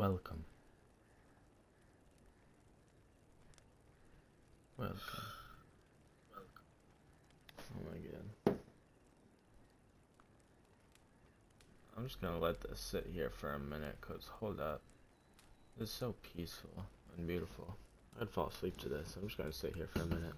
Welcome. Welcome. Oh my god. I'm just gonna let this sit here for a minute, cause hold up. It's so peaceful and beautiful. I'd fall asleep to this. I'm just gonna sit here for a minute.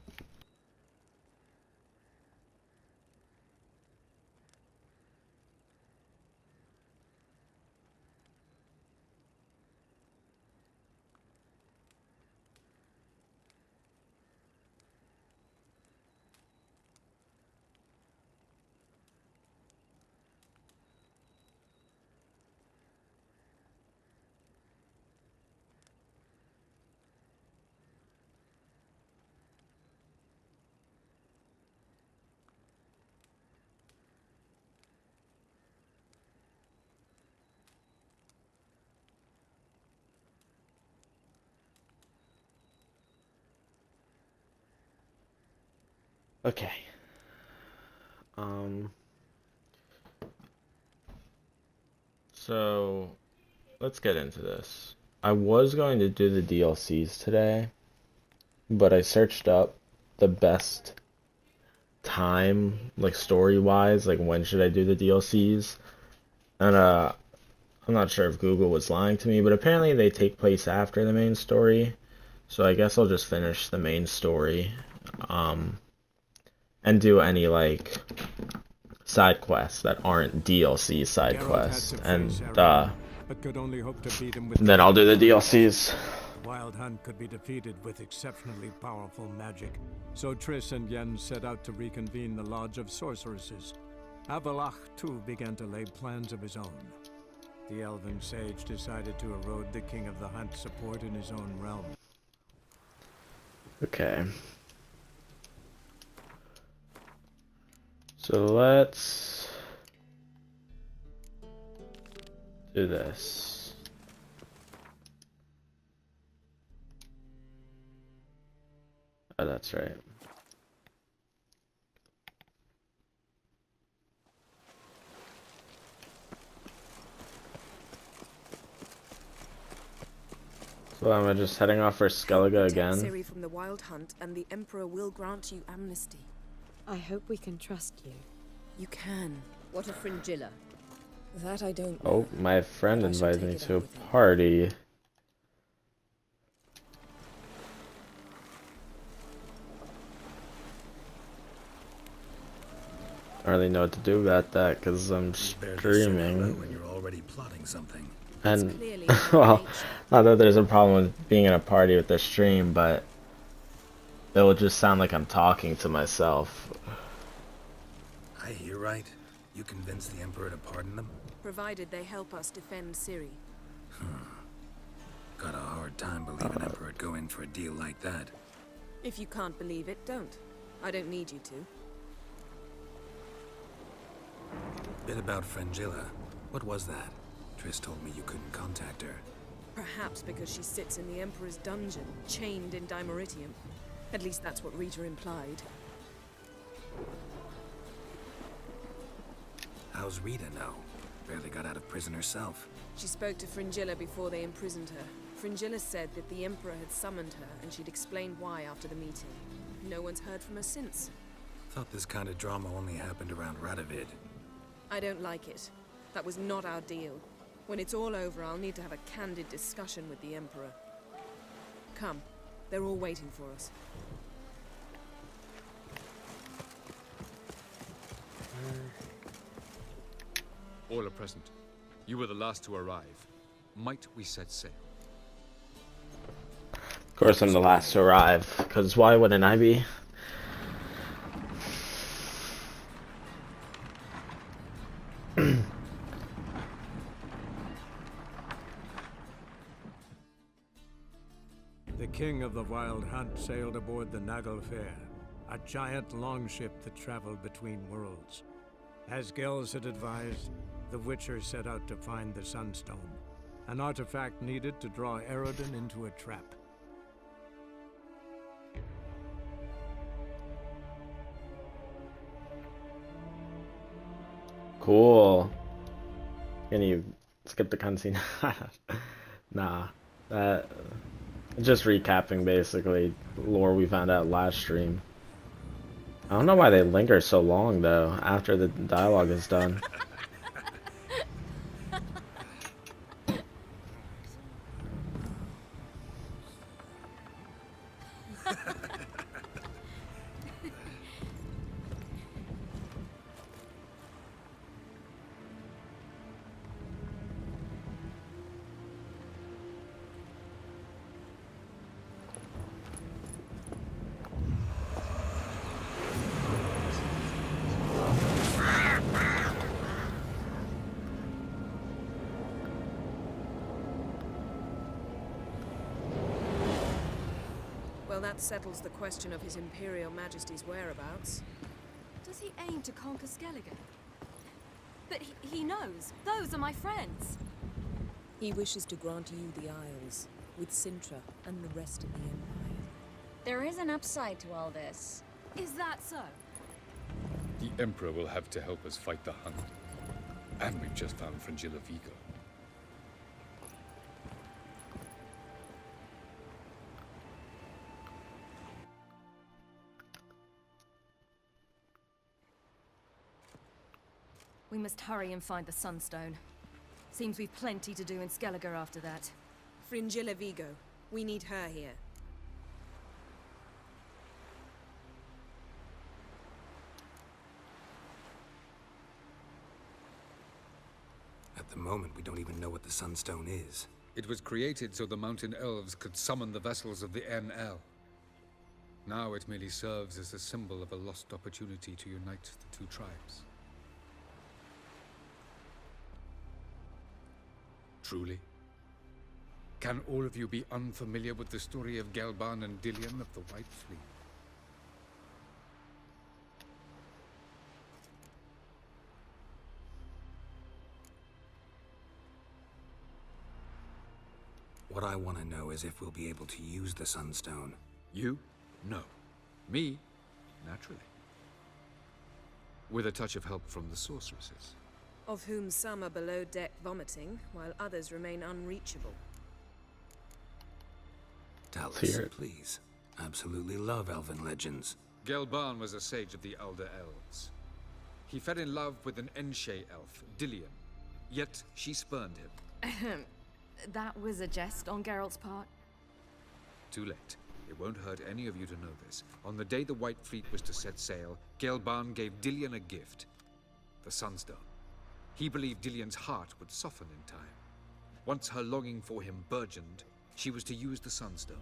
Okay. So let's get into this. I was going to do the DLCs today, but I searched up the best time, like story-wise, like when should I do the DLCs? And I'm not sure if Google was lying to me, but apparently they take place after the main story. So I guess I'll just finish the main story, and do any like side quests that aren't DLC side quests, and then I'll do the DLCs. Wild Hunt could be defeated with exceptionally powerful magic, so Triss and Yen set out to reconvene the Lodge of Sorceresses. Avalach, too, began to lay plans of his own. The elven sage decided to erode the King of the Hunt's support in his own realm. Okay. So let's do this. Oh, that's right. So I'm just heading off for Skellige again. Ciri from the Wild Hunt, and the Emperor will grant you amnesty. I hope we can trust you. You can. What of Fringilla? That I don't know. Oh, my friend I should invited take me it to up a with him. party. I don't really know what to do about that because I'm streaming. When you're already plotting something. And, Clearly well, nature. not that there's a problem with being in a party with the stream, but it will just sound like I'm talking to myself. I hear right. You convinced the Emperor to pardon them? Provided they help us defend Ciri. Got a hard time believing an Emperor would go in for a deal like that. If you can't believe it, don't. I don't need you to. Bit about Fringilla. What was that? Triss told me you couldn't contact her. Perhaps because she sits in the Emperor's dungeon, chained in Dimeritium. At least that's what Rita implied. How's Rita know? Barely got out of prison herself. She spoke to Fringilla before they imprisoned her. Fringilla said that the Emperor had summoned her, and she'd explained why after the meeting. No one's heard from her since. Thought this kind of drama only happened around Radovid. I don't like it. That was not our deal. When it's all over, I'll need to have a candid discussion with the Emperor. Come. They're all waiting for us. All are present. You were the last to arrive. Might we set sail? Of course I'm the last to arrive, because why wouldn't I be? The King of the Wild Hunt sailed aboard the Naglfar, a giant longship that traveled between worlds. As Gels had advised, the Witcher set out to find the Sunstone, an artifact needed to draw Eredin into a trap. Cool. Can you skip the cutscene? Nah, that just recapping basically lore we found out last stream. I don't know why they linger so long though after the dialogue is done. Well, that settles the question of His Imperial Majesty's whereabouts. Does he aim to conquer Skellige? But he knows. Those are my friends. He wishes to grant you the Isles, with Sintra and the rest of the Empire. There is an upside to all this. Is that so? The Emperor will have to help us fight the Hunt. And we've just found Fringilla Vigo. We must hurry and find the Sunstone. Seems we've plenty to do in Skellige after that. Fringilla Vigo. We need her here. At the moment, we don't even know what the Sunstone is. It was created so the Mountain Elves could summon the vessels of the NL. Now it merely serves as a symbol of a lost opportunity to unite the two tribes. Truly? Can all of you be unfamiliar with the story of Gelban and Dillion of the White Fleet? What I want to know is if we'll be able to use the Sunstone. You? No. Me? Naturally. With a touch of help from the sorceresses. Of whom some are below deck vomiting, while others remain unreachable. Tell us, Fear it. please. Absolutely love elven legends. Gelban was a sage of the Elder Elves. He fell in love with an Enshe elf, Dillion. Yet she spurned him. That was a jest on Geralt's part. Too late. It won't hurt any of you to know this. On the day the White Fleet was to set sail, Gelban gave Dillion a gift. The Sunstone. He believed Dillion's heart would soften in time. Once her longing for him burgeoned, she was to use the Sunstone.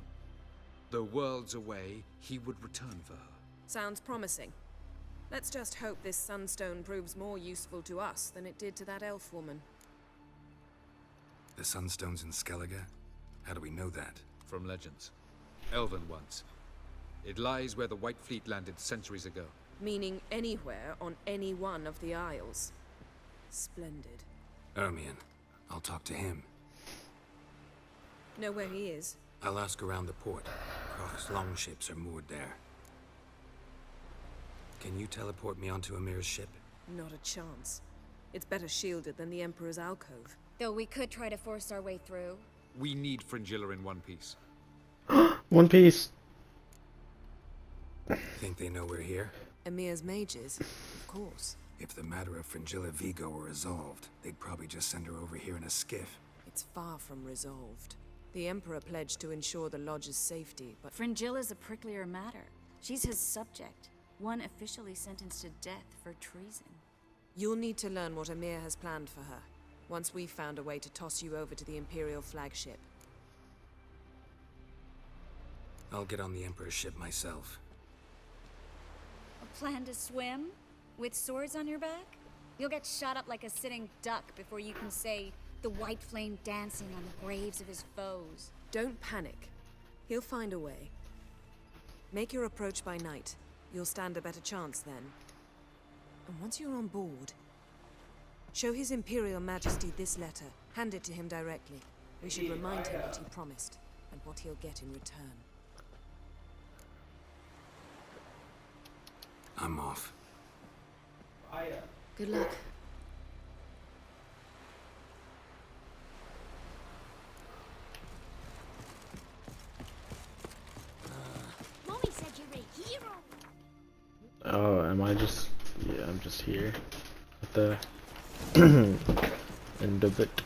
Though worlds away, he would return for her. Sounds promising. Let's just hope this Sunstone proves more useful to us than it did to that elf woman. The Sunstone's in Skellige? How do we know that? From legends. Elven ones. It lies where the White Fleet landed centuries ago. Meaning anywhere on any one of the Isles. Splendid. Ermion. I'll talk to him. Know where he is? I'll ask around the port. Krog's longships are moored there. Can you teleport me onto Amir's ship? Not a chance. It's better shielded than the Emperor's alcove. Though we could try to force our way through. We need Fringilla in one piece. One Piece. Think they know we're here? Emir's mages, of course. If the matter of Fringilla Vigo were resolved, they'd probably just send her over here in a skiff. It's far from resolved. The Emperor pledged to ensure the Lodge's safety, but Fringilla's a pricklier matter. She's his subject, one officially sentenced to death for treason. you'll need to learn what Emir has planned for her, once we've found a way to toss you over to the Imperial flagship. I'll get on the Emperor's ship myself. A plan to swim? With swords on your back? You'll get shot up like a sitting duck before you can say the white flame dancing on the graves of his foes. Don't panic. He'll find a way. Make your approach by night. You'll stand a better chance then. And once you're on board, show His Imperial Majesty this letter. Hand it to him directly. We should remind him what he promised, and what he'll get in return. I'm off. Good luck. am I just... Yeah, I'm just here at the end of it.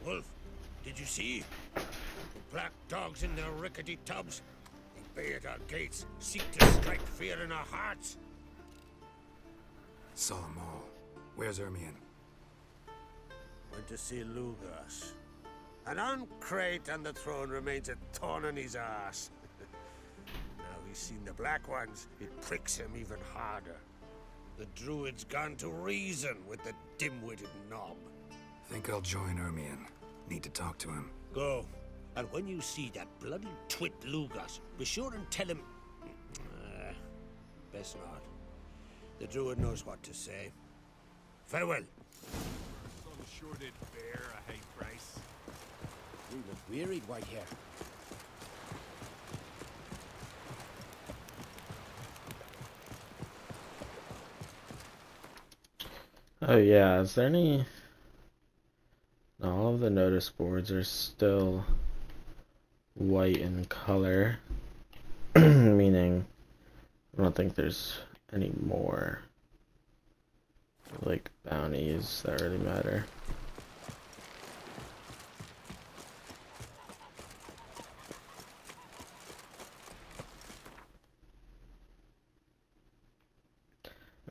Wolf, did you see? The black dogs in their rickety tubs. They bay at our gates, seek to strike fear in our hearts. Saw 'em all. Where's Ermion? Went to see Lugas. An uncrate on the throne remains a thorn in his ass. Now he's seen the Black Ones, it pricks him even harder. The druid's gone to reason with the dim-witted knob. Think I'll join Ermion. Need to talk to him. Go. And when you see that bloody twit Lugas, be sure and tell him... best not. The druid knows what to say. Farewell. Some shorted bear, I hate Bryce. You look wearied, Whitehair. Oh yeah, is there any... No, all of the notice boards are still white in color. Meaning, I don't think there's any more like bounties that really matter.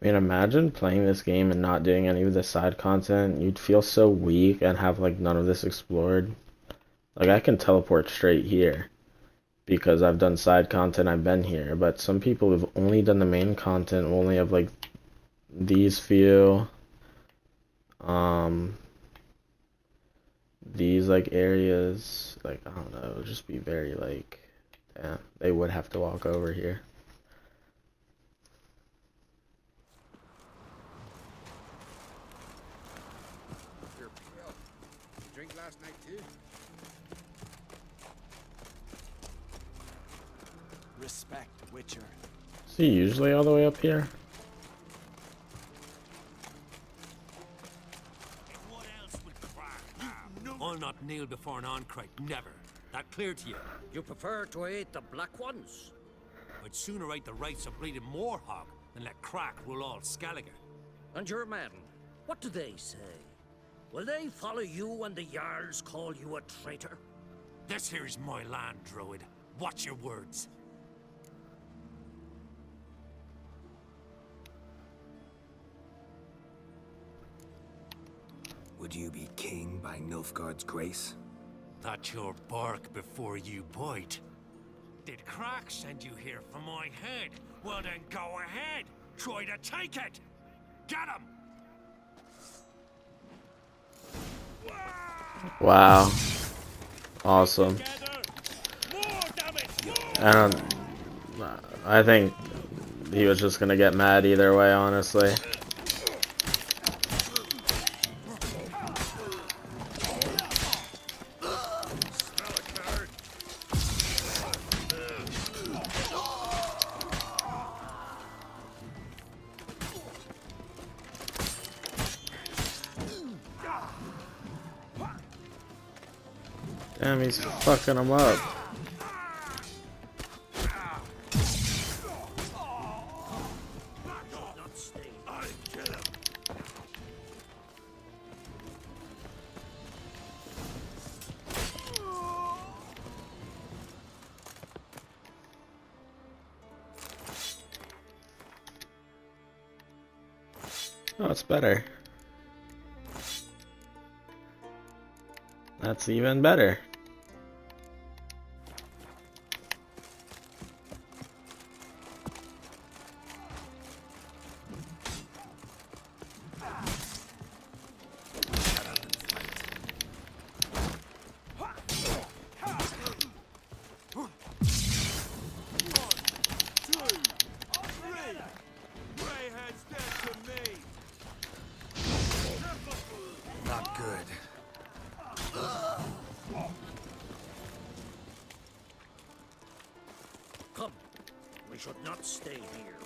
I mean, imagine playing this game and not doing any of the side content. You'd feel so weak and have like none of this explored. Like I can teleport straight here because I've done side content, I've been here, but some people who've only done the main content will only have like these few these like areas, like I don't know, it would just be very like, damn, they would have to walk over here. You're pale. You drink last night too? Respect, Witcher. Is he usually all the way up here? What else would crack? I'll not kneel before an Oncrite, never. That clear to you? You prefer to aid the Black Ones? I'd sooner right the rights of bleeding Moorhog than let Crack rule all Skellige. And your men, what do they say? Will they follow you when the Jarls call you a traitor? This here's my land, Druid. Watch your words. Would you be king by Nilfgaard's grace? That's your bark before you bite. Did Crack send you here for my head? Well then go ahead. Try to take it. Get him! Wow. Awesome. I think he was just gonna get mad either way, honestly. Damn, he's fucking him up. Oh, it's better. That's even better. Not good. Come, we should not stay here.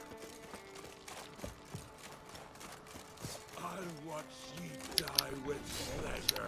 I'll watch ye die with pleasure.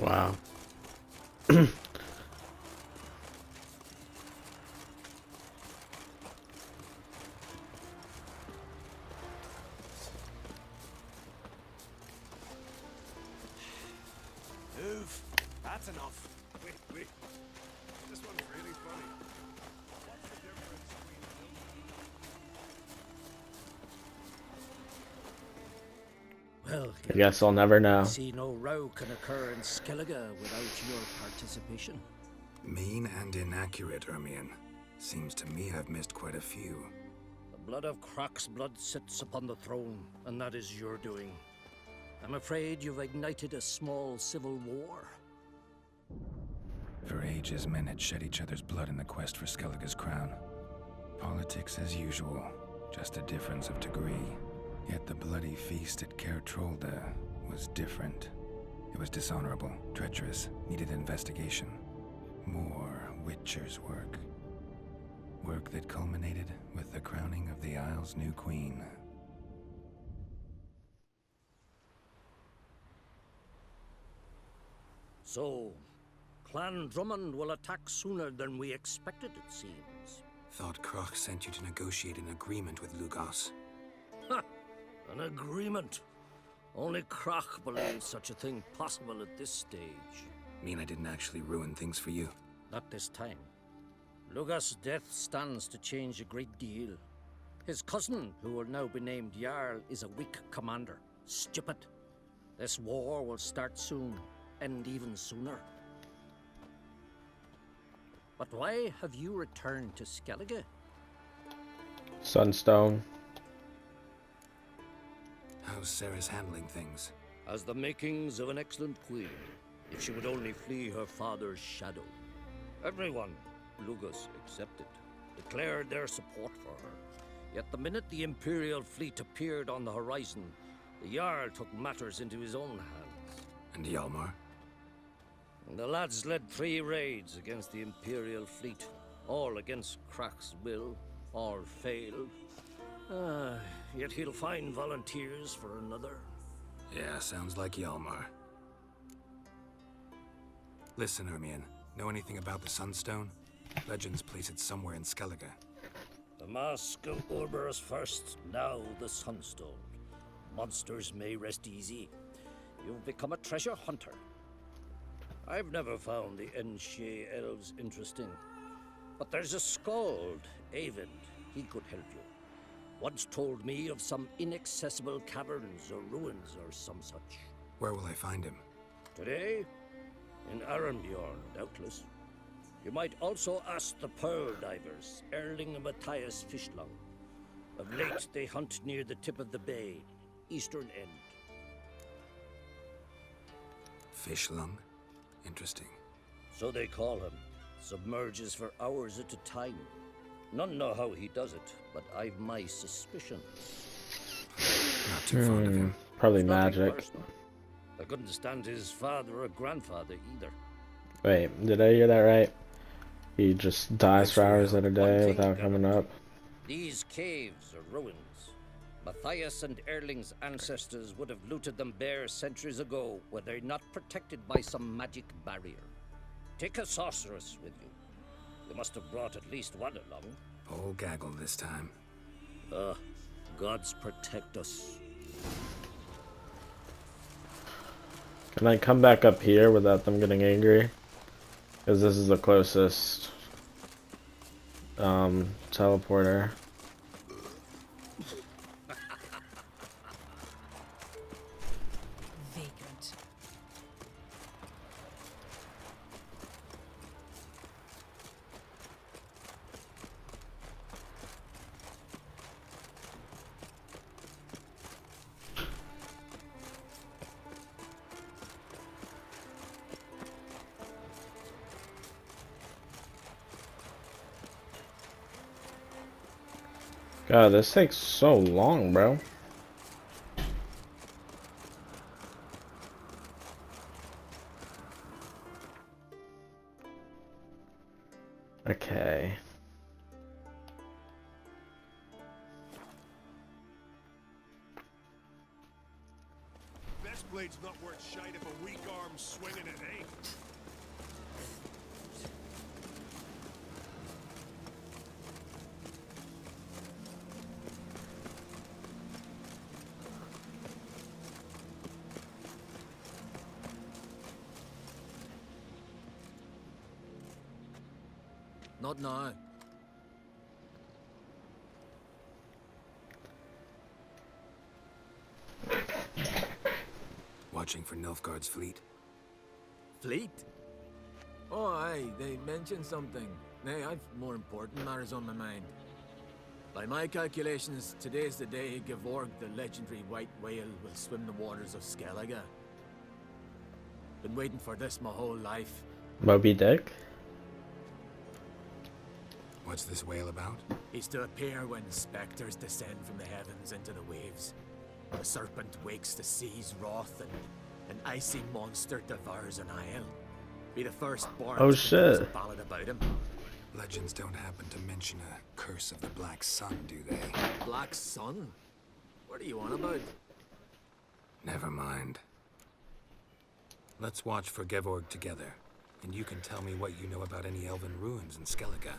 Wow. Move. That's enough. Wait. This one's really funny. What's the difference between... Well, I guess I'll never know. I see no row can occur in Skellige without your participation. Mean and inaccurate, Ermion. Seems to me I've missed quite a few. The blood of Croc's blood sits upon the throne, and that is your doing. I'm afraid you've ignited a small civil war. For ages, men had shed each other's blood in the quest for Skellige's crown. Politics as usual, just a difference of degree. Yet the bloody feast at Caer Trolda was different. It was dishonorable, treacherous, needed investigation. More Witcher's work. Work that culminated with the crowning of the Isle's new queen. So, Clan Drummond will attack sooner than we expected, it seems. Thought Croc sent you to negotiate an agreement with Lugos. Ha! An agreement. Only Croc believes such a thing possible at this stage. Mean I didn't actually ruin things for you? Not this time. Lugos' death stands to change a great deal. His cousin, who will now be named Jarl, is a weak commander. Stupid. This war will start soon, end even sooner. But why have you returned to Skellige? Sunstone. How's Sarah's handling things? Has the makings of an excellent queen, if she would only flee her father's shadow. Everyone, Lugos excepted, declared their support for her. Yet the minute the Imperial fleet appeared on the horizon, the Jarl took matters into his own hands. And Hjalmar? The lads led 3 raids against the Imperial fleet, all against Croc's will, all failed. Yet he'll find volunteers for another. Yeah, sounds like Hjalmar. Listen, Ermion, know anything about the Sunstone? Legends place it somewhere in Skellige. The Mask of Orberus first, now the Sunstone. Monsters may rest easy. You've become a treasure hunter. I've never found the Enshe elves interesting. But there's a skald, Eyvind. He could help you. Once told me of some inaccessible caverns or ruins or some such. Where will I find him? Today? In Arambjorn, doubtless. You might also ask the Pearl Divers, Erling and Matthias Fishlung. Of late, they hunt near the tip of the bay, eastern end. Fishlung? Interesting. So they call him. Submerges for hours at a time. None know how he does it, but I've my suspicions. Not too fond of him. Probably It's nothing magic. personal. I couldn't stand his father or grandfather either. Wait, did I hear that right? He just dies for hours at a day One without thing, coming up. These caves are ruins. Matthias and Erling's ancestors would have looted them bare centuries ago were they not protected by some magic barrier. Take a sorceress with you. You must have brought at least one along. Whole gaggle this time. Gods protect us. Can I come back up here without them getting angry? Because this is the closest teleporter. Vagrant. God, this takes so long, bro. Okay. Best blade blade's not worth shite if a weak arm's swinging it, eh? Not now. Watching for Nilfgaard's fleet? Fleet? Oh, aye, they mentioned something. Nay, I've more important matters on my mind. By my calculations, today's the day Gevorg, the legendary white whale, will swim the waters of Skellige. Been waiting for this my whole life. Moby Dick? What's this whale about? He's to appear when specters descend from the heavens into the waves. The serpent wakes the sea's wrath, and an icy monster devours an isle. Be the first born Oh to compose shit. a ballad about him. Legends don't happen to mention a curse of the Black Sun, do they? Black Sun? What are you on about? Never mind. Let's watch for Gevorg together, and you can tell me what you know about any elven ruins in Skellige.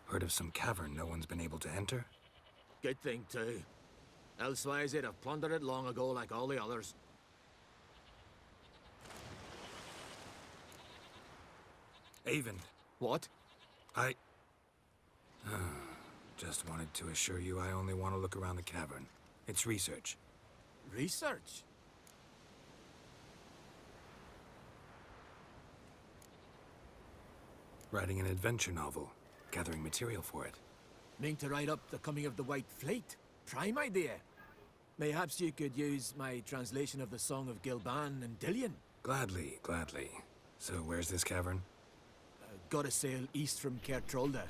Heard of some cavern no one's been able to enter? Good thing, too. Elsewise, they'd have plundered it long ago like all the others. Avon. What? I... Just wanted to assure you I only want to look around the cavern. It's research. Research? Writing an adventure novel. Gathering material for it. Mean to write up the coming of the White Fleet? Prime idea. Mayhaps you could use my translation of the Song of Gilban and Dillion. Gladly, gladly. So where's this cavern? Gotta sail east from Cair Trolda.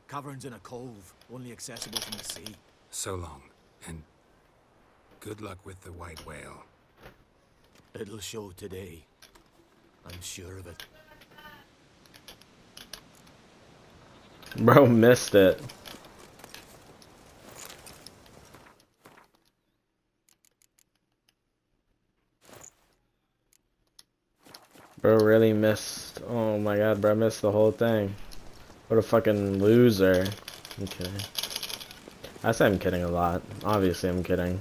Cavern's in a cove, only accessible from the sea. So long, and good luck with the white whale. It'll show today. I'm sure of it. Bro missed it. Bro really missed. Oh my god, bro missed the whole thing. What a fucking loser. I'm kidding. I say I'm kidding a lot. Obviously I'm kidding.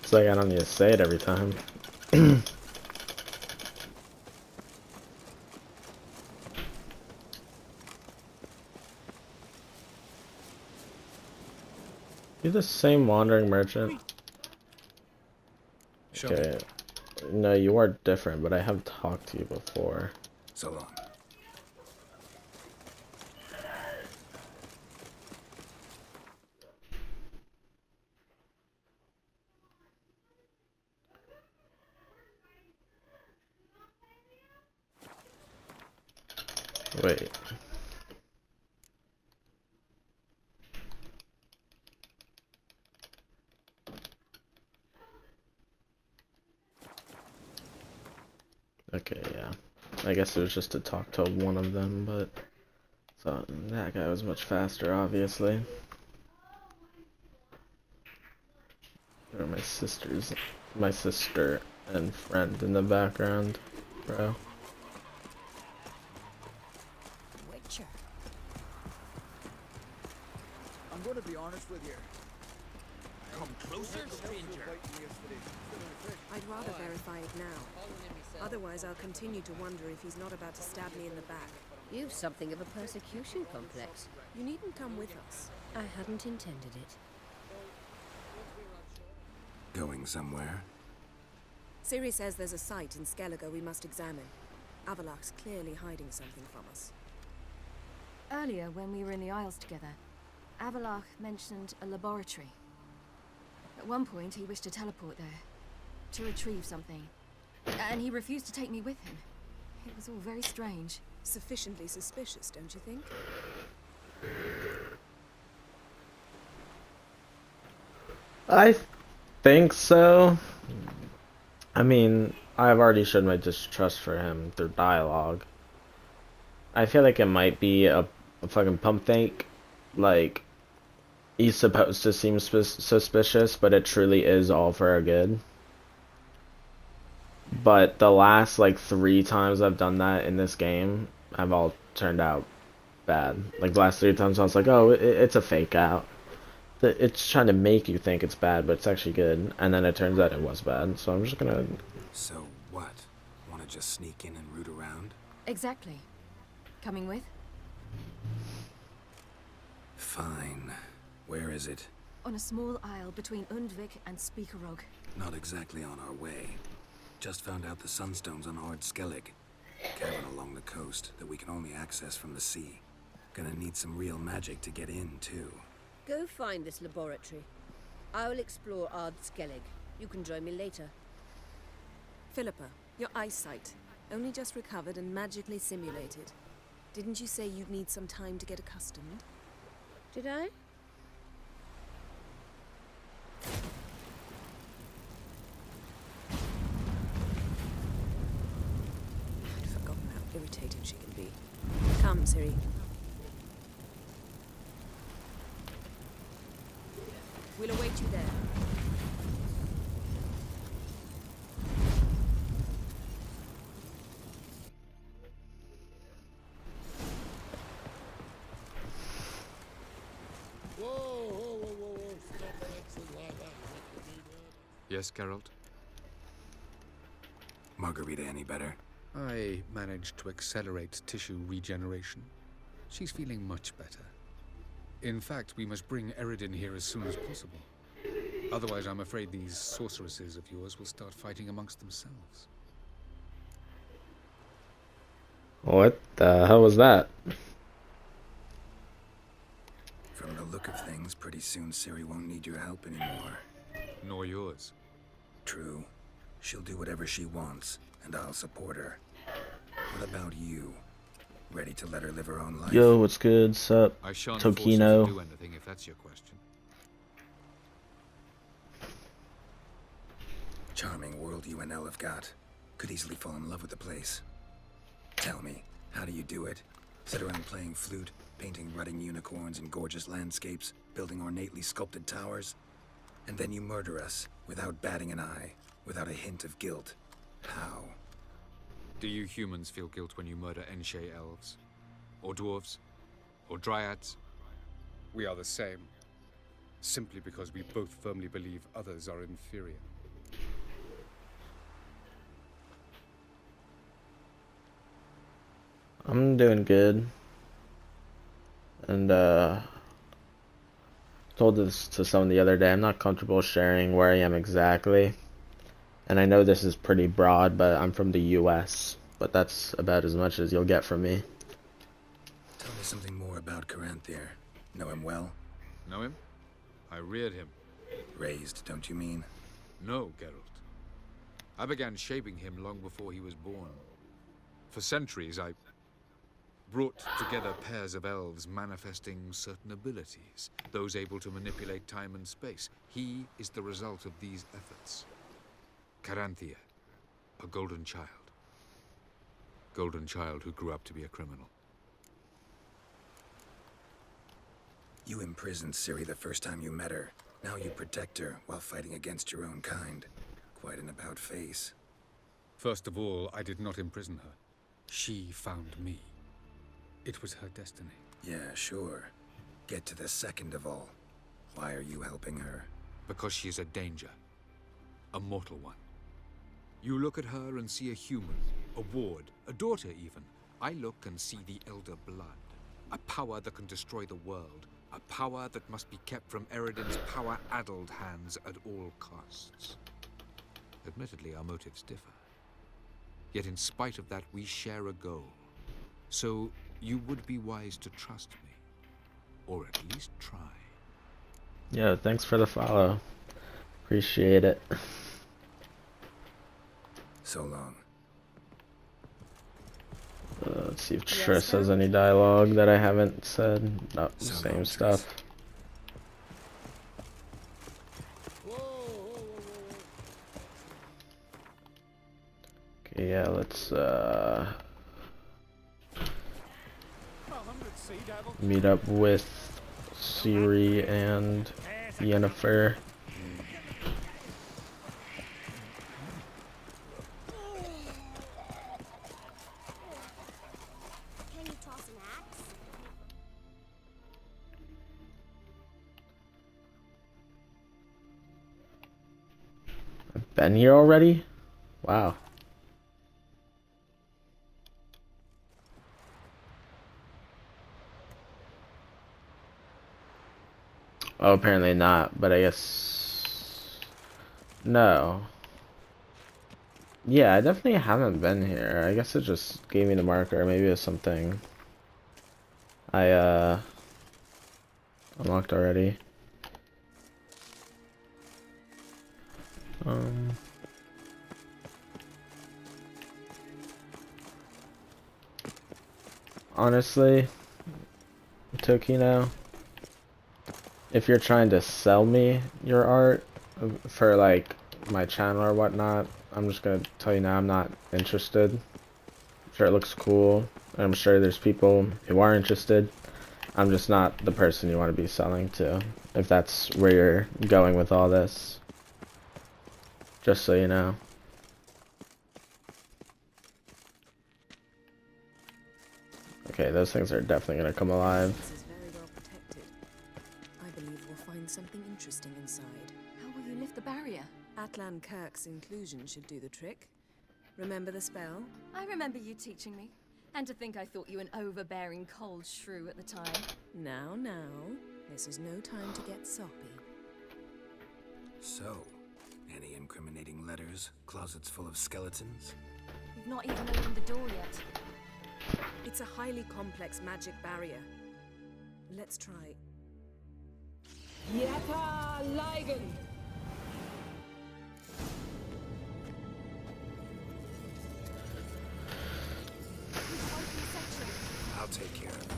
It's like I don't need to say it every time. You the same wandering merchant? Okay. No, you are different, but I have talked to you before. So long. Wait. Okay, yeah. I guess it was just to talk to one of them, but so that guy was much faster, obviously. Or my sister and friend in the background, bro. Witcher. I'm going to be honest with you. Come closer, stranger. I'd rather verify it now. Otherwise, I'll continue to wonder if he's not about to stab me in the back. You've something of a persecution complex. You needn't come with us. I hadn't intended it. Going somewhere? Ciri says there's a site in Skellige we must examine. Avalach's clearly hiding something from us. Earlier, when we were in the Isles together, Avalach mentioned a laboratory. At one point, he wished to teleport there, to retrieve something. And he refused to take me with him. It was all very strange. Sufficiently suspicious, don't you think? I think so. I mean, I've already showed my distrust for him through dialogue. I feel like it might be a fucking pump fake. Like, he's supposed to seem suspicious, but it truly is all for our good. But the last, like, 3 times I've done that in this game have all turned out bad. Like, the last 3 times I was like, oh, it's a fake out. It's trying to make you think it's bad, but it's actually good. And then it turns out it was bad, so I'm just gonna... So what? Wanna just sneak in and root around? Exactly. Coming with? Fine. Where is it? On a small isle between Undvik and Speakerog. Not exactly on our way. Just found out the sunstones on Ard Skellig. Cavern along the coast that we can only access from the sea. Gonna need some real magic to get in, too. Go find this laboratory. I'll explore Ard Skellig. You can join me later. Philippa, your eyesight. Only just recovered and magically simulated. Didn't you say you'd need some time to get accustomed? Did I? I'd forgotten how irritating she can be. Come, Ciri. We'll await you there. Yes, Geralt? Margarita any better? I managed to accelerate tissue regeneration. She's feeling much better. In fact, we must bring Eredin here as soon as possible. Otherwise, I'm afraid these sorceresses of yours will start fighting amongst themselves. What the hell was that? From the look of things, pretty soon Ciri won't need your help anymore. Nor yours. True. She'll do whatever she wants, and I'll support her. What about you? Ready to let her live her own life? Yo, what's good? Sup? I shan't force you to Tokino. do anything if that's your question. Charming world you and Elle have got. Could easily fall in love with the place. Tell me, how do you do it? Sit around playing flute, painting rutting unicorns and gorgeous landscapes, building ornately sculpted towers? And then you murder us, without batting an eye, without a hint of guilt. How? Do you humans feel guilt when you murder Enshe elves? Or dwarves? Or dryads? We are the same. Simply because we both firmly believe others are inferior. I'm doing good. And, told this to someone the other day, I'm not comfortable sharing where I am exactly. And I know this is pretty broad, but I'm from the US. But that's about as much as you'll get from me. Tell me something more about Caranthier. Know him well? Know him? I reared him. Raised, don't you mean? No, Geralt. I began shaping him long before he was born. For centuries, I brought together pairs of elves manifesting certain abilities, those able to manipulate time and space. He is the result of these efforts. Caranthier, a golden child. Golden child who grew up to be a criminal. You imprisoned Ciri the first time you met her. Now you protect her while fighting against your own kind. Quite an about face. First of all, I did not imprison her. She found me. It was her destiny. Yeah, sure. Get to the second of all. Why are you helping her? Because she is a danger. A mortal one. You look at her and see a human, a ward, a daughter even. I look and see the Elder Blood. A power that can destroy the world. A power that must be kept from Eredin's power-addled hands at all costs. Admittedly, our motives differ. Yet in spite of that, we share a goal. So, you would be wise to trust me. Or at least try. Yo, thanks for the follow. Appreciate it. So long. Let's see if Triss has any dialogue that I haven't said. No, same stuff. Yeah, let's meet up with Siri and Yennefer. Can you toss an axe? I've been here already? Wow. Oh, apparently not, but I guess... No. Yeah, I definitely haven't been here. I guess it just gave me the marker. Maybe it's something I, unlocked already. Honestly, Tokino, if you're trying to sell me your art for like my channel or whatnot, I'm just gonna tell you now I'm not interested. I'm sure it looks cool. I'm sure there's people who are interested. I'm just not the person you want to be selling to, if that's where you're going with all this. Just so you know. Okay, those things are definitely gonna come alive. This is very well protected. I believe we'll find something interesting inside. How will you lift the barrier? Atlan Kirk's inclusion should do the trick. Remember the spell? I remember you teaching me. And to think I thought you an overbearing cold shrew at the time. Now, this is no time to get soppy. So, any incriminating letters? Closets full of skeletons? You've not even opened the door yet. It's a highly complex magic barrier. Let's try. Yeta Ligen! I'll take care of it.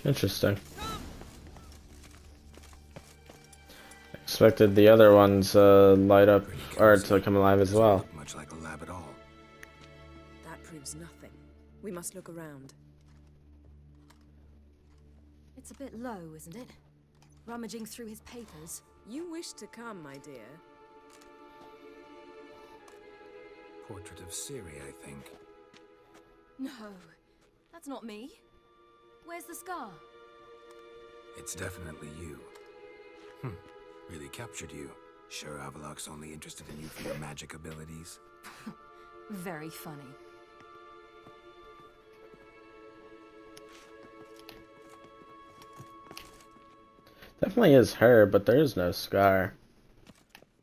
Interesting. Expected the other ones light up or to come alive as well. Much like a lab at all. That proves nothing. We must look around. It's a bit low, isn't it? Rummaging through his papers. You wish to come, my dear. Portrait of Siri, I think. No, that's not me. Where's the scar? It's definitely you. Really captured you. Sure Avalok's only interested in you for your magic abilities? Very funny. Definitely is her, but there is no scar.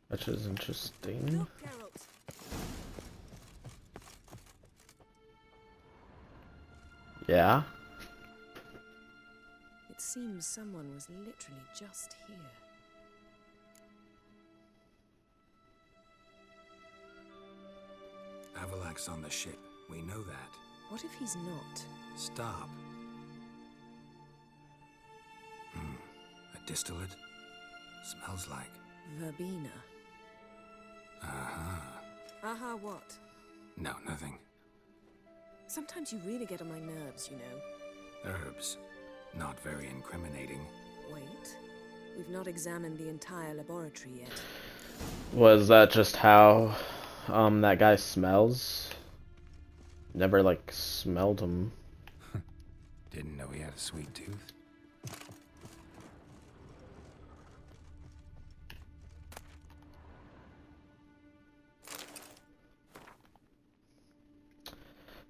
Which is interesting. Look, Geralt. Yeah? It seems someone was literally just here. Avalok's on the ship. We know that. What if he's not? Stop. A distillate? Smells like. Verbena. Uh-huh. Aha, what? No, nothing. Sometimes you really get on my nerves, you know. Herbs. Not very incriminating. Wait. We've not examined the entire laboratory yet. Was that just how that guy smells? Never like smelled him. Didn't know he had a sweet tooth.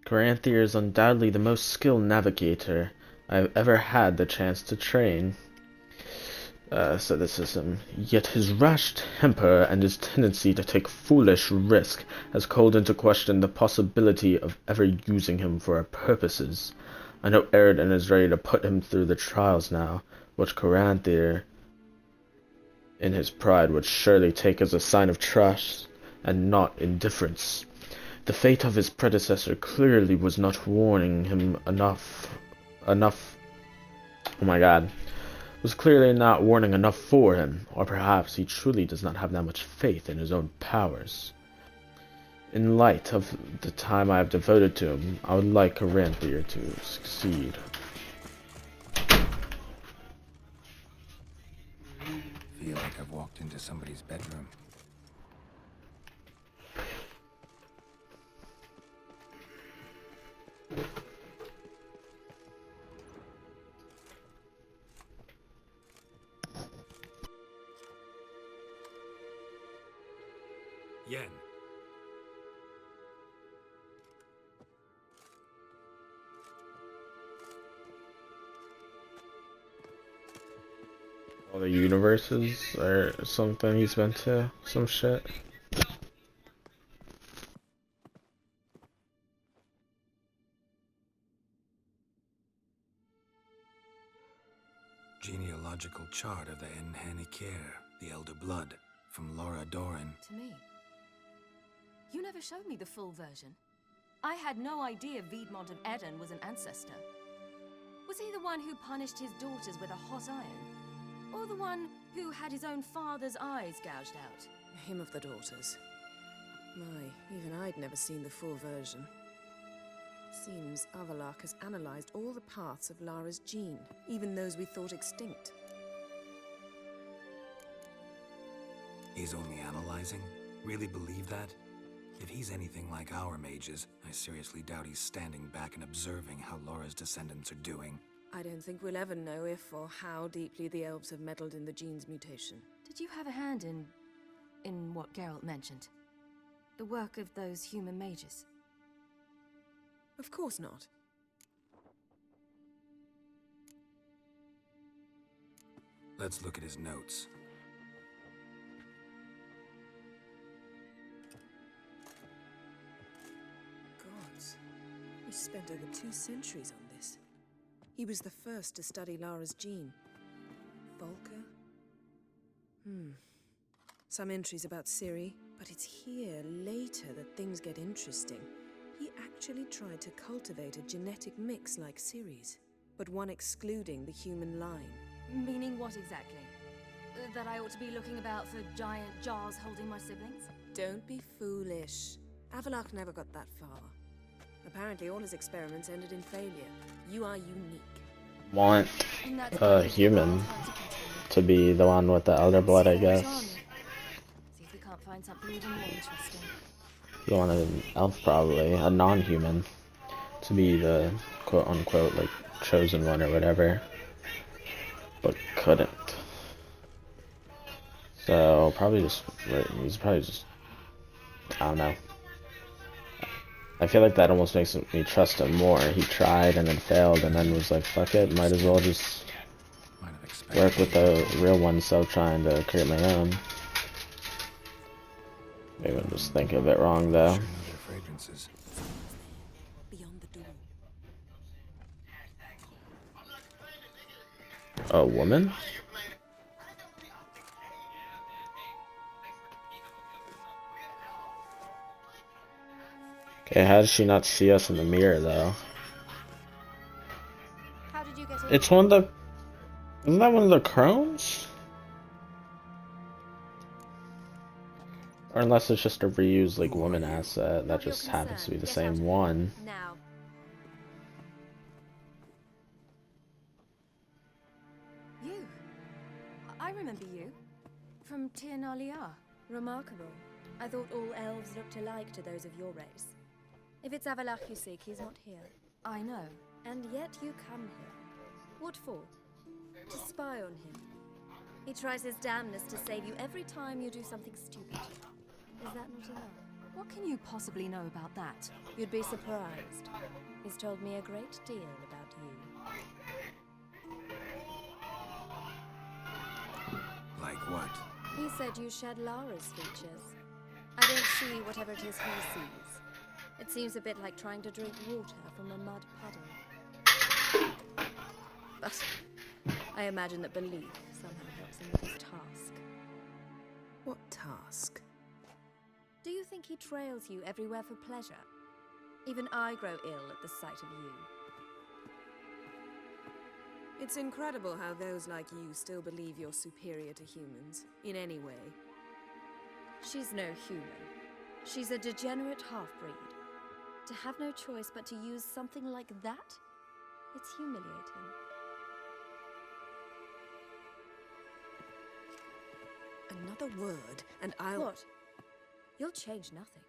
Garanthier is undoubtedly the most skilled navigator. I've ever had the chance to train. Asceticism. Yet his rash temper and his tendency to take foolish risk has called into question the possibility of ever using him for our purposes. I know Eridan is ready to put him through the trials now, which Coranthir, in his pride, would surely take as a sign of trust and not indifference. The fate of his predecessor clearly was not warning him enough. Oh my god. Was clearly not warning enough for him, or perhaps he truly does not have that much faith in his own powers. In light of the time I have devoted to him, I would like Coranthir to succeed. Feel like I've walked into somebody's bedroom. Yen. All the universes or something he's been to, some shit. Genealogical chart of the Enhanikir, the Elder Blood, from Laura Doran. To me. You never showed me the full version. I had no idea Viedmont of Eden was an ancestor. Was he the one who punished his daughters with a hot iron? Or the one who had his own father's eyes gouged out? Him of the daughters. My, even I'd never seen the full version. Seems Avallac'h has analyzed all the paths of Lara's gene, even those we thought extinct. He's only analyzing? Really believe that? If he's anything like our mages, I seriously doubt he's standing back and observing how Laura's descendants are doing. I don't think we'll ever know if or how deeply the elves have meddled in the gene's mutation. Did you have a hand in what Geralt mentioned? The work of those human mages? Of course not. Let's look at his notes. Gods. He spent over 2 centuries on this. He was the first to study Lara's gene. Volker? Some entries about Ciri, but it's here, later, that things get interesting. He actually tried to cultivate a genetic mix like Ciri's, but one excluding the human line. Meaning what exactly? That I ought to be looking about for giant jars holding my siblings? Don't be foolish. Avallac'h never got that far. Apparently all his experiments ended in failure. You are unique. Want a human to be the one with the elder blood, I guess. See if we can't find something even more interesting. You want an elf, probably, a non-human, to be the quote-unquote, like, chosen one or whatever, but couldn't. So, he's probably just, I don't know. I feel like that almost makes me trust him more. He tried and then failed and then was like, fuck it, might as well just work with the real one instead of trying to create my own. Maybe I'm just thinking of it wrong, though. Beyond the door. A woman? Okay, how does she not see us in the mirror, though? How did you get in? It's one of the... Isn't that one of the crones? Or unless it's just a reused, like, woman asset that just happens to be the same one. Now. You. I remember you. From Tir na Liar. Remarkable. I thought all elves looked alike to those of your race. If it's Avallac'h you seek, he's not here. I know. And yet you come here. What for? To spy on him. He tries his damnedest to save you every time you do something stupid. Is that not enough? What can you possibly know about that? You'd be surprised. He's told me a great deal about you. what? He said you shared Lara's features. I don't see whatever it is he sees. It seems a bit like trying to drink water from a mud puddle. But I imagine that belief somehow helps him with his task. What task? Do you think he trails you everywhere for pleasure? Even I grow ill at the sight of you. It's incredible how those like you still believe you're superior to humans, in any way. She's no human. She's a degenerate half-breed. To have no choice but to use something like that? It's humiliating. Another word, and I'll... What? You'll change nothing.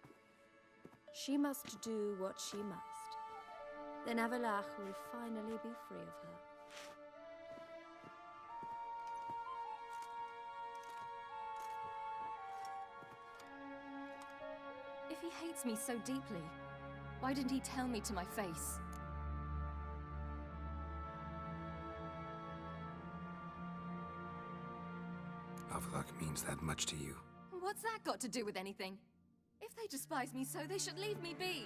She must do what she must. Then Avalach will finally be free of her. If he hates me so deeply, why didn't he tell me to my face? Avlak means that much to you. What's that got to do with anything? If they despise me so, they should leave me be.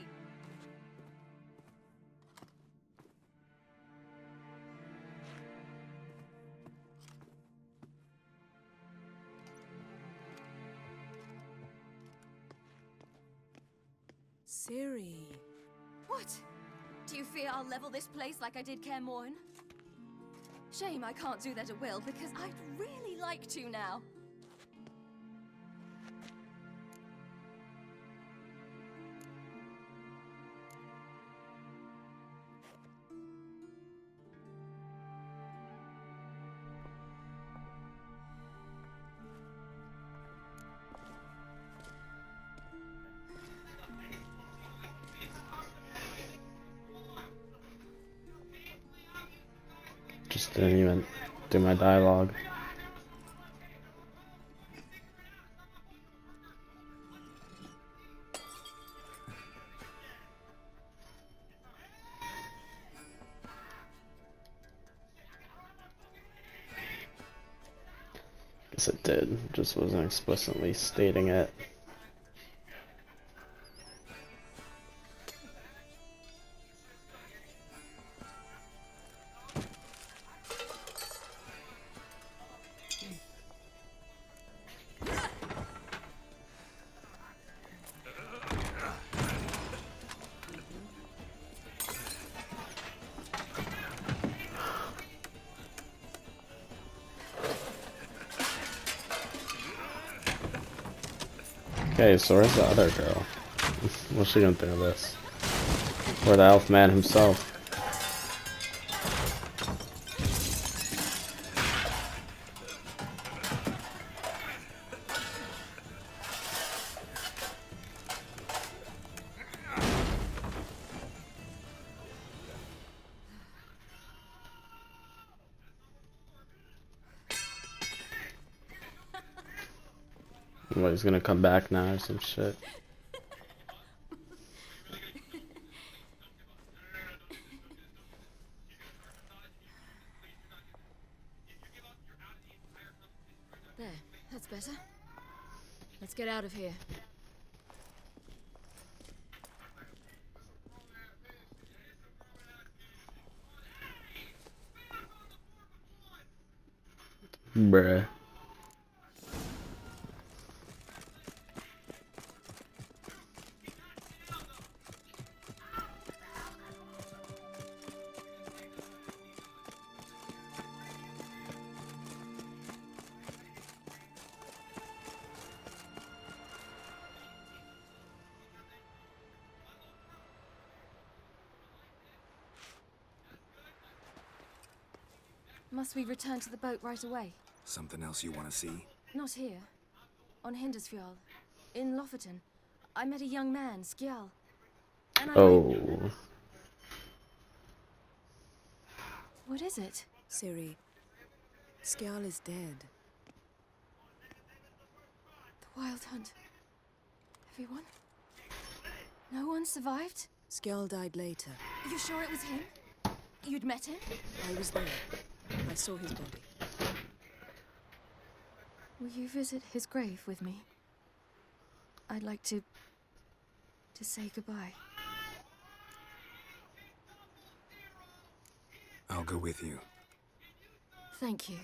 Ciri. What? Do you fear I'll level this place like I did Kaer Morhen? Shame I can't do that at will, because I'd really like to now. Just didn't even do my dialogue. Guess it did, just wasn't explicitly stating it. Okay, so where's the other girl? What's she gonna think of this? Or the elf man himself? What, he's gonna come back now or some shit? There, that's better. Let's get out of here. Bruh. Must we return to the boat right away? Something else you want to see? Not here. On Hindersfjall. In Lofoten. I met a young man, Skjal. And Oh. What is it? Ciri, Skjal is dead. The Wild Hunt. Everyone? No one survived? Skjal died later. You sure it was him? You'd met him? I was there. I saw his body. Will you visit his grave with me? I'd like to say goodbye. I'll go with you. Thank you.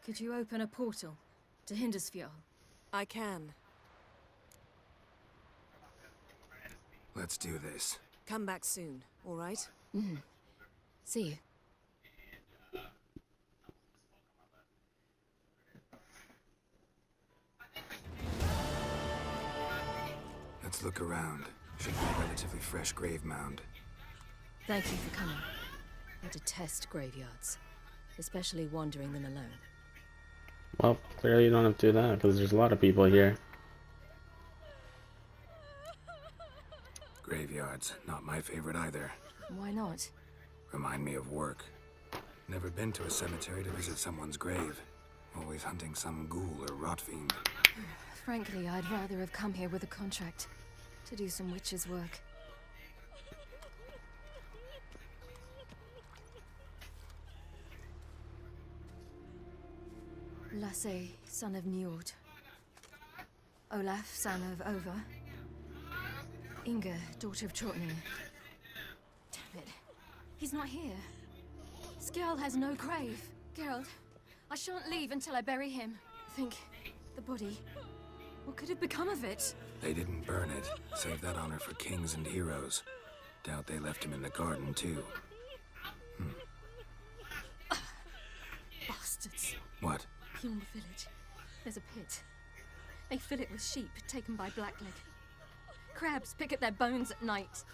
Could you open a portal to Hindersfjord? I can. Let's do this. Come back soon, all right? See you. Let's look around. Should be a relatively fresh grave mound. Thank you for coming. I detest graveyards, especially wandering them alone. Well, clearly you don't have to do that because there's a lot of people here. Graveyards, not my favorite either. Why not? Remind me of work. Never been to a cemetery to visit someone's grave. Always hunting some ghoul or rot fiend. Frankly, I'd rather have come here with a contract to do some witch's work. Lasse, son of Njord. Olaf, son of Over. Inga, daughter of Trotnir. Damn it. He's not here. Skjall has no grave. Geralt, I shan't leave until I bury him. Think, the body. What could have become of it? They didn't burn it. Save that honor for kings and heroes. Doubt they left him in the garden, too. Bastards. What? Beyond the village, there's a pit. They fill it with sheep taken by Blackleg. Crabs pick at their bones at night.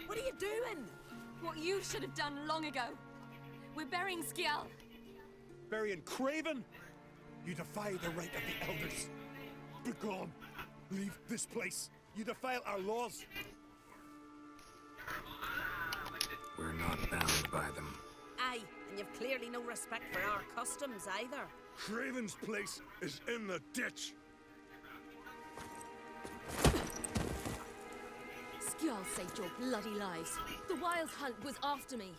What are you doing? What you should have done long ago. We're burying Skjall. Burying Craven? You defy the right of the elders. Begone. Leave this place. You defile our laws. We're not bound by them. Aye, and you've clearly no respect for our customs either. Craven's place is in the ditch. Skjall saved your bloody lives. The Wild Hunt was after me.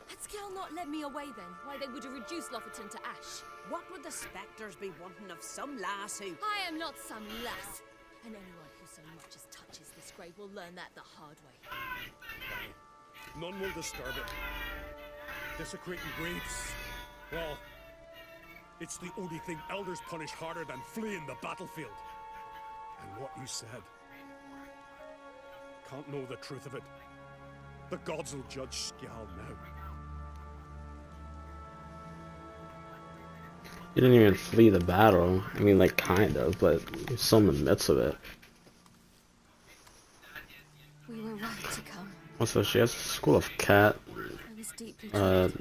Had Skjall not led me away then, why they would have reduced Lofoten to ash. What would the spectres be wanting of some lass who... I am not some lass. And anyone who so much as touches this grave will learn that the hard way. None will disturb it. Desecrating graves. Well, it's the only thing elders punish harder than fleeing the battlefield. And what you said. Can't know the truth of it. The gods will judge Skjall now. You didn't even flee the battle. I mean, like, kind of, but you're still in the midst of it. We were right to come. Also, she has a School of Cat I was deeply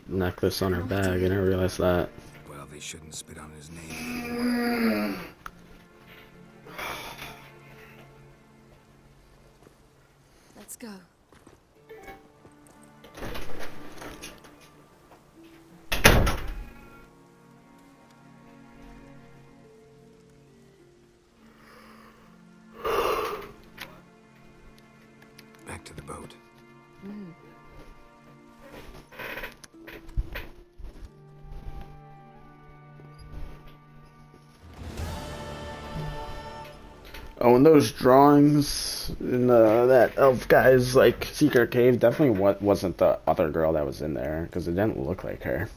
necklace on her bag. I didn't realize that. Well, they shouldn't spit on his name anymore. Let's go. Back to the boat. Oh, and those drawings in that elf guy's like secret cave definitely wasn't the other girl that was in there because it didn't look like her.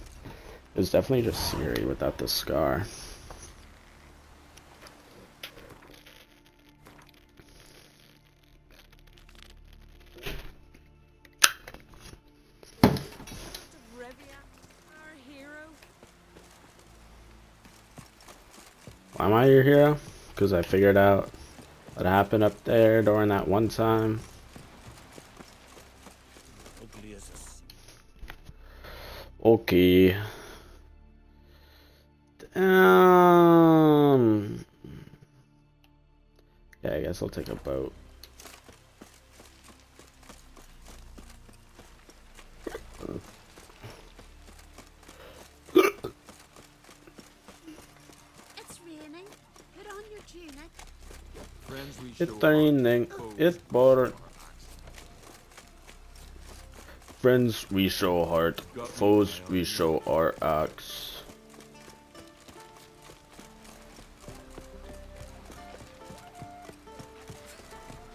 It was definitely just Ciri without the scar. Am I your hero? Because I figured out what happened up there during that one time. Ugly as a sea. Okay. Yeah, I guess I'll take a boat. It's raining. Put on your tunic. It's raining. It's boring. Friends, we show heart. Foes, we show our axe.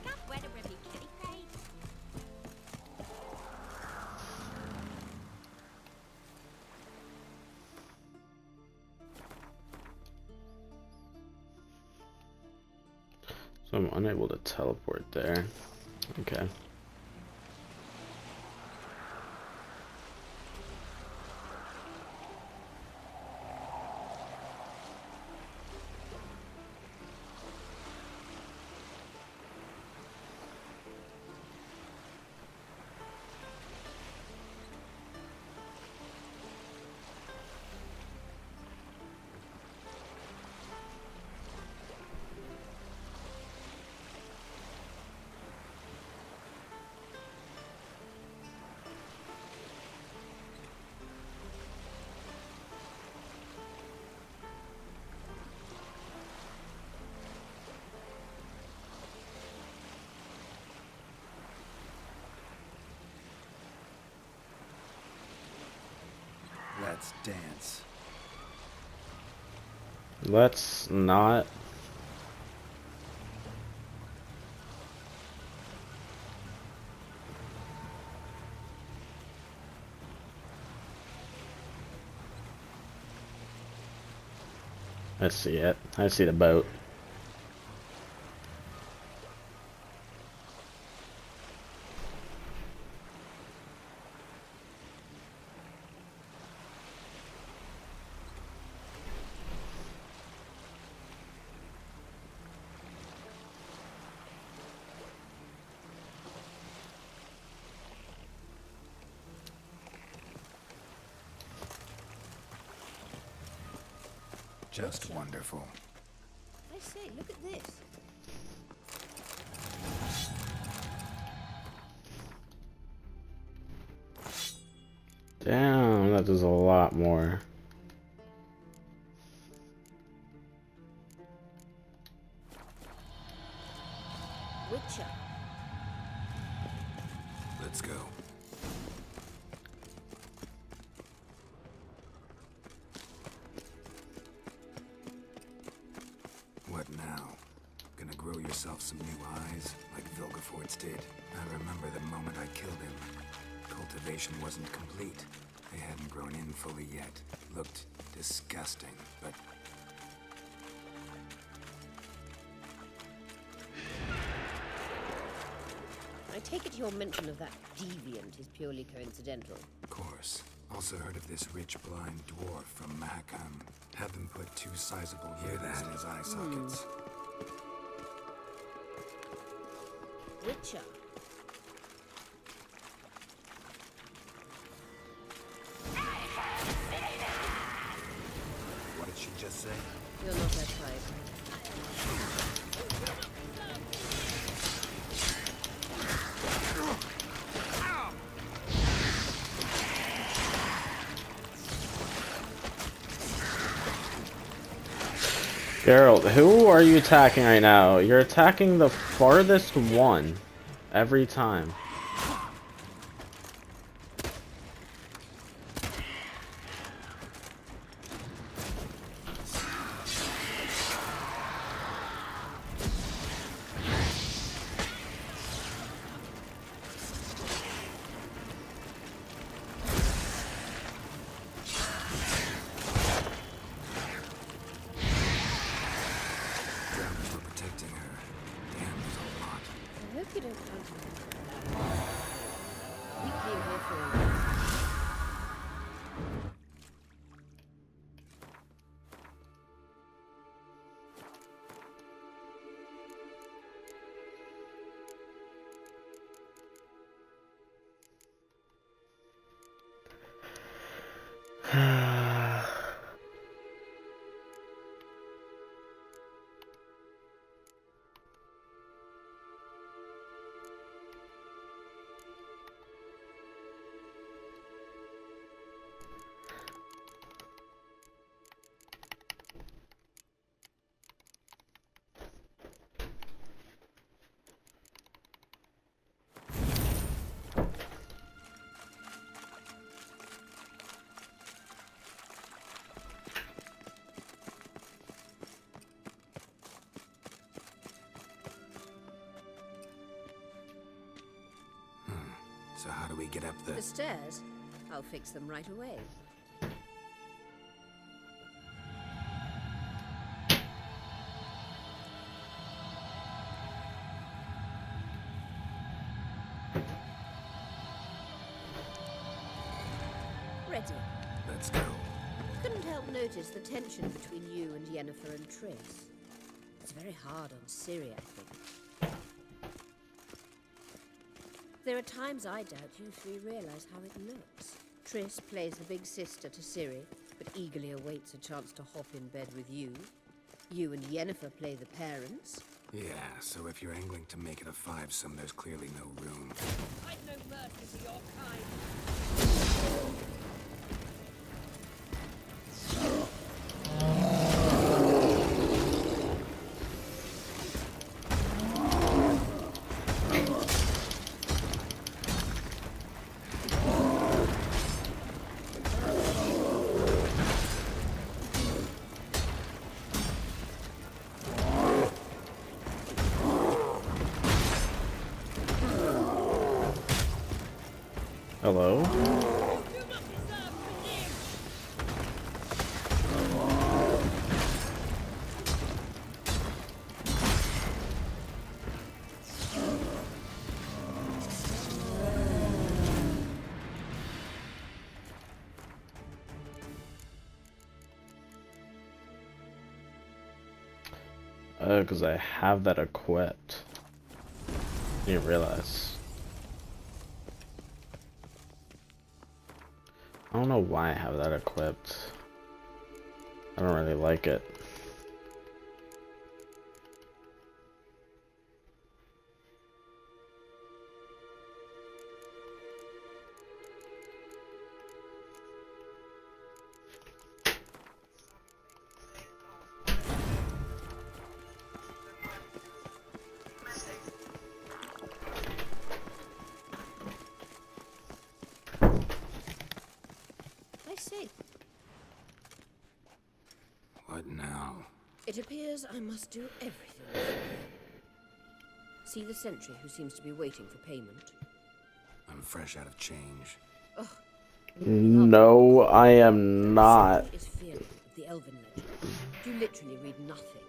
Got weather with me, kitty pie. So I'm unable to teleport there. Okay. Let's dance. Let's not. I see it. I see the boat. Just wonderful. I say, look at this. Damn, that does a lot more. Witcher. Let's go. What now? Gonna grow yourself some new eyes, like Vilgefortz did? I remember the moment I killed him. Cultivation wasn't complete. They hadn't grown in fully yet. Looked disgusting, but... I take it your mention of that deviant is purely coincidental. Of course. Also heard of this rich blind dwarf from Mahakam. Had them put two sizable years in his eye sockets. Witcher. What did she just say? You're not that type. Geralt, who are you attacking right now? You're attacking the farthest one every time. I hope you don't count on me. We came here for a reason. So how do we get up The stairs? I'll fix them right away. Ready. Let's go. Couldn't help notice the tension between you and Yennefer and Triss. It's very hard on Ciri, I think. There are times I doubt you three realize how it looks. Triss plays the big sister to Ciri, but eagerly awaits a chance to hop in bed with you. You and Yennefer play the parents. Yeah, so if you're angling to make it a five-some, there's clearly no room. I've no mercy to your kind. Hello? Because I have that equipped. Didn't realize. I don't know why I have that equipped. I don't really like it. I see. What now? It appears I must do everything. See the sentry who seems to be waiting for payment? I'm fresh out of change. Ugh. No, I am not. Sentry is fearing of the Elven legend. You literally read nothing.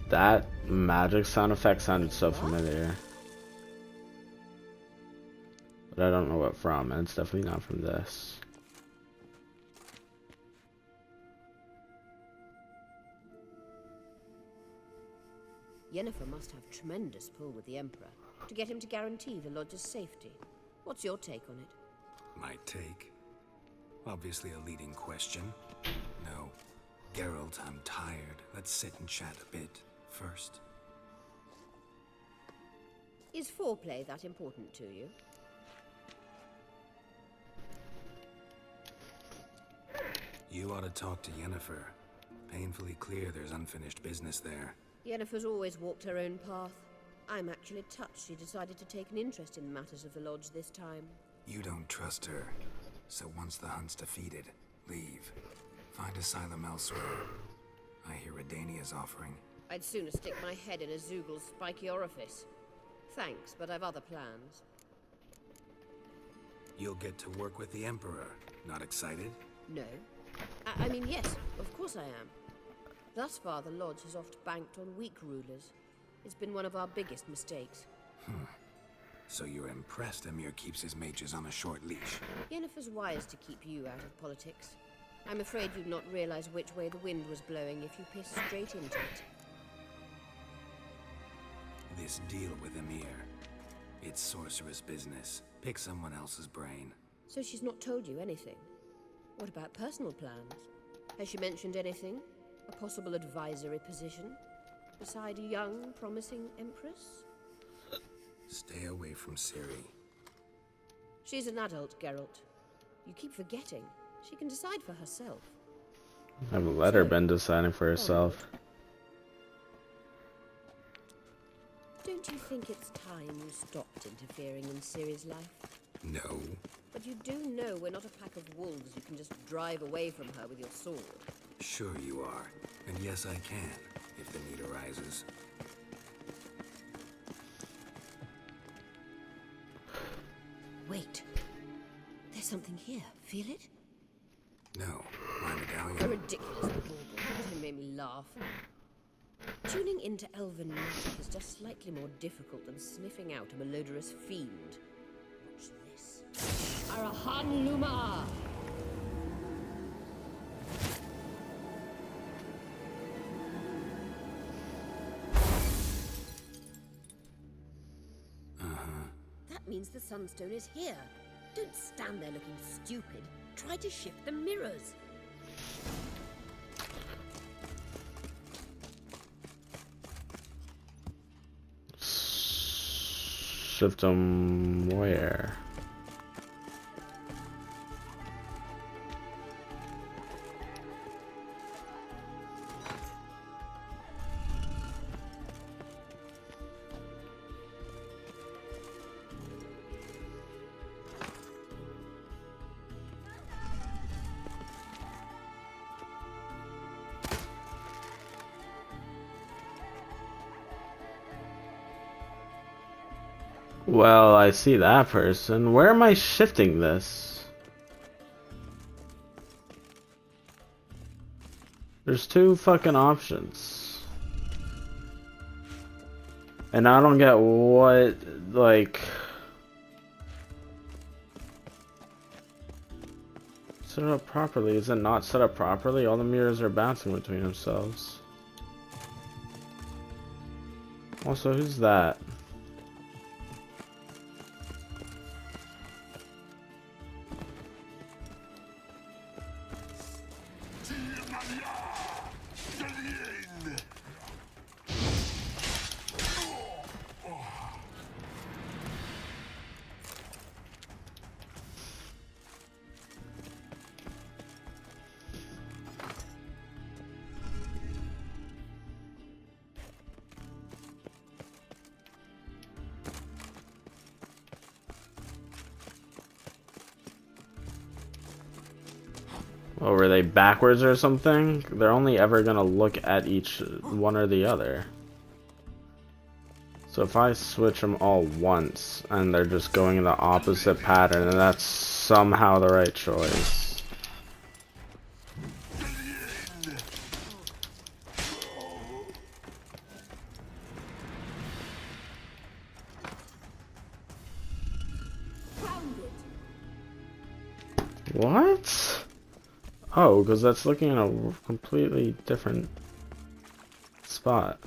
That magic sound effect sounded so familiar. But I don't know what from, and it's definitely not from this. Yennefer must have tremendous pull with the Emperor to get him to guarantee the Lodge's safety. What's your take on it? My take? Obviously a leading question. No. Geralt, I'm tired. Let's sit and chat a bit first. Is foreplay that important to you? You ought to talk to Yennefer. Painfully clear there's unfinished business there. Yennefer's always walked her own path. I'm actually touched she decided to take an interest in matters of the Lodge this time. You don't trust her. So once the hunt's defeated, leave. Find asylum elsewhere. I hear Redania's offering. I'd sooner stick my head in a Zoogl's spiky orifice. Thanks, but I've other plans. You'll get to work with the Emperor. Not excited? No. I mean, yes, of course I am. Thus far, the Lodge has oft banked on weak rulers. It's been one of our biggest mistakes. So you're impressed Emir keeps his mages on a short leash? Yennefer's wise to keep you out of politics. I'm afraid you'd not realize which way the wind was blowing if you pissed straight into it. This deal with Emir, it's sorceress business. Pick someone else's brain. So she's not told you anything? What about personal plans? Has she mentioned anything? A possible advisory position? Beside a young, promising empress? Stay away from Ciri. She's an adult, Geralt. You keep forgetting. She can decide for herself. I've let her been deciding for herself. Don't you think it's time you stopped interfering in Ciri's life? No. But you do know we're not a pack of wolves you can just drive away from her with your sword. Sure you are. And yes, I can, if the need arises. Wait. There's something here. Feel it? No. My medallion. A ridiculous bauble. It made me laugh. Tuning into elven magic is just slightly more difficult than sniffing out a malodorous fiend. Watch this. Arahan Luma! That means the Sunstone is here. Don't stand there looking stupid. Try to shift the mirrors. Shift them where? Well, I see that person. Where am I shifting this? There's two fucking options. And I don't get what, like... Set it up properly. Is it not set up properly? All the mirrors are bouncing between themselves. Also, who's that? Oh, were they backwards or something? They're only ever gonna look at each one or the other. So if I switch them all once and they're just going in the opposite pattern, then that's somehow the right choice. What? Oh, because that's looking in a completely different spot.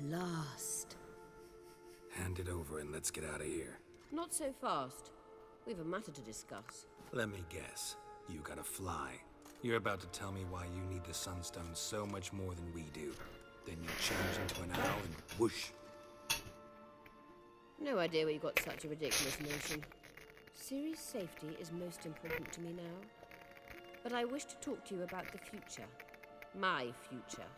Last. Hand it over and let's get out of here. Not so fast. We've a matter to discuss. Let me guess. You gotta fly. You're about to tell me why you need the Sunstone so much more than we do. Then you change into an owl and whoosh. No idea where you got such a ridiculous notion. Ciri's safety is most important to me now. But I wish to talk to you about the future. My future.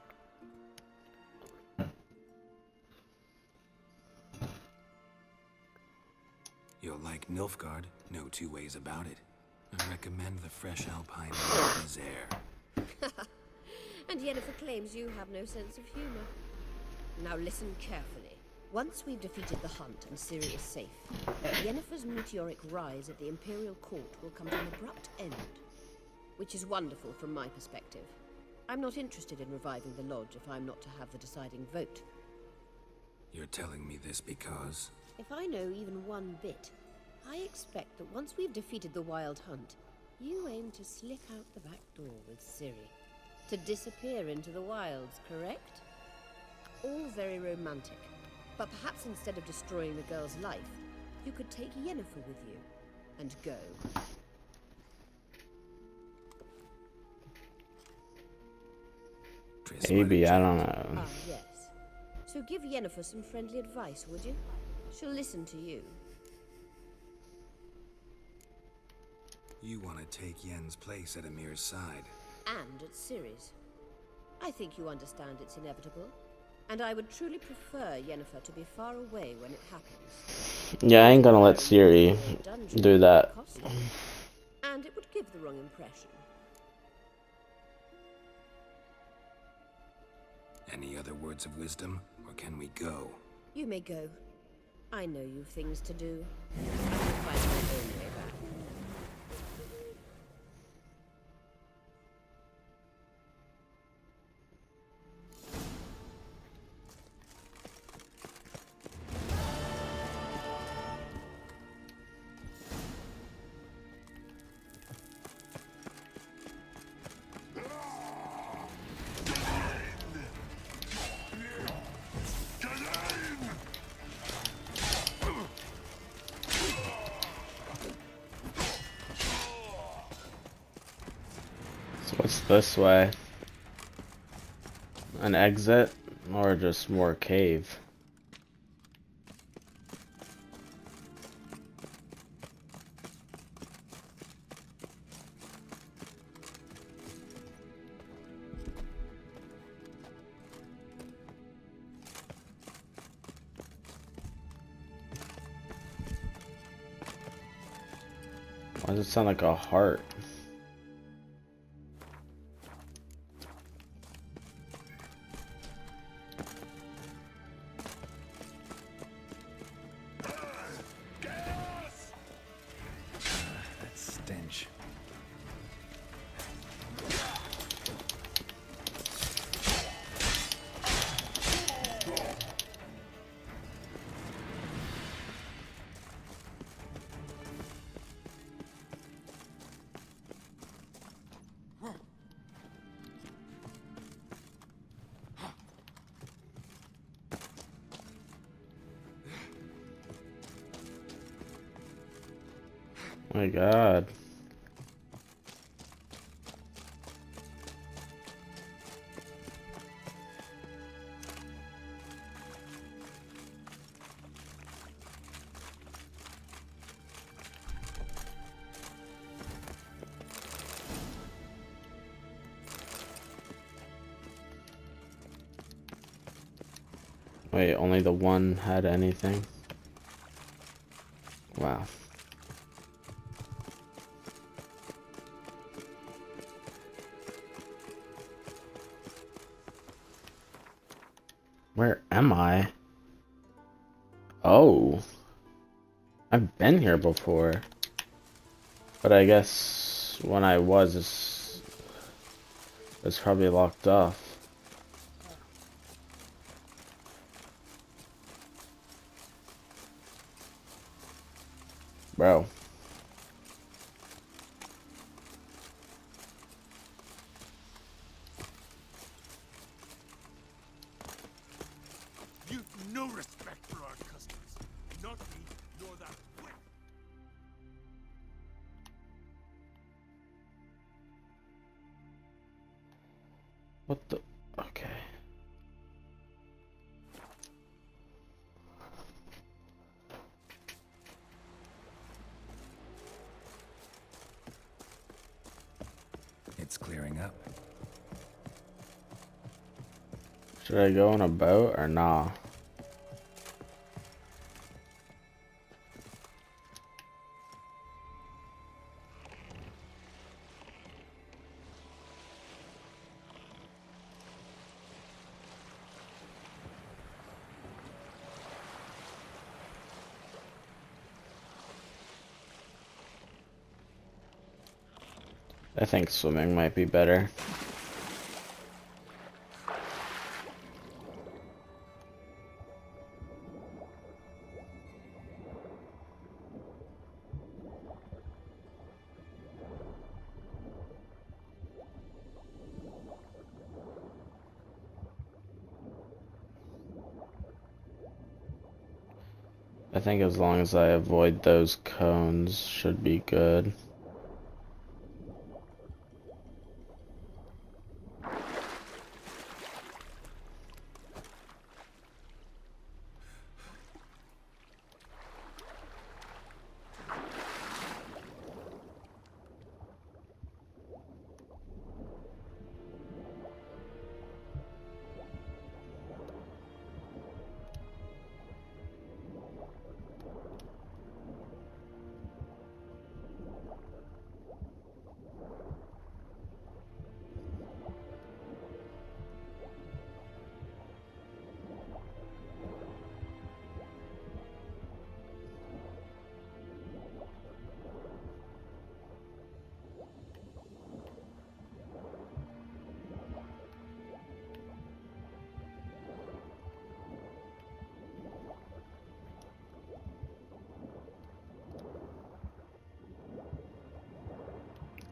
You'll like Nilfgaard, no two ways about it. I recommend the fresh alpine mountains air. And Yennefer claims you have no sense of humor. Now listen carefully. Once we've defeated the Hunt and Ciri is safe, Yennefer's meteoric rise at the Imperial Court will come to an abrupt end. Which is wonderful from my perspective. I'm not interested in reviving the Lodge if I'm not to have the deciding vote. You're telling me this because... If I know even one bit, I expect that once we've defeated the Wild Hunt, you aim to slip out the back door with Ciri. To disappear into the wilds, correct? All very romantic. But perhaps instead of destroying the girl's life, you could take Yennefer with you and go. Maybe, I don't know. Ah, yes. So give Yennefer some friendly advice, would you? She'll listen to you. You want to take Yen's place at Amir's side. And at Ciri's. I think you understand it's inevitable. And I would truly prefer Yennefer to be far away when it happens. Yeah, I ain't gonna let Ciri do that. And it would give the wrong impression. Any other words of wisdom, or can we go? You may go. I know you've things to do. I will find my own way back. So what's this way? An exit? Or just more cave? Why does it sound like a heart? That stench. My God. Wait, only the one had anything? Wow. Where am I? Oh. I've been here before. But I guess when I was, it's probably locked off. Bro. You've no respect for our customs. Not me, nor that wit. What the? Okay. It's clearing up. Should I go on a boat or nah? I think swimming might be better. I think as long as I avoid those cones, should be good.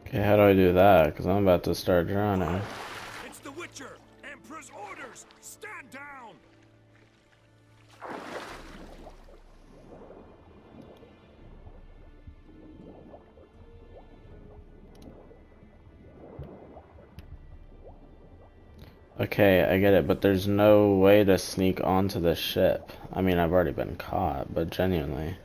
Okay, how do I do that? Because I'm about to start drowning. It's the Witcher! Emperor's orders! Stand down! Okay, I get it, but there's no way to sneak onto the ship. I mean, I've already been caught, but genuinely.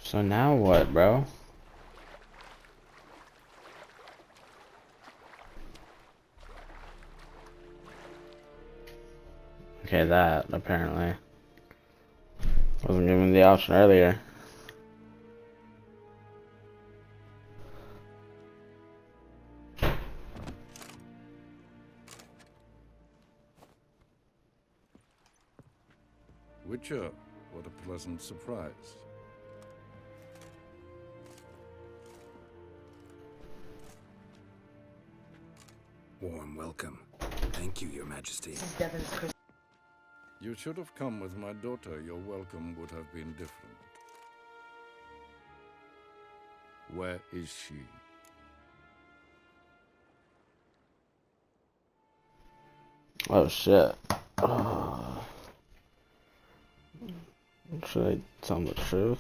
So now what, bro? Okay, that, apparently. Wasn't given the option earlier. Witcher, what a pleasant surprise. Warm welcome. Thank you, Your Majesty. You should have come with my daughter. Your welcome would have been different. Where is she? Oh shit. Should I tell him the truth?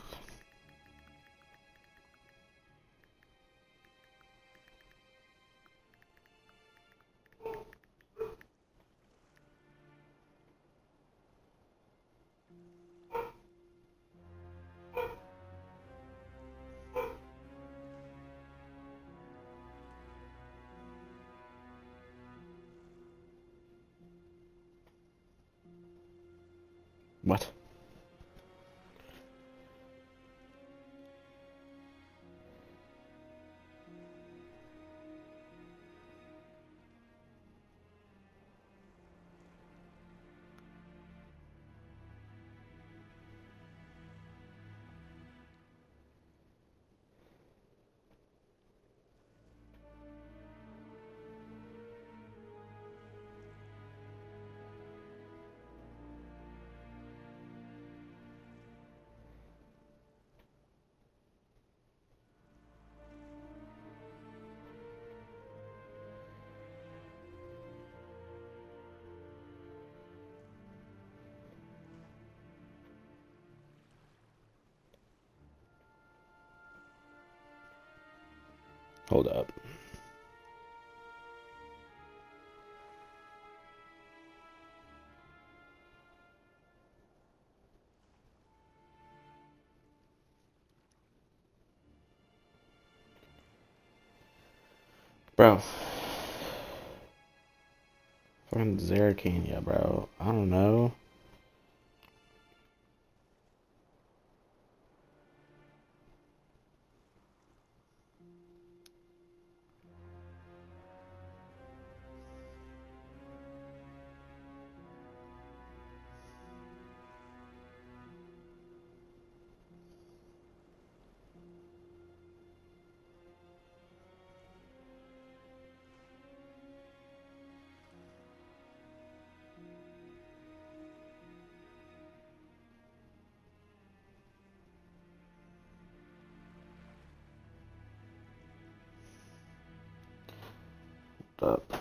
What? Hold up. Bro. Fucking Zeracania, bro. I don't know. Up.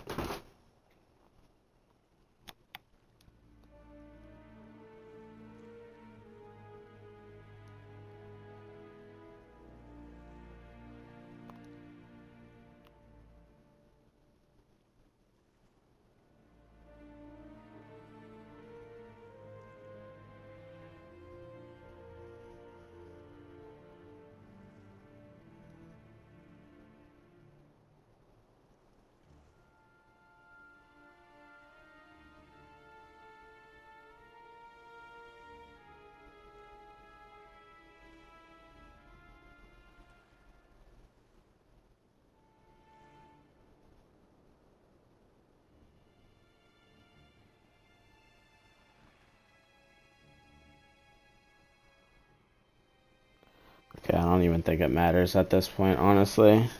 Okay, I don't even think it matters at this point, honestly.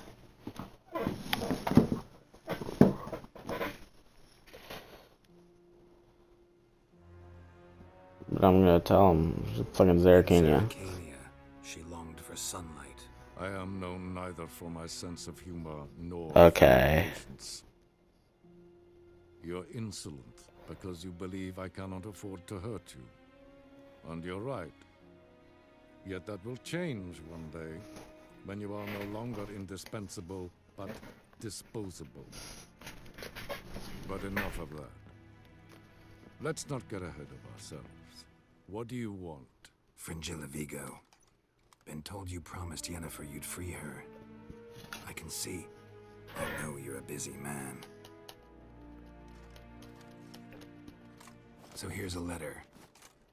But I'm gonna tell him, fucking Zeracania. She longed for sunlight. I am known neither for my sense of humor nor Okay. for patience. You're insolent because you believe I cannot afford to hurt you. And you're right. Yet that will change one day, when you are no longer indispensable, but disposable. But enough of that. Let's not get ahead of ourselves. What do you want? Fringilla Vigo. Been told you promised Yennefer you'd free her. I can see. I know you're a busy man. So here's a letter.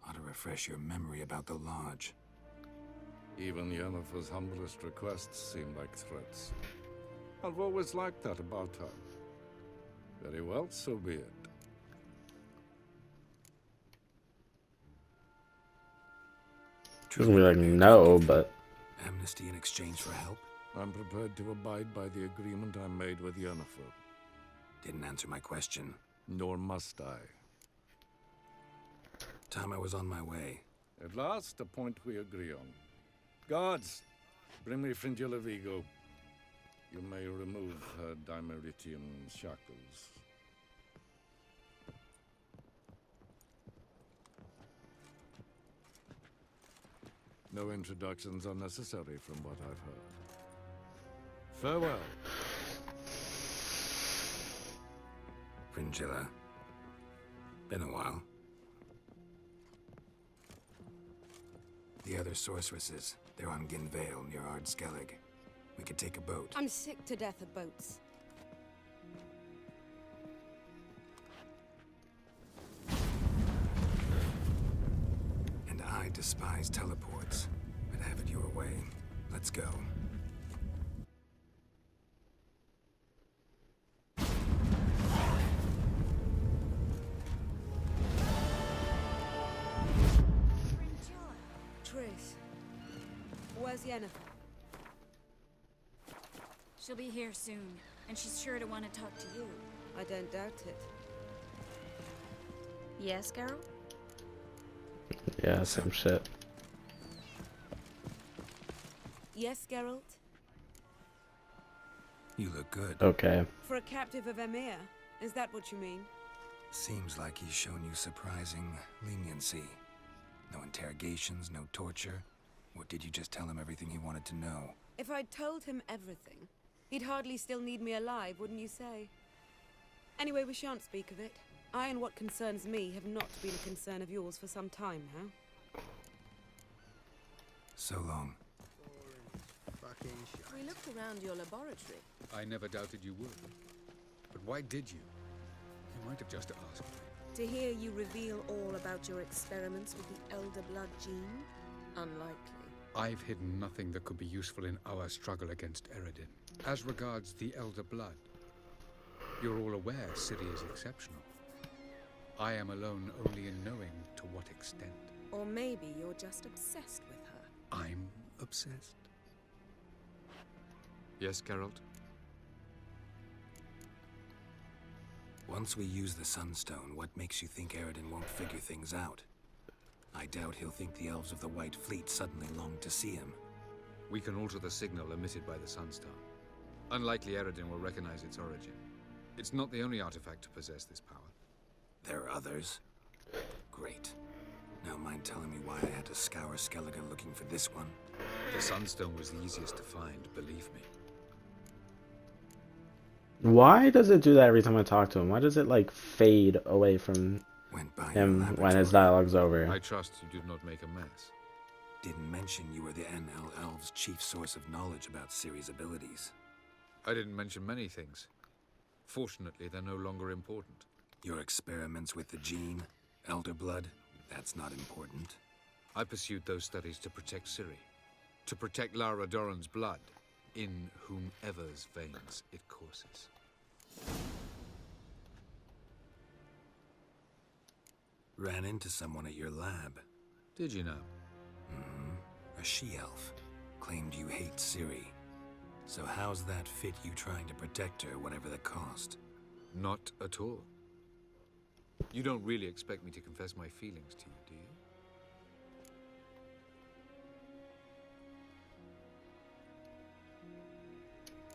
Ought to refresh your memory about the Lodge. Even Yennefer's humblest requests seem like threats. I've always liked that about her. Very well, so be it. He's gonna be like, no, but... Amnesty in exchange for help? I'm prepared to abide by the agreement I made with Yennefer. Didn't answer my question. Nor must I. Time I was on my way. At last, a point we agree on. Guards, bring me Fringilla Vigo. You may remove her Dimeritian shackles. No introductions are necessary from what I've heard. Farewell. Fringilla. Been a while. The other sorceresses, they're on Ginvale near Ardskellig. We could take a boat. I'm sick to death of boats. And I despise teleports, but have it your way. Let's go. Triss, where's Yennefer? She'll be here soon, and she's sure to want to talk to you. I don't doubt it. Yes, Geralt? Yeah, same shit. Yes, Geralt? You look good. Okay. For a captive of Emir, is that what you mean? Seems like he's shown you surprising leniency. No interrogations, no torture. Or did you just tell him everything he wanted to know? If I'd told him everything, he'd hardly still need me alive, wouldn't you say? Anyway, we shan't speak of it. I and what concerns me have not been a concern of yours for some time now. So long. We looked around your laboratory. I never doubted you would. But why did you? You might have just asked. To hear you reveal all about your experiments with the Elder Blood gene? Unlikely. I've hidden nothing that could be useful in our struggle against Eredin. As regards the Elder Blood, you're all aware Ciri is exceptional. I am alone only in knowing to what extent. Or maybe you're just obsessed with her. I'm obsessed. Yes, Geralt? Once we use the Sunstone, what makes you think Eredin won't figure things out? I doubt he'll think the elves of the White Fleet suddenly long to see him. We can alter the signal emitted by the Sunstone. Unlikely Eredin will recognize its origin. It's not the only artifact to possess this power. There are others? Great. Now mind telling me why I had to scour Skellige looking for this one? The Sunstone was the easiest to find, believe me. Why does it do that every time I talk to him? Why does it, like, fade away from him when his dialogue's over? I trust you did not make a mess. Didn't mention you were the NL Elves' chief source of knowledge about Ciri's abilities. I didn't mention many things. Fortunately, they're no longer important. Your experiments with the gene, Elder Blood, that's not important. I pursued those studies to protect Ciri. To protect Lara Doran's blood, in whomever's veins it courses. Ran into someone at your lab. Did you know? A she-elf. Claimed you hate Ciri. So how's that fit you trying to protect her, whatever the cost? Not at all. You don't really expect me to confess my feelings to you, do you?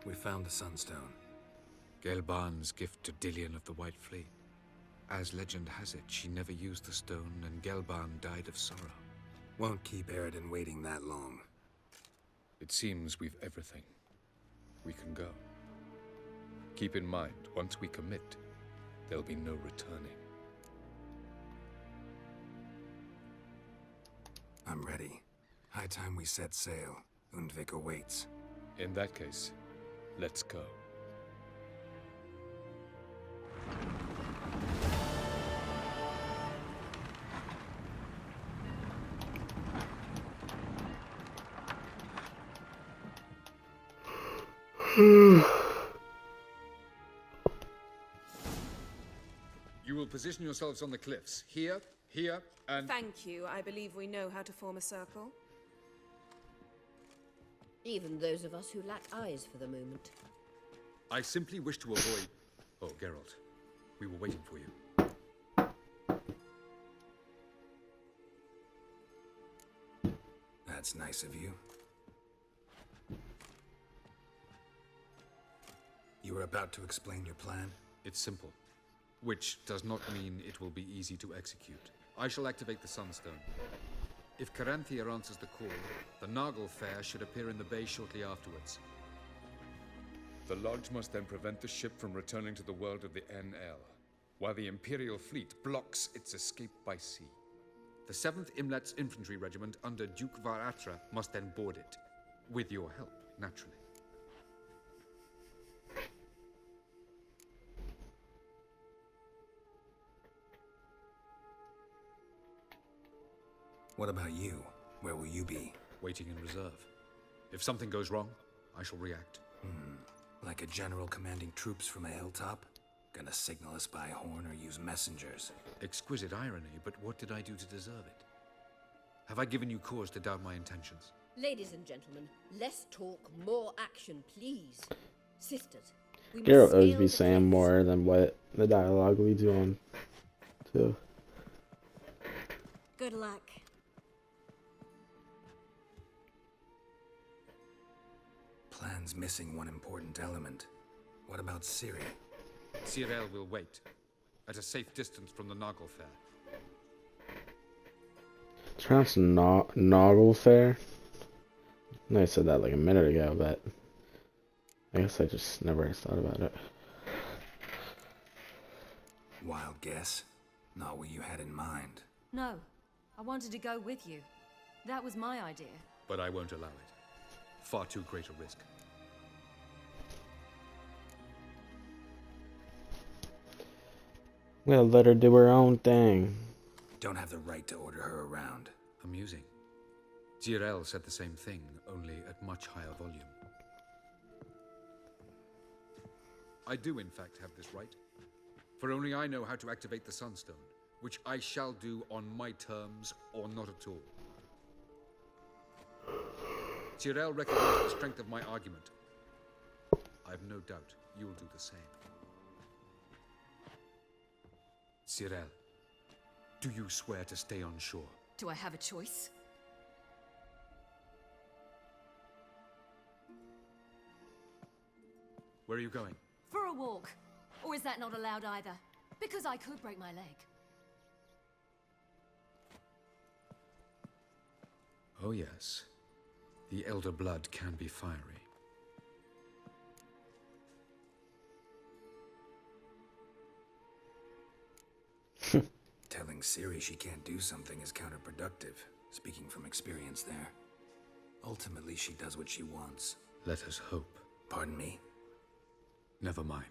We found the Sunstone. Gelban's gift to Dillion of the White Fleet. As legend has it, she never used the stone, and Gelban died of sorrow. Won't keep Eredin waiting that long. It seems we've everything. We can go. Keep in mind, once we commit, there'll be no returning. I'm ready. High time we set sail. Undvik awaits. In that case, let's go. You will position yourselves on the cliffs. Here, here, and... Thank you. I believe we know how to form a circle. Even those of us who lack eyes for the moment. I simply wish to avoid... Oh, Geralt. We were waiting for you. That's nice of you. You were about to explain your plan? It's simple. Which does not mean it will be easy to execute. I shall activate the Sunstone. If Caranthia answers the call, the Nargle Fair should appear in the bay shortly afterwards. The Lodge must then prevent the ship from returning to the world of the NL, while the Imperial fleet blocks its escape by sea. The 7th Imlet's Infantry Regiment under Duke Varatra must then board it. With your help, naturally. What about you? Where will you be? Waiting in reserve. If something goes wrong, I shall react. Like a general commanding troops from a hilltop? Gonna signal us by horn or use messengers? Exquisite irony, but what did I do to deserve it? Have I given you cause to doubt my intentions? Ladies and gentlemen, less talk, more action, please. Sisters, we Geralt must always scale be the saying cliffs. more than what the dialogue we do on too. Good luck. Plan's missing one important element. What about Ciri? Cyril will wait, at a safe distance from the Nargle Fair. It's pronounced Noggle Fair. I know I said that like a minute ago, but I guess I just never thought about it. Wild guess. Not what you had in mind. No, I wanted to go with you. That was my idea. But I won't allow it. Far too great a risk. We'll let her do her own thing. Don't have the right to order her around. Amusing. Tyrell said the same thing, only at much higher volume. I do, in fact, have this right. For only I know how to activate the Sunstone, which I shall do on my terms or not at all. Tyrell recognized the strength of my argument. I have no doubt you'll do the same. Tyrell, do you swear to stay on shore? Do I have a choice? Where are you going? For a walk. Or is that not allowed either? Because I could break my leg. Oh yes. The elder blood can be fiery. Telling Ciri she can't do something is counterproductive, speaking from experience there. Ultimately, she does what she wants. Let us hope. Pardon me? Never mind.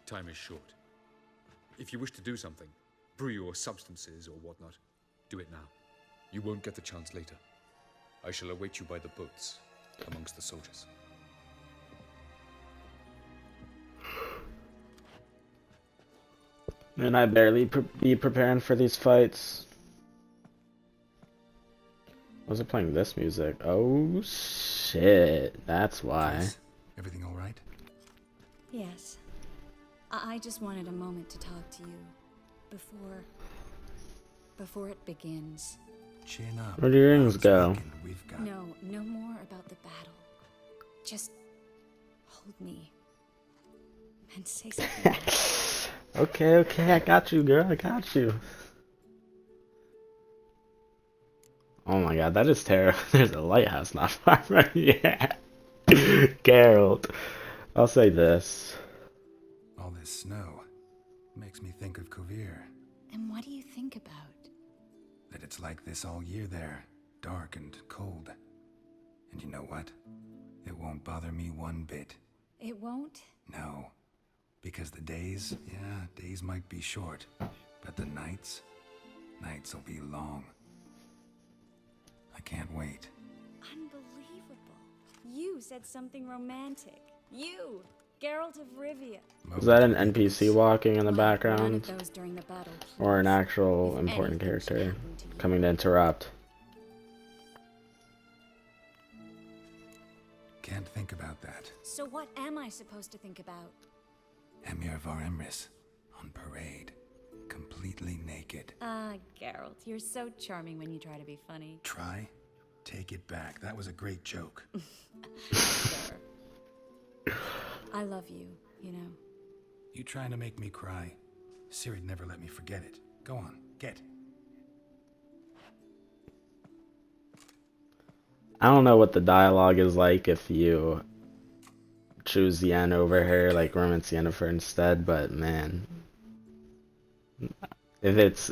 Time is short. If you wish to do something, brew your substances or whatnot, do it now. You won't get the chance later. I shall await you by the boats, amongst the soldiers. And I barely be preparing for these fights. Was it playing this music? Oh shit, that's why. Yes. Everything all right? Yes. I just wanted a moment to talk to you before it begins. Chin up. Where do your earrings go? No, no more about the battle. Just hold me and say something. Okay, I got you, girl. I got you. Oh my god, that is terrible. There's a lighthouse not far from here. Geralt. I'll say this. All this snow makes me think of Kovir. And what do you think about? That it's like this all year there. Dark and cold. And you know what? It won't bother me one bit. It won't? No. Because the days, days might be short. But the nights will be long. I can't wait. Unbelievable. You said something romantic. You, Geralt of Rivia. Is that an NPC walking in the None background? of those during the battle, Or an please. actual If important anything should character happen to you. coming to interrupt? Can't think about that. So what am I supposed to think about? Emir Var Emrys on parade. Completely naked. Ah, Geralt, you're so charming when you try to be funny. Try? Take it back. That was a great joke. Sure. I love you, you know. You trying to make me cry? Ciri'd never let me forget it. Go on, get. I don't know what the dialogue is like if you choose Yen over her, like romance Yennefer instead, but man. If it's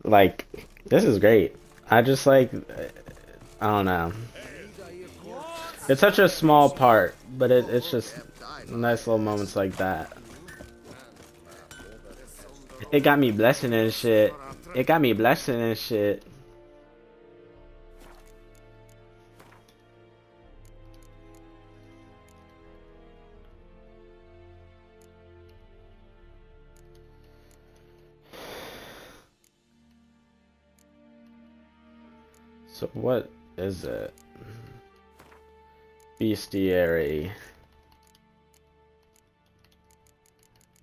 like, this is great. I just like, I don't know. It's such a small part, but it's just nice little moments like that. It got me blessing and shit. It got me blessing and shit. So what is it? Bestiary.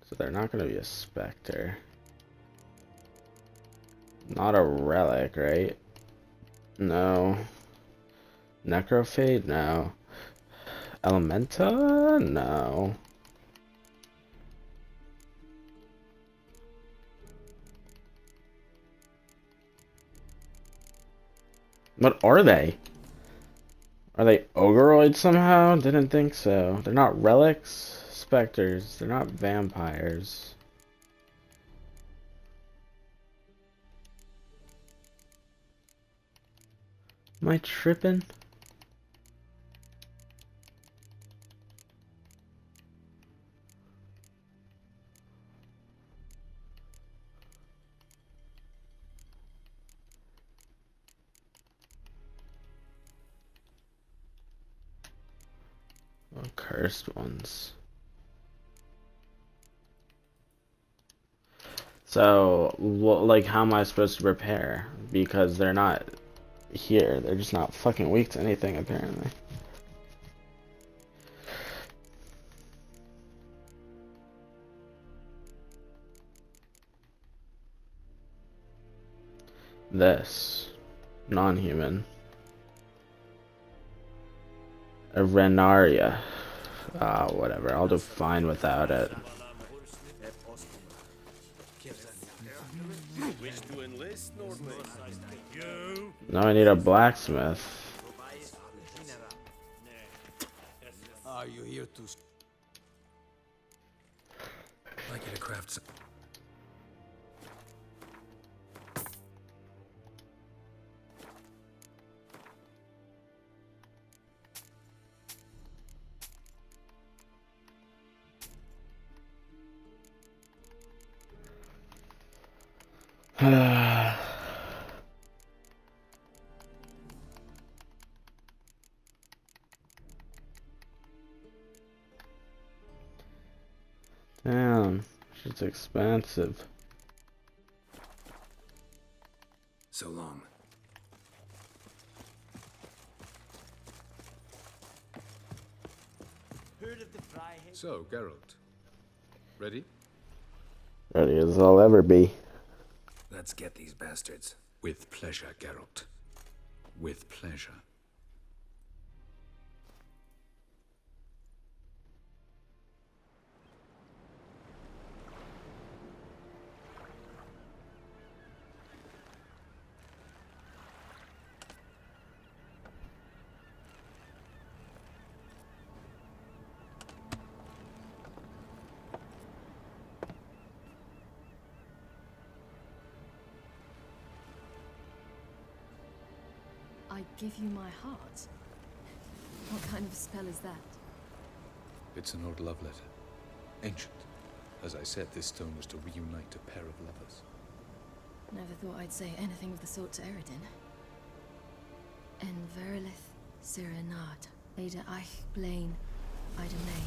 So they're not gonna be a specter. Not a relic, right? No. Necrophage? No. Elementa? No. What are they? Are they ogreoids somehow? Didn't think so. They're not relics, specters. They're not vampires. Am I tripping? cursed ones. So, like, how am I supposed to prepare? Because they're not here. They're just not fucking weak to anything, apparently. This. Non-human. A Renaria. Whatever. I'll do fine without it. Now I need a blacksmith. Are you here to... I'd like you to craft some... Damn, shit's expensive. So long. So, Geralt. Ready? Ready as I'll ever be. Let's get these bastards. With pleasure, Geralt. With pleasure. I give you my heart? What kind of spell is that? It's an old love letter. Ancient. As I said, this stone was to reunite a pair of lovers. Never thought I'd say anything of the sort to Eredin. En verilith serenad, Leda eich blaen, Ida May.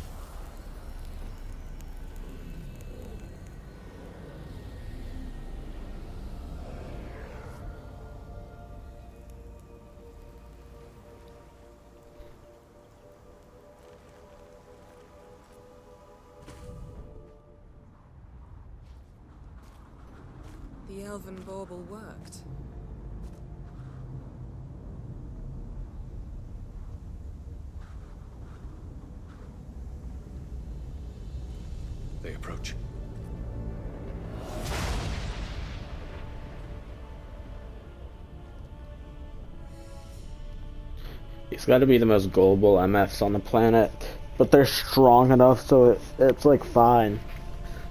The elven bauble worked. They approach. He's got to be the most gullible MFs on the planet, but they're strong enough so it's like fine.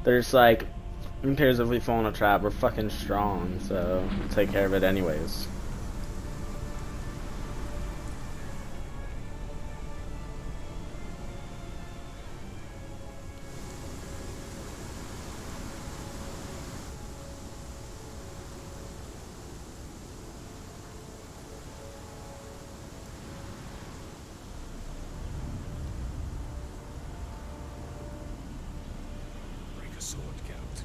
They're just like, who cares if we fall in a trap? We're fucking strong, so we'll take care of it anyways. Break a sword, Geralt.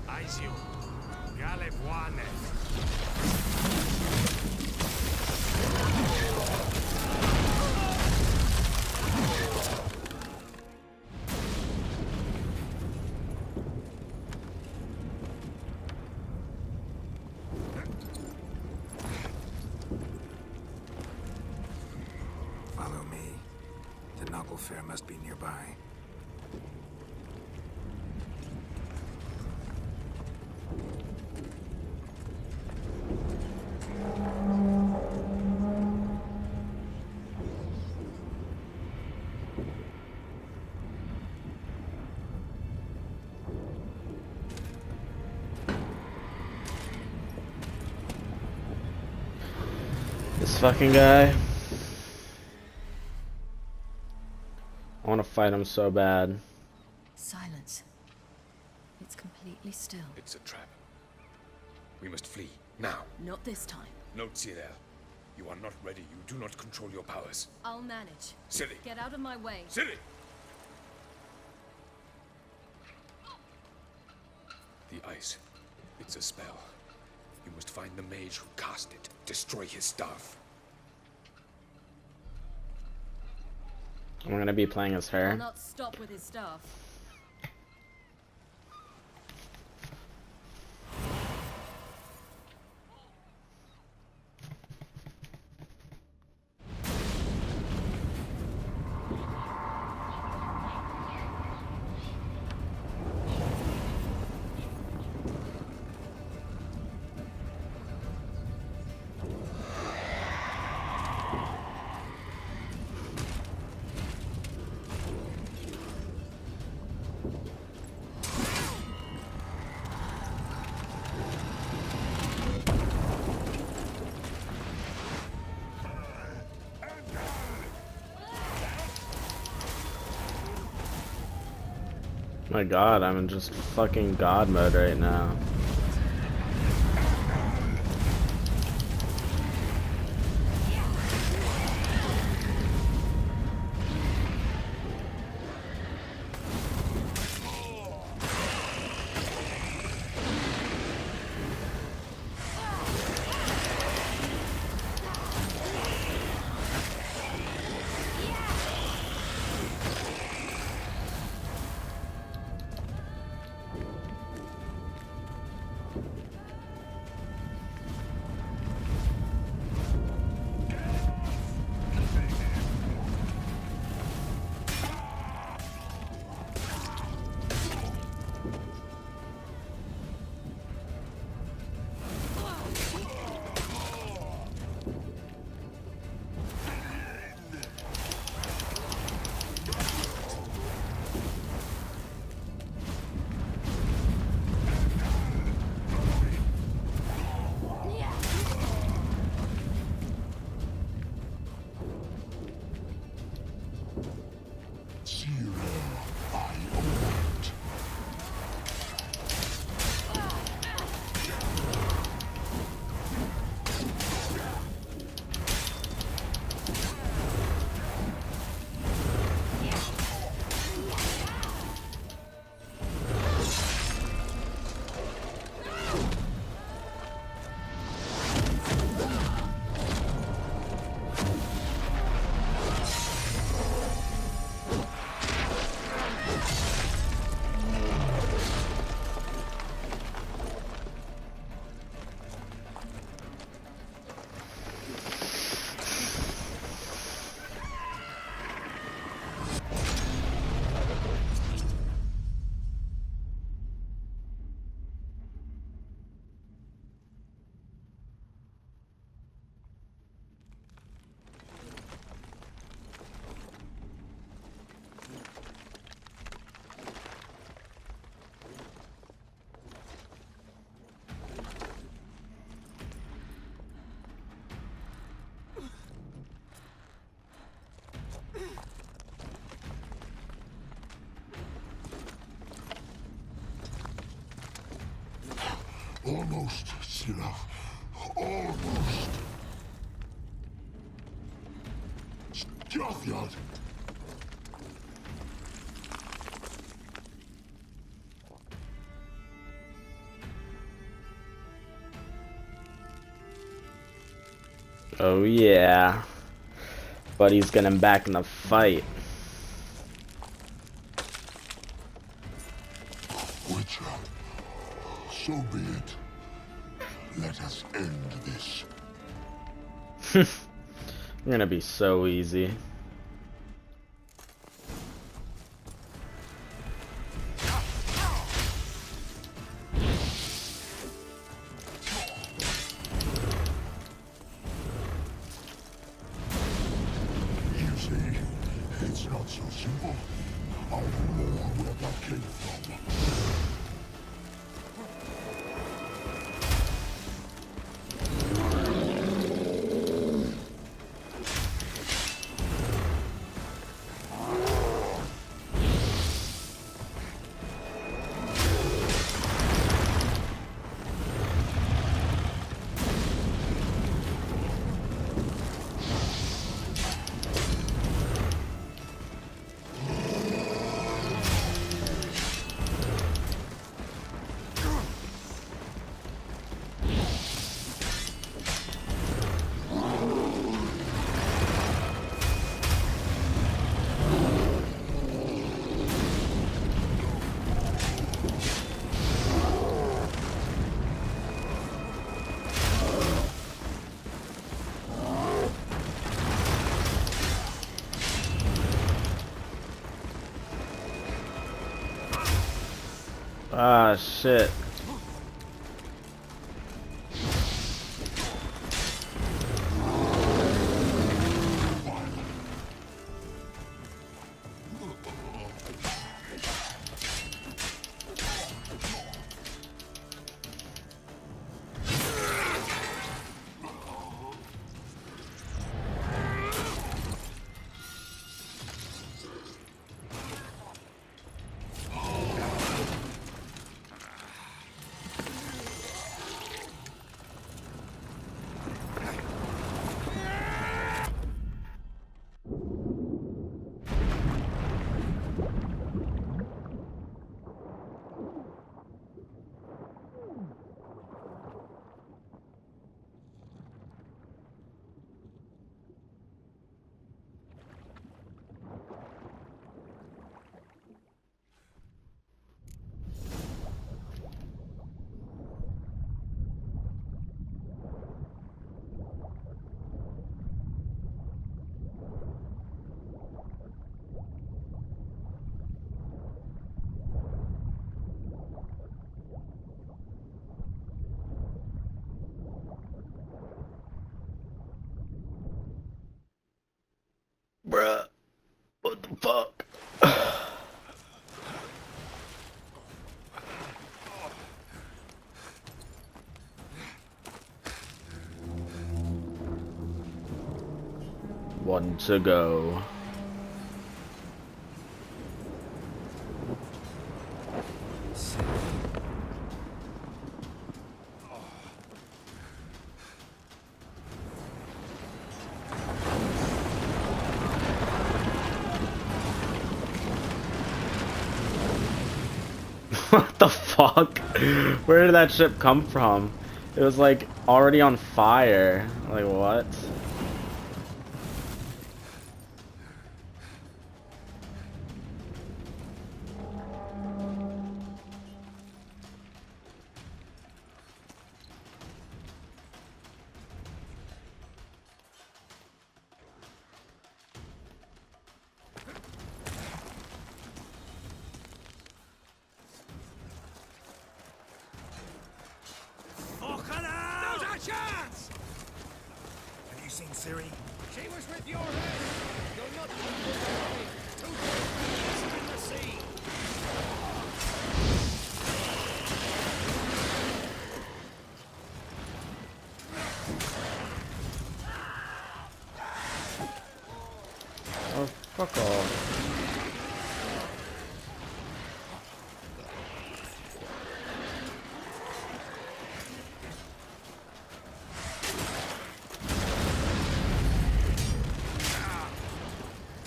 Aizio, Galebuane. Follow me. The Noggle Fair must be nearby. This fucking guy. fight him so bad. Silence. It's completely still. It's a trap. We must flee, now. Not this time. Note, Cyril. You are not ready. You do not control your powers. I'll manage. Ciri! Get out of my way. Ciri! The ice. It's a spell. You must find the mage who cast it. Destroy his staff. I'm gonna be playing as her. I'll not stop with his staff. My god, I'm in just fucking god mode right now. Almost, Sirach. Almost. Stjafjad. Oh yeah. Buddy's getting back in the fight. Witcher, so be it. Let us end this. Gonna be so easy. You see, it's not so simple. I'll know where that came from. Ah, shit. Bruh, what the fuck? One to go. What the fuck? Where did that ship come from? It was like already on fire. Like what? Now's our chance! Have you seen Ciri? She was with your head! You're not too deep in the sea! Oh, fuck off.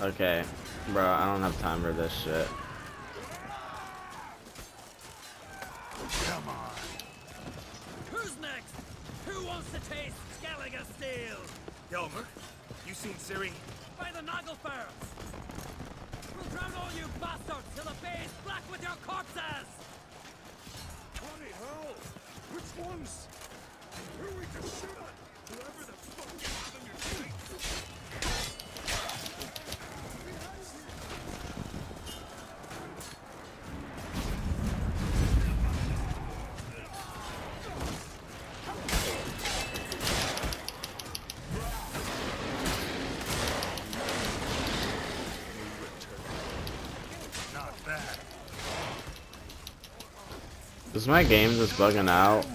Okay, bro, I don't have time for this shit. Come on. Who's next? Who wants to taste Skellige steel? Yelmer, you seen Ciri? By the Nagelfurs! We'll drown all you bastards till the bay is black with your corpses! Bloody hell! Which ones? Who are we to shoot at? Whoever the fuck you have in your sight! Not bad. Is my game just bugging out?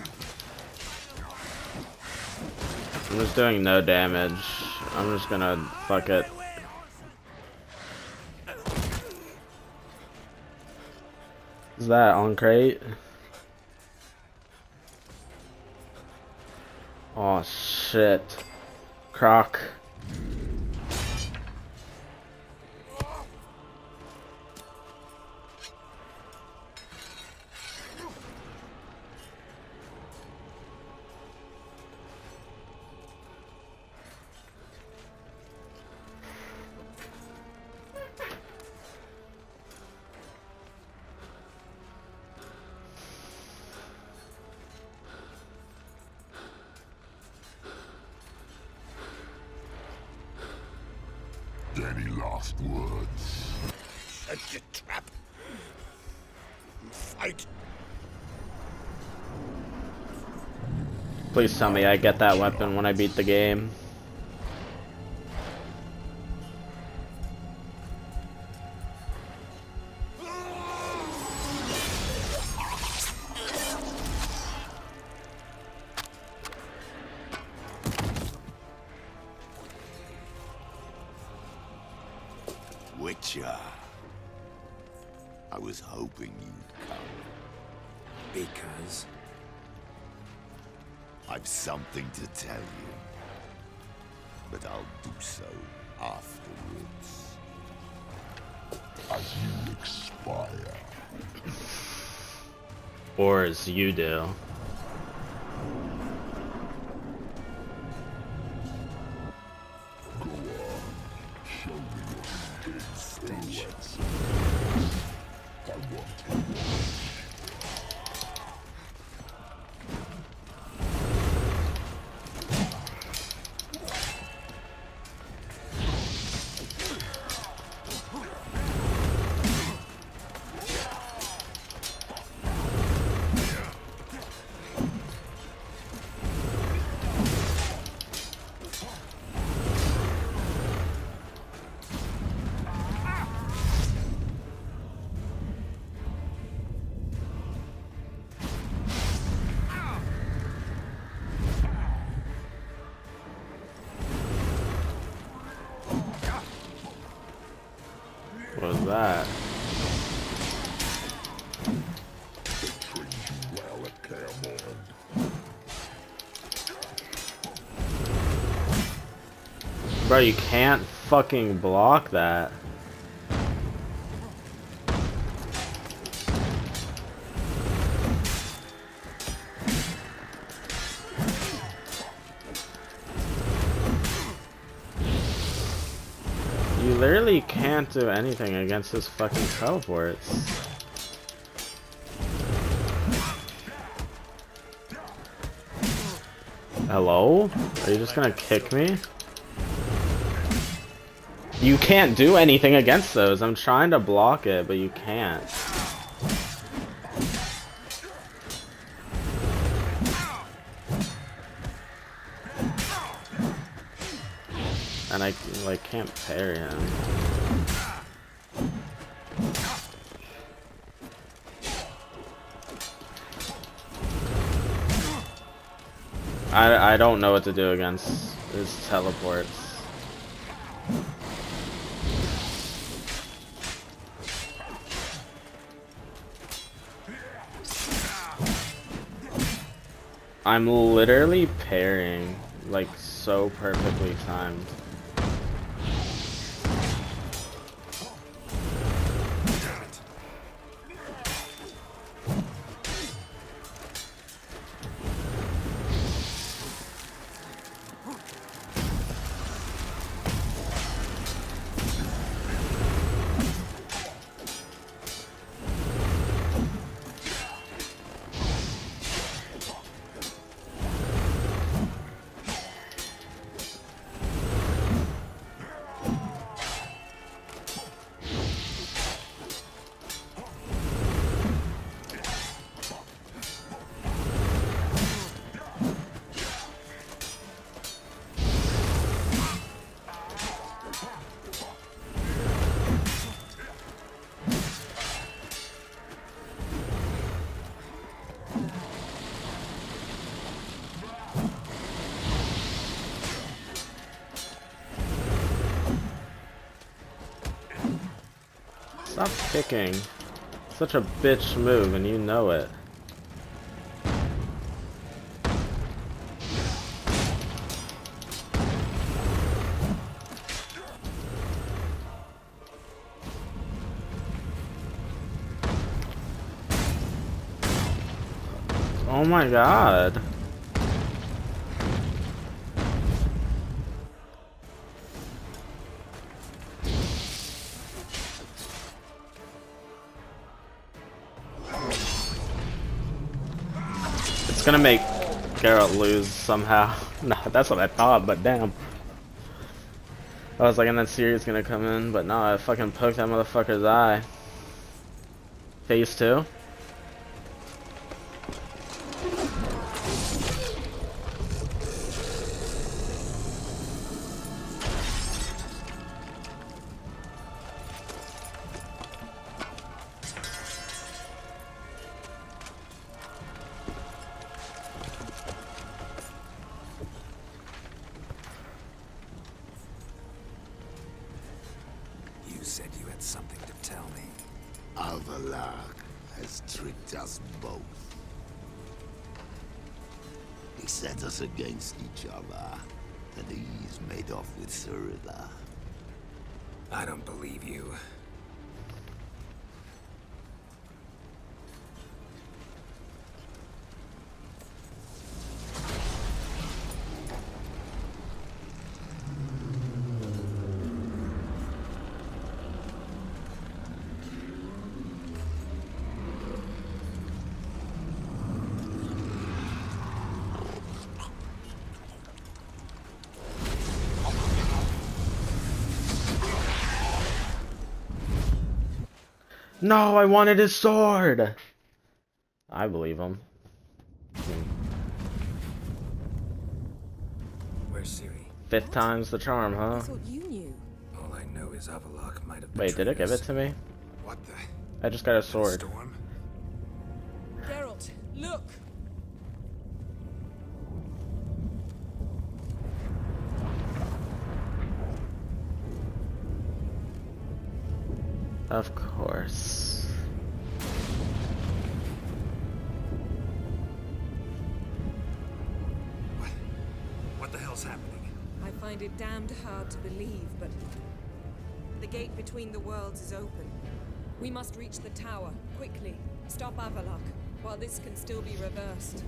I'm just doing no damage. I'm just gonna fuck it. Is that on crate? Oh shit. Croc. Any last words? Shut your trap. Fight. Please tell me I get that weapon when I beat the game. Witcher. I was hoping you'd come. Because? I've something to tell you. But I'll do so afterwards. As you expire. Or as you do. Go on. Show me your big Stench. I want to watch. What was that? Treat you well at Caermond. Bro, you can't fucking block that. You literally can't do anything against his fucking teleports. Hello? Are you just gonna kick me? You can't do anything against those. I'm trying to block it, but you can't. And I, like, can't parry him. I don't know what to do against his teleports. I'm literally parrying, like, so perfectly timed. Stop kicking. Such a bitch move, and you know it. Oh my god. It's gonna make Geralt lose somehow. Nah, that's what I thought, but damn. I was like, and then Ciri's gonna come in, but no, I fucking poked that motherfucker's eye. Phase 2? something to tell me. Avallac'h has tricked us both. He set us against each other, and he's made off with Cyrilla. I don't believe you. No, I wanted his sword! I believe him. Where's Ciri? Fifth time's the charm, huh? I thought you knew. All I know is Avallac'h might have Wait, did it give it to me? What the? I just got a sword. Storm? Geralt, look! Of course. What the hell's happening? I find it damned hard to believe, but the gate between the worlds is open. We must reach the tower, quickly. Stop Avallac'h, while this can still be reversed.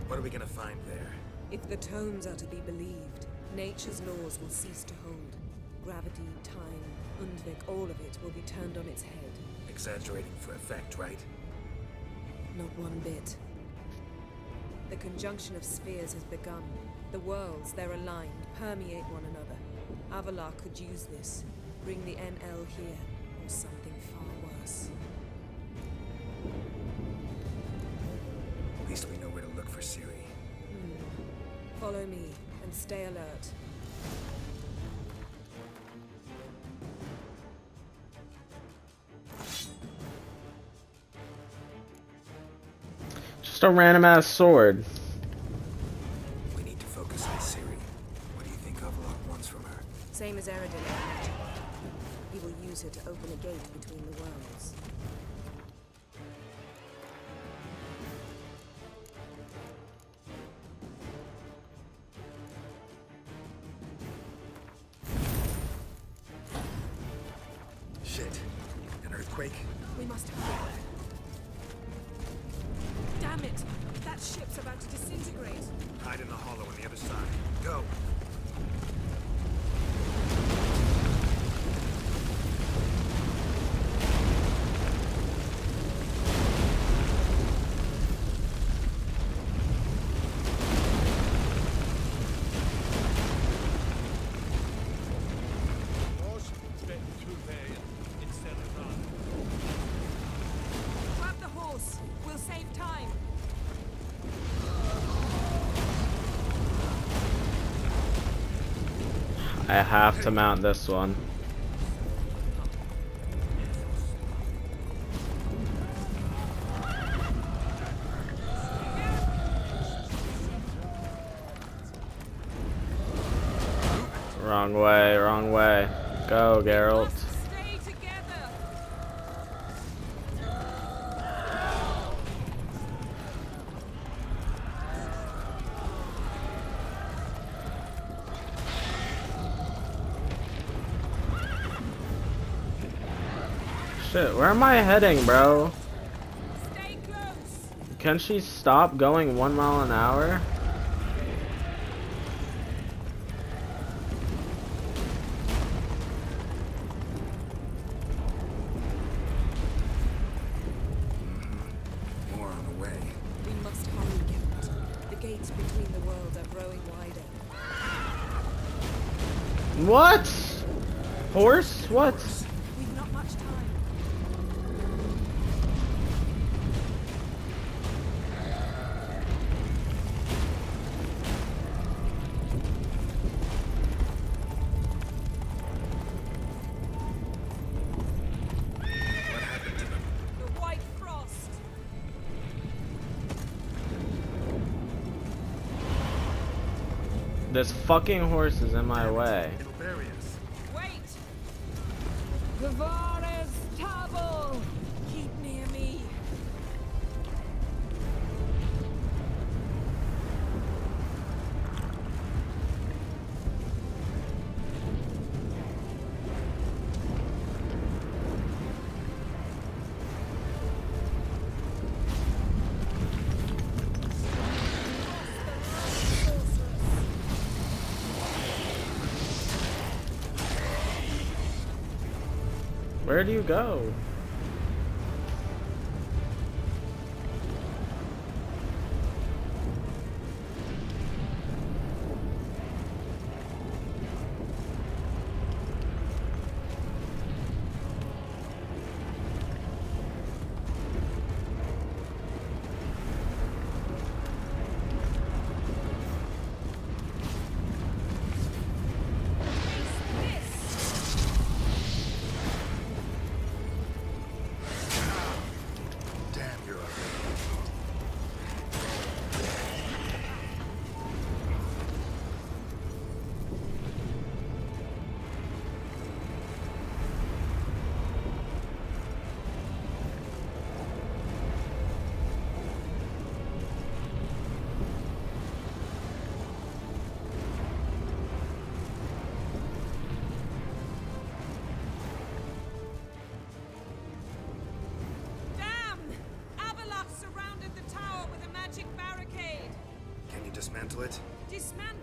What are we gonna find there? If the tomes are to be believed, nature's laws will cease to hold. Gravity, time, Undvik, all of it will be turned on its head. Exaggerating for effect, right? Not one bit. The conjunction of spheres has begun. The worlds, they're aligned, permeate one another. Avallac'h could use this. Bring the NL here, or something far worse. At least we know where to look for Ciri. Follow me, and stay alert. Just a random ass sword. We need to focus on Ciri. What do you think Avallac'h wants from her? Same as Eredin. He will use her to open a gate between the worlds. Shit. An earthquake? We must hurry. Damn it! That ship's about to disintegrate. Hide in the hollow on the other side. Go! Grab the horse. We'll save time. I have to mount this one. Wrong way, wrong way. Go, Geralt. Stay together. Shit, where am I heading, bro? Stay close. Can she stop going 1 mile an hour? More on the way. We must hurry, Geralt. The gates between the worlds are growing wider. What? Horse? What? We've not much time. What happened to them? The White Frost. This fucking horse is in my way. It'll bury us. Wait. Gavares Tabel! Keep near me. Where do you go? Dismantle it? Dismantle?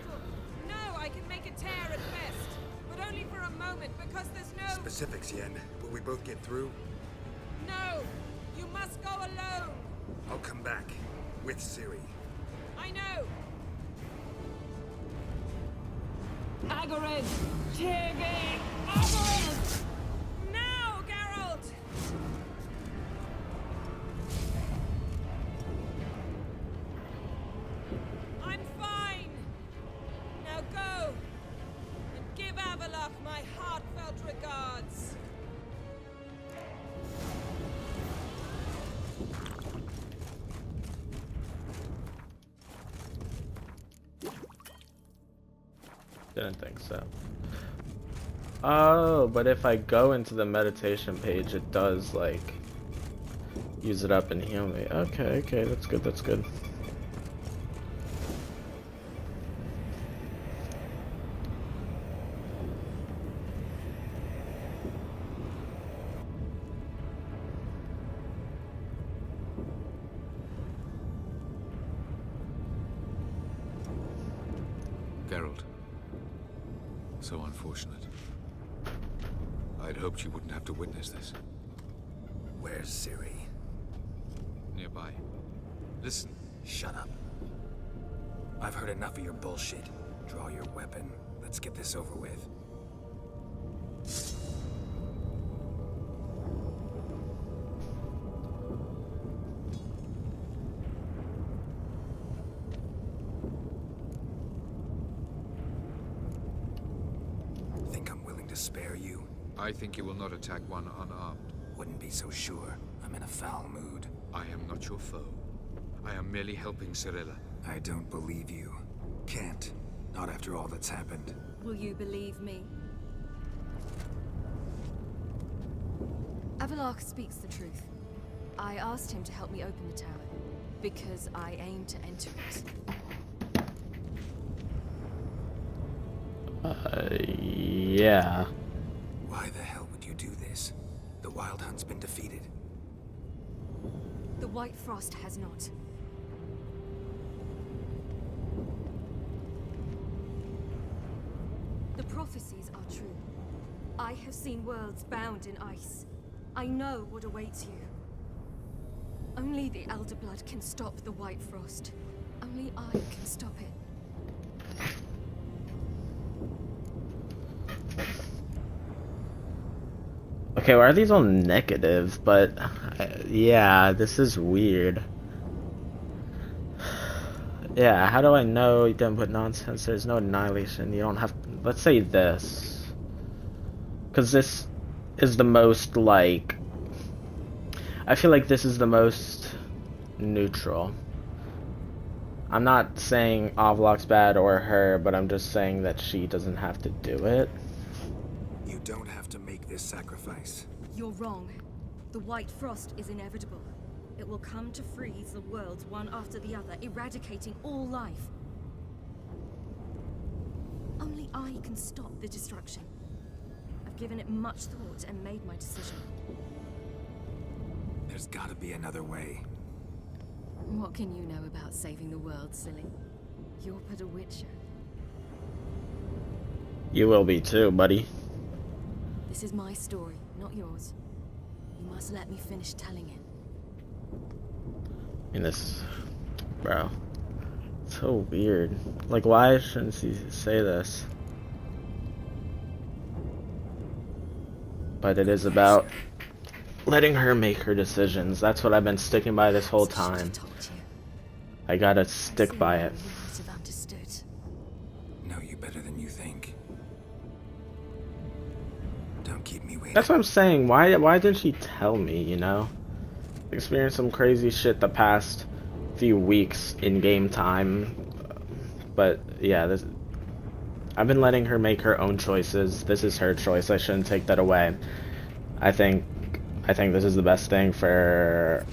No, I can make a tear at best. But only for a moment, because there's no... Specifics, Yen. Will we both get through? No! You must go alone! I'll come back. With Ciri. I know! Agored! Tirge! Agored! Now, Geralt! I'm fine! Now go! And give Avallac'h my heartfelt regards! Didn't think so. Oh, but if I go into the meditation page, it does, like, use it up and heal me. Okay, okay, that's good, that's good. Geralt. So unfortunate. I'd hoped you wouldn't have to witness this. Where's Ciri? Nearby. Listen. Shut up. I've heard enough of your bullshit. Draw your weapon. Let's get this over with. Think I'm willing to spare you? I think you will not attack one unarmed. Wouldn't be so sure. I'm in a foul mood. I am not your foe. I am merely helping Cirilla. I don't believe you. Can't. Not after all that's happened. Will you believe me? Avallac'h speaks the truth. I asked him to help me open the tower, because I aim to enter it. Yeah. Why the hell would you do this? The Wild Hunt's been defeated. The White Frost has not. The prophecies are true. I have seen worlds bound in ice. I know what awaits you. Only the Elder Blood can stop the White Frost. Only I can stop it. Okay, why are these all negative? But, yeah, this is weird. Yeah, how do I know you didn't put nonsense? There's no annihilation. You don't have... Let's say this. Because this is the most, like... I feel like this is the most neutral. I'm not saying Avallac'h's bad or her, but I'm just saying that she doesn't have to do it. You don't have to make this a sacrifice. You're wrong. The White Frost is inevitable. It will come to freeze the worlds one after the other, eradicating all life. Only I can stop the destruction. I've given it much thought and made my decision. There's gotta be another way. What can you know about saving the world, silly? You're but a witcher. You will be too, buddy. This is my story, not yours. You must let me finish telling it. I mean, this, bro, so weird. Like, why shouldn't she say this? But it is about letting her make her decisions. That's what I've been sticking by this whole time. I gotta stick by it. You must have understood. Know you better than you think. Don't keep me waiting. That's what I'm saying. Why didn't she tell me, you know? Experienced some crazy shit the past few weeks in game time. But yeah, I've been letting her make her own choices. This is her choice. I shouldn't take that away. I think this is the best thing for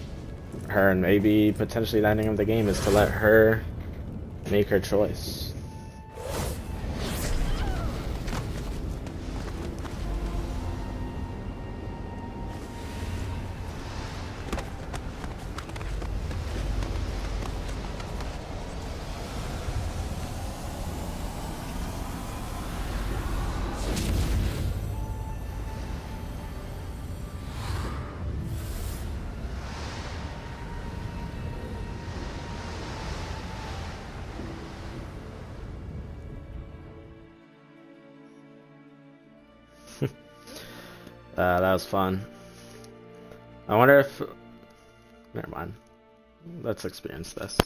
her, and maybe potentially the ending of the game is to let her make her choice. That was fun. I wonder if... Never mind. Let's experience this.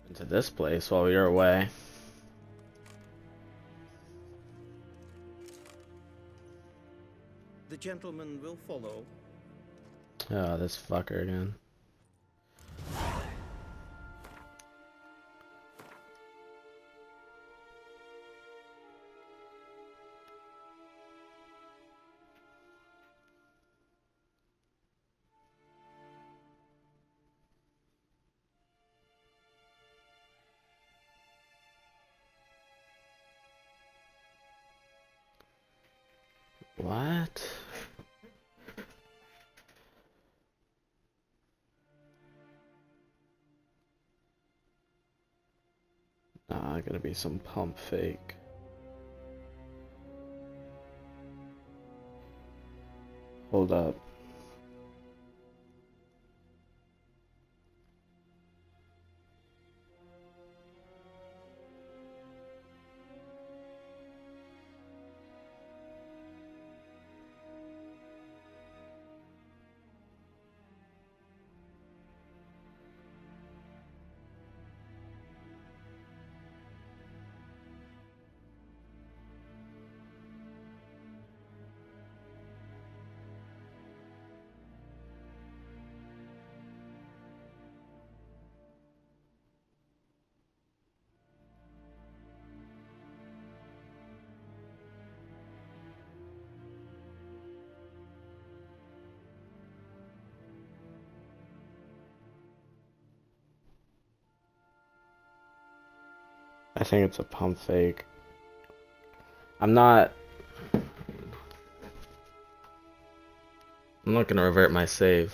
Into this place while we were away. The gentleman will follow. Oh, this fucker again. What? Nah, gonna be some pump fake. Hold up. think it's a pump fake. I'm not gonna revert my save.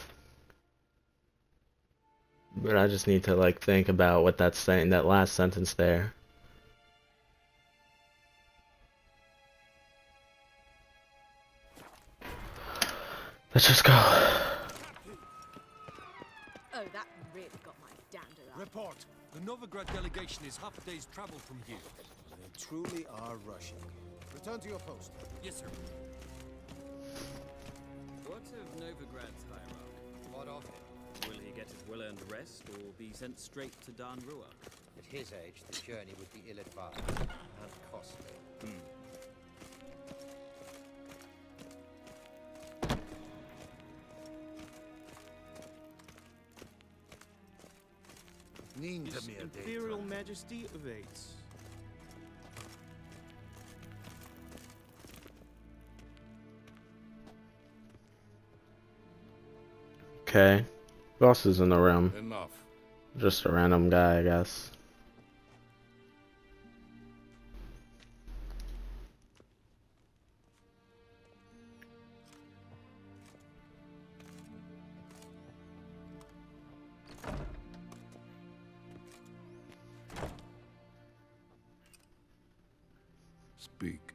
But I just need to like think about what that's saying, that last sentence there. Let's just go. Oh, that really got my dander up. Report. The Novigrad delegation is half a day's travel from here. They truly are rushing. Return to your post. Yes, sir. What of Novigrad's hierarch? What of him? Will he get his well-earned rest, or be sent straight to Dan Rua? At his age, the journey would be ill-advised and costly. His Imperial Majesty awaits. Okay. Who else is in the room? Enough. Just a random guy, I guess. Speak.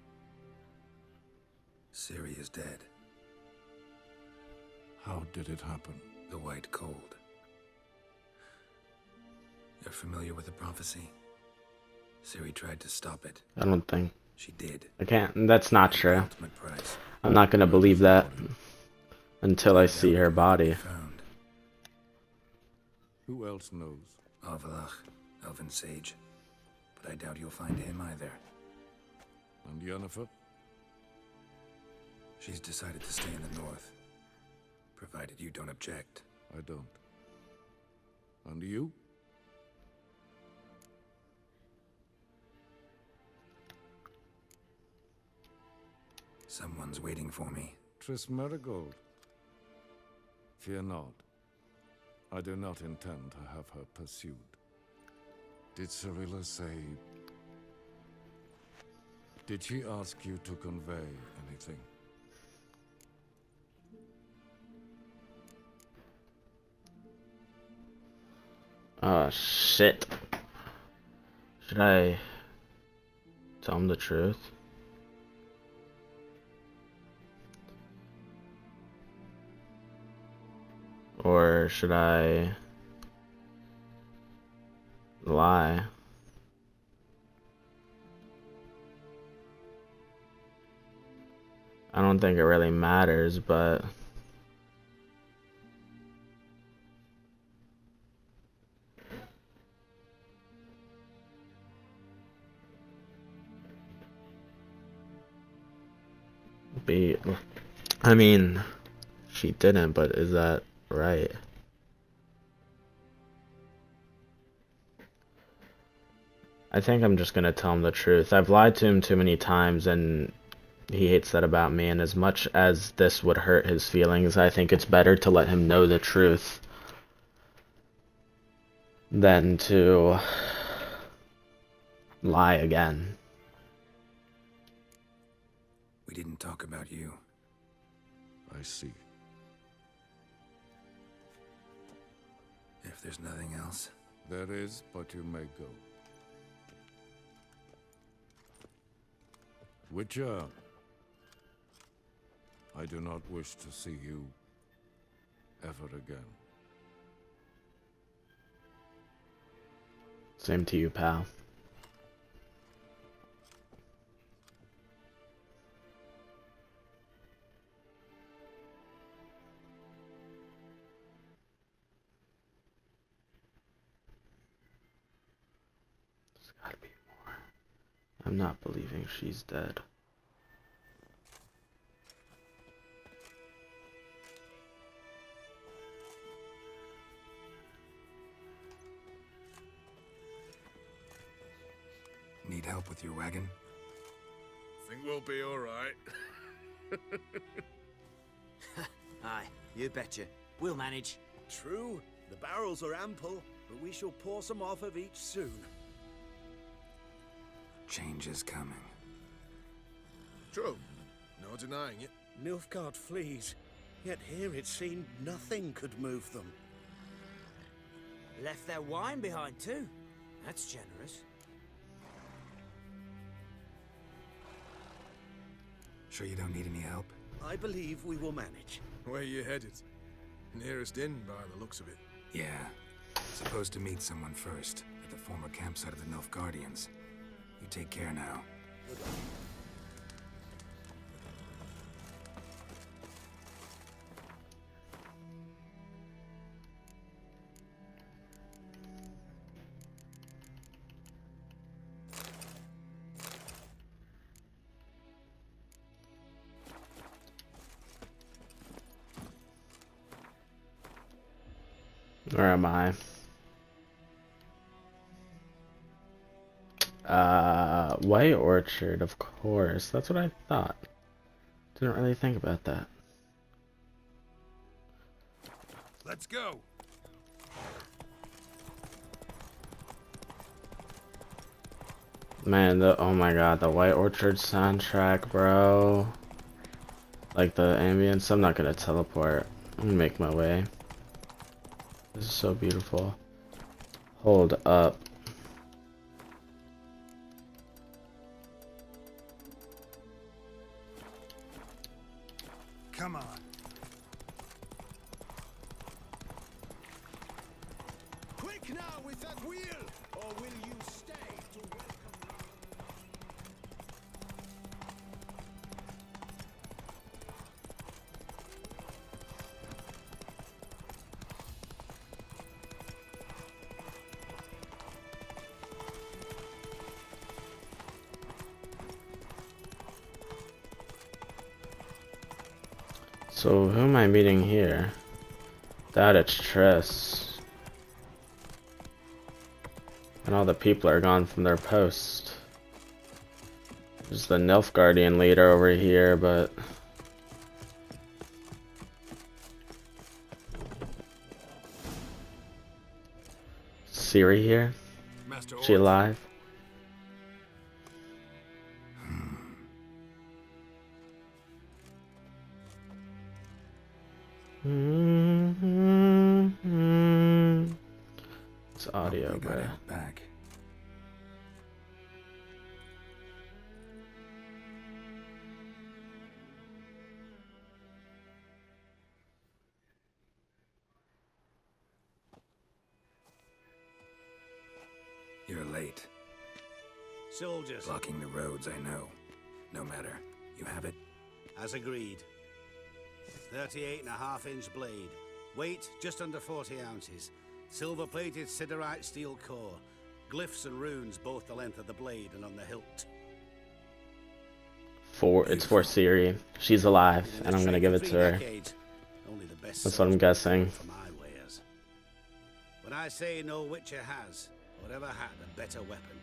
Ciri is dead. How did it happen? The White Cold. You're familiar with the prophecy? Ciri tried to stop it. I don't think. She did. I can't. That's not true. Ultimate price. I'm not gonna believe that until I see her body. Found. Who else knows? Avalach, Elven Sage. But I doubt you'll find him either. And Yennefer? She's decided to stay in the north. Provided you don't object. I don't. And you? Someone's waiting for me. Triss Merigold. Fear not. I do not intend to have her pursued. Did Cirilla say... Did she ask you to convey anything? Oh, shit. Should I tell him the truth? Or should I lie? I don't think it really matters, but I mean, she didn't, but is that right? I think I'm just gonna tell him the truth. I've lied to him too many times, and he hates that about me, and as much as this would hurt his feelings, I think it's better to let him know the truth than to lie again. We didn't talk about you. I see. If there's nothing else. There is, but you may go. Witcher, I do not wish to see you ever again. Same to you, pal. There's gotta be more. I'm not believing she's dead. Need help with your wagon? Think we'll be all right. Aye, you betcha. We'll manage. True, the barrels are ample, but we shall pour some off of each soon. Change is coming. True. No denying it. Nilfgaard flees, yet here it seemed nothing could move them. Left their wine behind too. That's generous. Sure you don't need any help? I believe we will manage. Where you headed? Nearest inn by the looks of it. Yeah. Supposed to meet someone first, at the former campsite of the Nilfgaardians. You take care now. Where am I? White Orchard, of course. That's what I thought. Didn't really think about that. Let's go. Man, oh my god, the White Orchard soundtrack, bro. Like the ambience. I'm not gonna teleport. I'm gonna make my way. This is so beautiful. Hold up. Come on. Quick now with that wheel, or will you stay to welcome? So who am I meeting here? That it's Triss. And all the people are gone from their post. There's the Nilfgaardian leader over here, but Ciri here? Master She alive? It's audio, bro. Back. You're late. Soldiers. Blocking the roads, I know. No matter. You have it? As agreed. 38.5-inch blade. Weight just under 40 ounces. Silver-plated siderite steel core. Glyphs and runes both the length of the blade and on the hilt. It's for Ciri. She's alive, and I'm gonna give it to her. Only the best. That's what I'm guessing. For my wares. When I say no witcher has, or ever had a better weapon,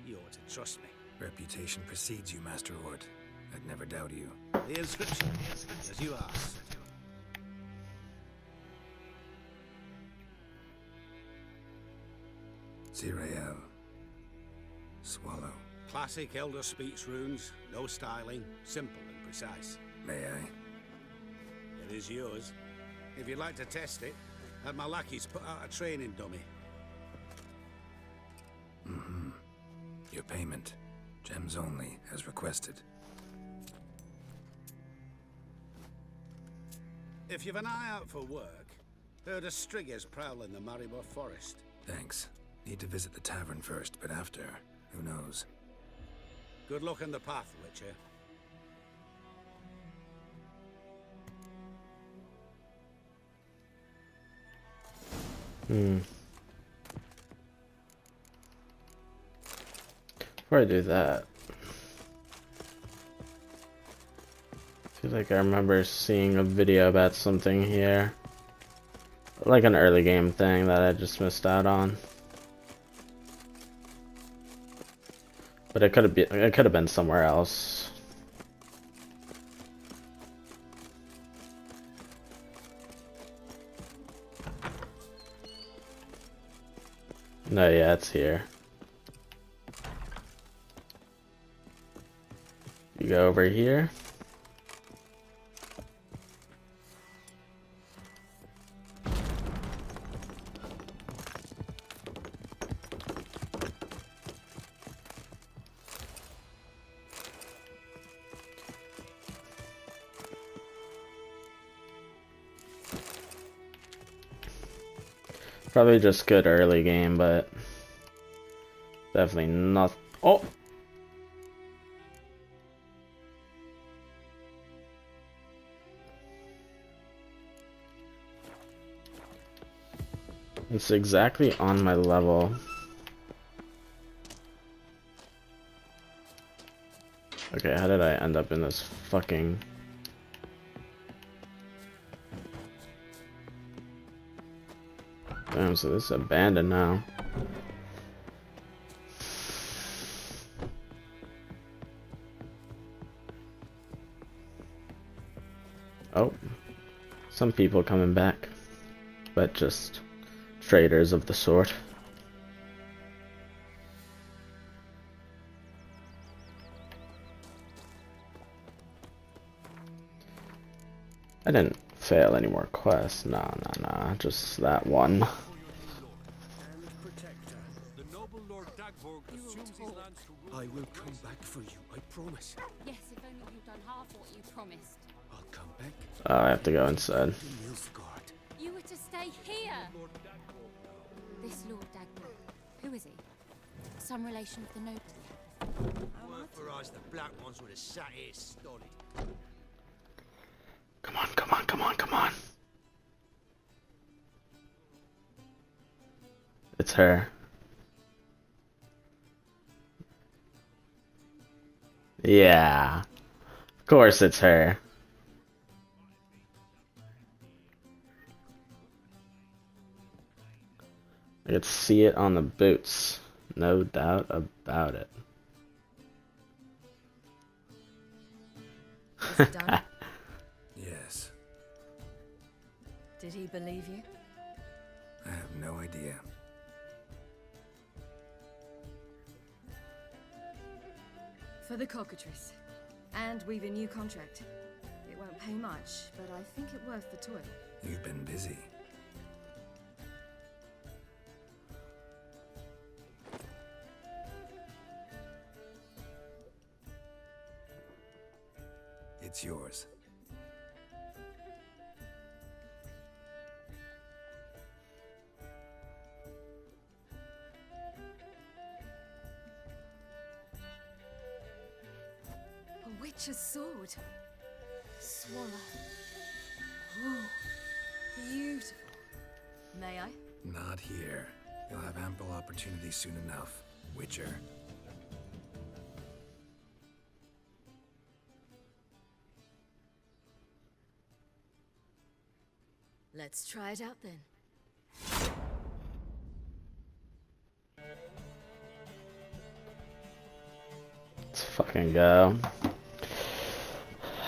you ought to trust me. Reputation precedes you, Master Hort. I'd never doubt you. The inscription, as you asked. Zirael. Swallow. Classic Elder Speech runes, no styling, simple and precise. May I? It is yours. If you'd like to test it, have my lackeys put out a training dummy. Mm-hmm. Your payment. Gems only, as requested. If you've an eye out for work, heard of striggers prowling the Maribor forest. Thanks. Need to visit the tavern first, but after, who knows? Good luck on the path, Witcher. Before I do that, I feel like I remember seeing a video about something here. Like an early game thing that I just missed out on. But it could have been somewhere else. No, yeah, it's here. You go over here. Probably just good early game, but definitely not. Oh! It's exactly on my level. Okay, how did I end up in this fucking... Damn, so this is abandoned now. Oh, some people coming back, but just traders of the sort. I didn't fail any more quests. Nah, just that one. I will come back for you, I promise. Yes, if only you'd done half what you promised. I'll come back. Oh, I have to go inside. You were to stay here. This Lord Dagmar, who is he? Some relation of the noble? Weren't for us, the black ones would have sat here stolid. Come on, come on, come on, come on. It's her. Yeah. Of course it's her. I could see it on the boots. No doubt about it. Is it done? Yes. Did he believe you? I have no idea. For the cockatrice. And we've a new contract. It won't pay much, but I think it worth the toil. You've been busy. It's yours. A witch's sword. Swallow. Ooh, beautiful. May I? Not here. You'll have ample opportunity soon enough, Witcher. Let's try it out then. Let's fucking go.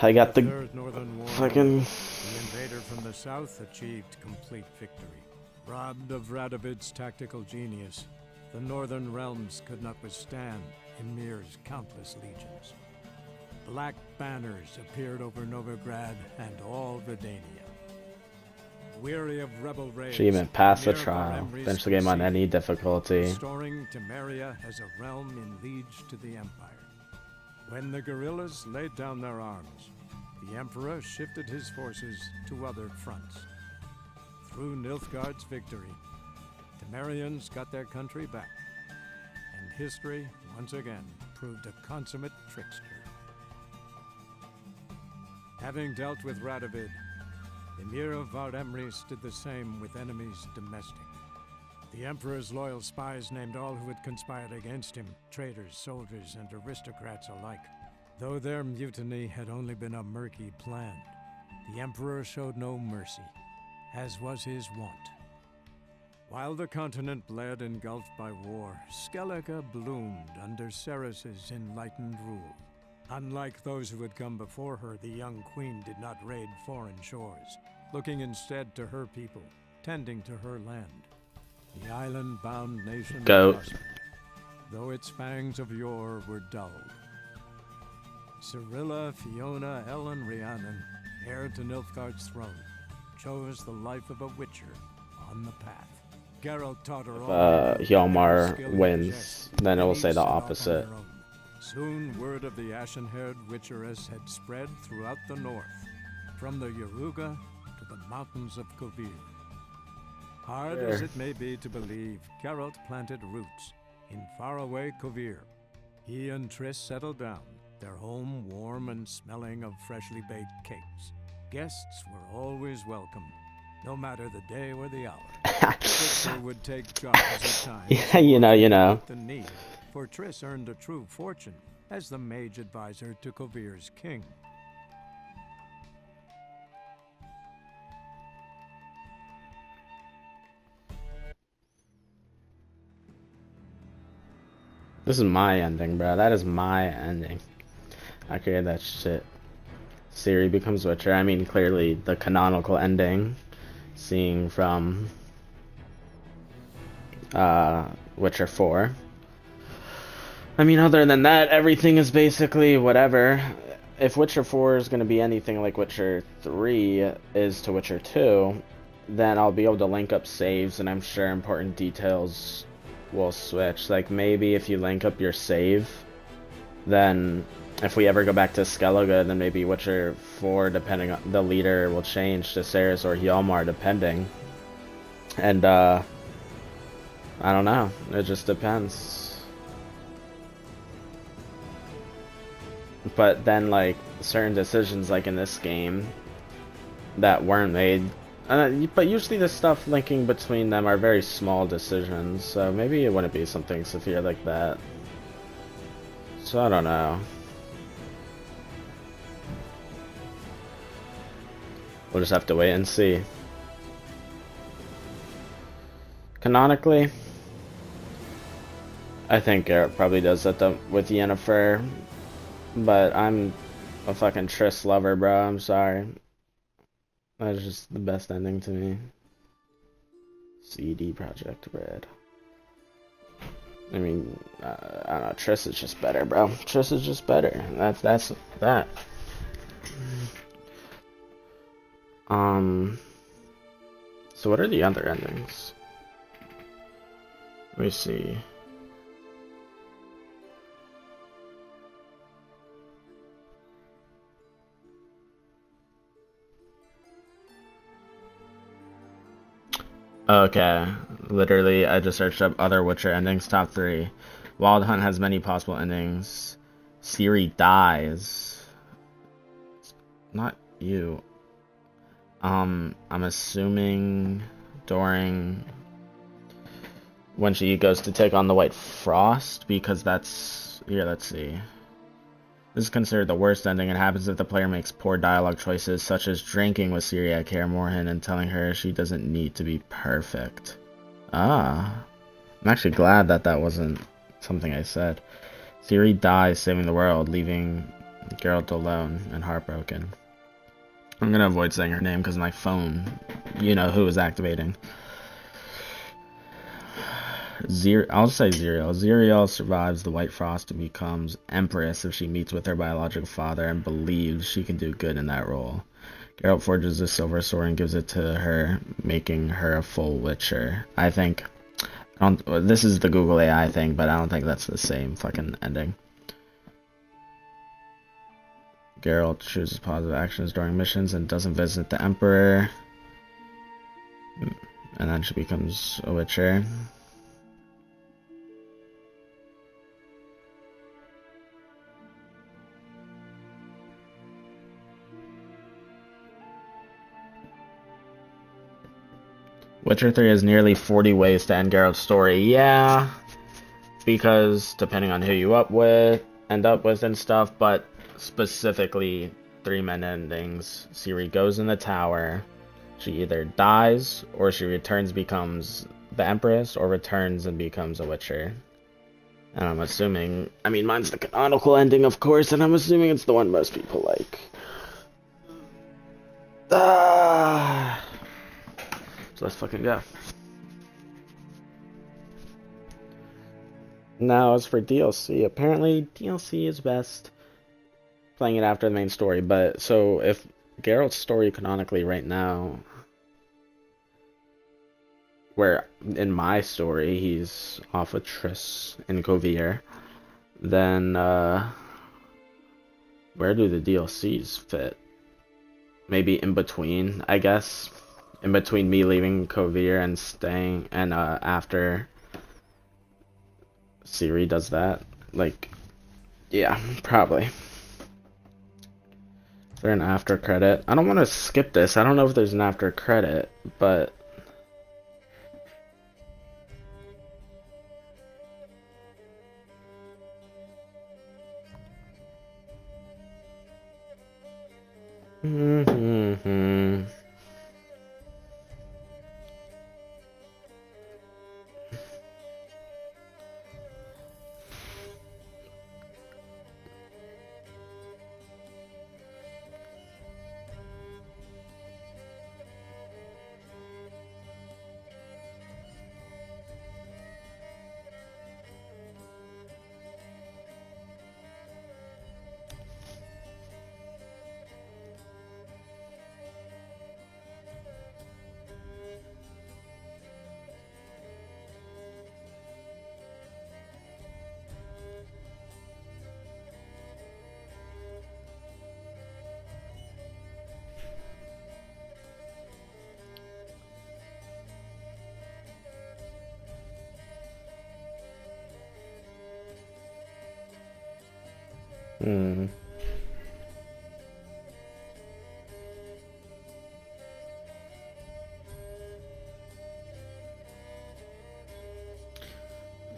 I got the Third Northern War. fucking... The invader from the south achieved complete victory. Robbed of Radovid's tactical genius, the northern realms could not withstand Ymir's countless legions. Black banners appeared over Novigrad and all Redania. Weary of rebel raids, She even passed the Ymir trial. Varemri's Finish the game on any conceived, difficulty. restoring Temeria as a realm in liege to the Empire. When the guerrillas laid down their arms, the Emperor shifted his forces to other fronts. Through Nilfgaard's victory, Temerians got their country back, and history once again proved a consummate trickster. Having dealt with Radovid, Ymir of Varemris did the same with enemies domestic. The Emperor's loyal spies named all who had conspired against him, traitors, soldiers, and aristocrats alike. Though their mutiny had only been a murky plan, the Emperor showed no mercy, as was his wont. While the continent bled engulfed by war, Skellige bloomed under Ceres's enlightened rule. Unlike those who had come before her, the young queen did not raid foreign shores, looking instead to her people, tending to her land. The island-bound nation Goat. prospered, though its fangs of yore were dulled. Cyrilla, Fiona, Ellen, Rhiannon, heir to Nilfgaard's throne, chose the life of a witcher on the path. Geralt taught her all If Hjalmar wins, then it will say the opposite. Soon word of the ashen-haired witcheress had spread throughout the north, from the Yaruga to the mountains of Kovir. Hard as it may be to believe, Geralt planted roots in faraway Kovir. He and Triss settled down, their home warm and smelling of freshly baked cakes. Guests were always welcome, no matter the day or the hour. Triss would take jobs at times. Yeah, you know. The need, for Triss earned a true fortune as the mage advisor to Kovir's king. This is my ending, bro. That is my ending. I created that shit. Ciri becomes Witcher. I mean, clearly the canonical ending, seeing from Witcher 4. I mean, other than that, everything is basically whatever. If Witcher 4 is going to be anything like Witcher 3 is to Witcher 2, then I'll be able to link up saves, and I'm sure important details will switch. Like, maybe if you link up your save, then if we ever go back to Skellige, then maybe Witcher 4, depending on the leader, will change to Cerys or Hjalmar, depending. And, I don't know. It just depends. But then, like, certain decisions, like in this game, that weren't made. But usually the stuff linking between them are very small decisions, so maybe it wouldn't be something severe like that. So I don't know. We'll just have to wait and see. Canonically, I think Garrett probably does that with Yennefer, but I'm a fucking Triss lover, bro. I'm sorry. That's just the best ending to me. CD Projekt Red. I mean, I don't know. Triss is just better, bro. Triss is just better. That's that. So what are the other endings? Let me see. Okay, literally, I just searched up other Witcher endings, top 3. Wild Hunt has many possible endings. Ciri dies. Not you. I'm assuming during when she goes to take on the White Frost, because that's, here, let's see. This is considered the worst ending. It happens if the player makes poor dialogue choices, such as drinking with Ciri at Kaer Morhen and telling her she doesn't need to be perfect. Ah. I'm actually glad that that wasn't something I said. Ciri dies saving the world, leaving Geralt alone and heartbroken. I'm gonna avoid saying her name because my phone, you know who is activating. I'll say Ziriel. Ziriel survives the White Frost and becomes Empress if she meets with her biological father and believes she can do good in that role. Geralt forges a silver sword and gives it to her, making her a full Witcher. I think, this is the Google AI thing, but I don't think that's the same fucking ending. Geralt chooses positive actions during missions and doesn't visit the Emperor. And then she becomes a Witcher. Witcher 3 has nearly 40 ways to end Geralt's story. Yeah, because depending on who you end up with and stuff, but specifically 3 men endings. Ciri goes in the tower. She either dies or she returns, becomes the Empress, or returns and becomes a Witcher. And I'm assuming, I mean, mine's the canonical ending, of course, and I'm assuming it's the one most people like. So let's fucking go. Now, as for DLC, apparently DLC is best playing it after the main story. But so if Geralt's story canonically right now, where in my story he's off with Triss in Kovir, then where do the DLCs fit? Maybe in between, I guess. In between me leaving Kovir and staying, and after Ciri does that. Like, yeah, probably. Is there an after credit? I don't want to skip this. I don't know if there's an after credit, but...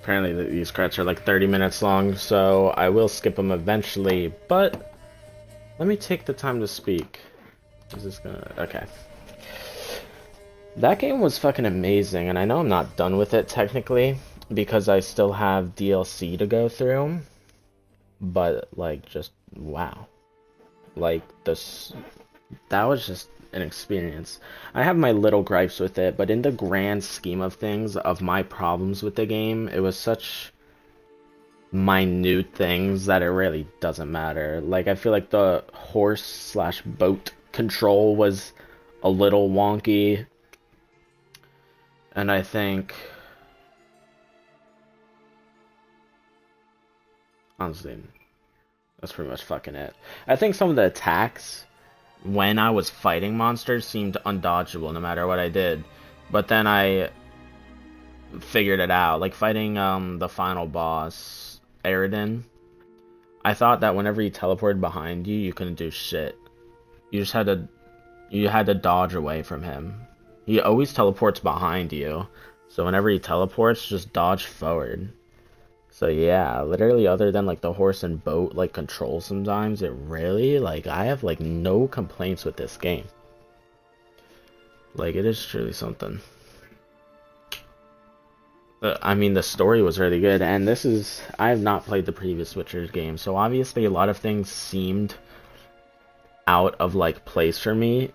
Apparently these credits are like 30 minutes long, so I will skip them eventually, but let me take the time to speak. Is this gonna... Okay. That game was fucking amazing, and I know I'm not done with it technically, because I still have DLC to go through, but like, just wow. Like, that was just an experience. I have my little gripes with it, but in the grand scheme of things, of my problems with the game, it was such minute things that it really doesn't matter. Like, I feel like the horse/boat control was a little wonky, and I think, honestly, that's pretty much fucking it. I think some of the attacks when I was fighting monsters seemed undodgeable no matter what I did. But then I figured it out. Like fighting the final boss, Aridin, I thought that whenever he teleported behind you, you couldn't do shit. You just had to dodge away from him. He always teleports behind you. So whenever he teleports, just dodge forward. So yeah, literally other than like the horse and boat like control sometimes, it really, like, I have like no complaints with this game. Like, it is truly something. I mean, the story was really good, and I have not played the previous Witcher's game, so obviously a lot of things seemed out of like place for me,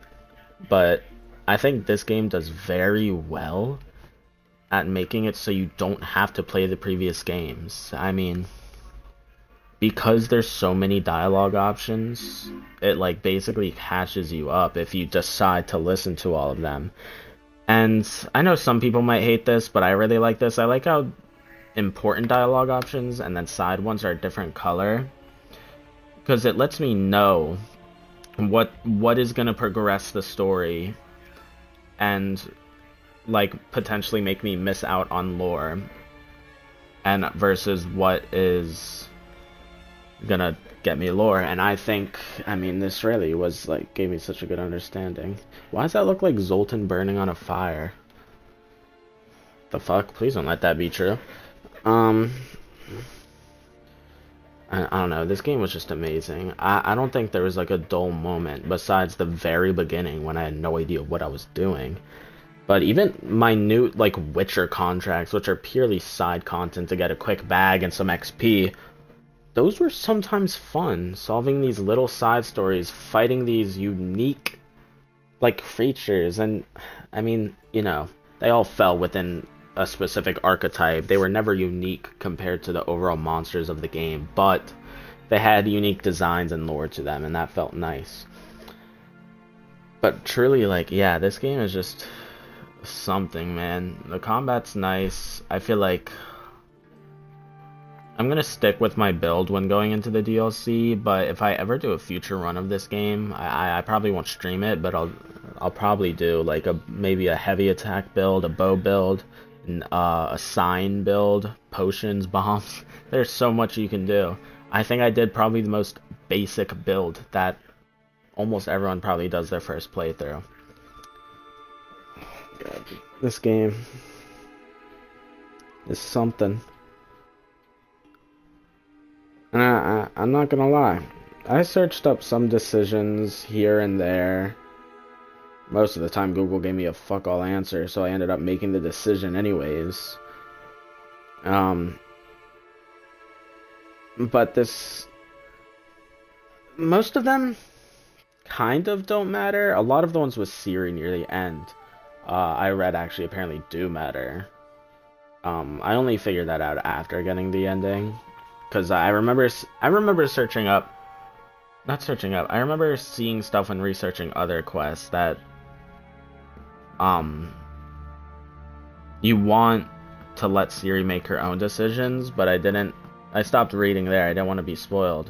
but I think this game does very well at making it so you don't have to play the previous games. I mean, because there's so many dialogue options, it like basically catches you up if you decide to listen to all of them. And I know some people might hate this, but I really like this. I like how important dialogue options and then side ones are a different color, because it lets me know what is going to progress the story and like potentially make me miss out on lore, and versus what is gonna get me lore. And I think, I mean, this really was like gave me such a good understanding. Why does that look like Zoltan burning on a fire? The fuck? Please don't let that be true. I don't know, this game was just amazing. I don't think there was like a dull moment besides the very beginning when I had no idea what I was doing. But even minute, like, Witcher contracts, which are purely side content to get a quick bag and some XP, those were sometimes fun. Solving these little side stories, fighting these unique, like, creatures. And, I mean, you know, they all fell within a specific archetype. They were never unique compared to the overall monsters of the game. But they had unique designs and lore to them, and that felt nice. But truly, like, yeah, this game is just something, man. The combat's nice. I feel like I'm gonna stick with my build when going into the DLC, but if I ever do a future run of this game, I probably won't stream it, but I'll probably do like maybe a heavy attack build, a bow build, a sign build, potions, bombs. There's so much you can do. I think I did probably the most basic build that almost everyone probably does their first playthrough. God, this game is something. And I'm not gonna lie, I searched up some decisions here and there. Most of the time Google gave me a fuck all answer, so I ended up making the decision anyways. But most of them kind of don't matter. A lot of the ones with Siri near the end, I read actually apparently do matter. I only figured that out after getting the ending. Because I remember searching up, I remember seeing stuff when researching other quests that, you want to let Siri make her own decisions, but I stopped reading there, I didn't want to be spoiled.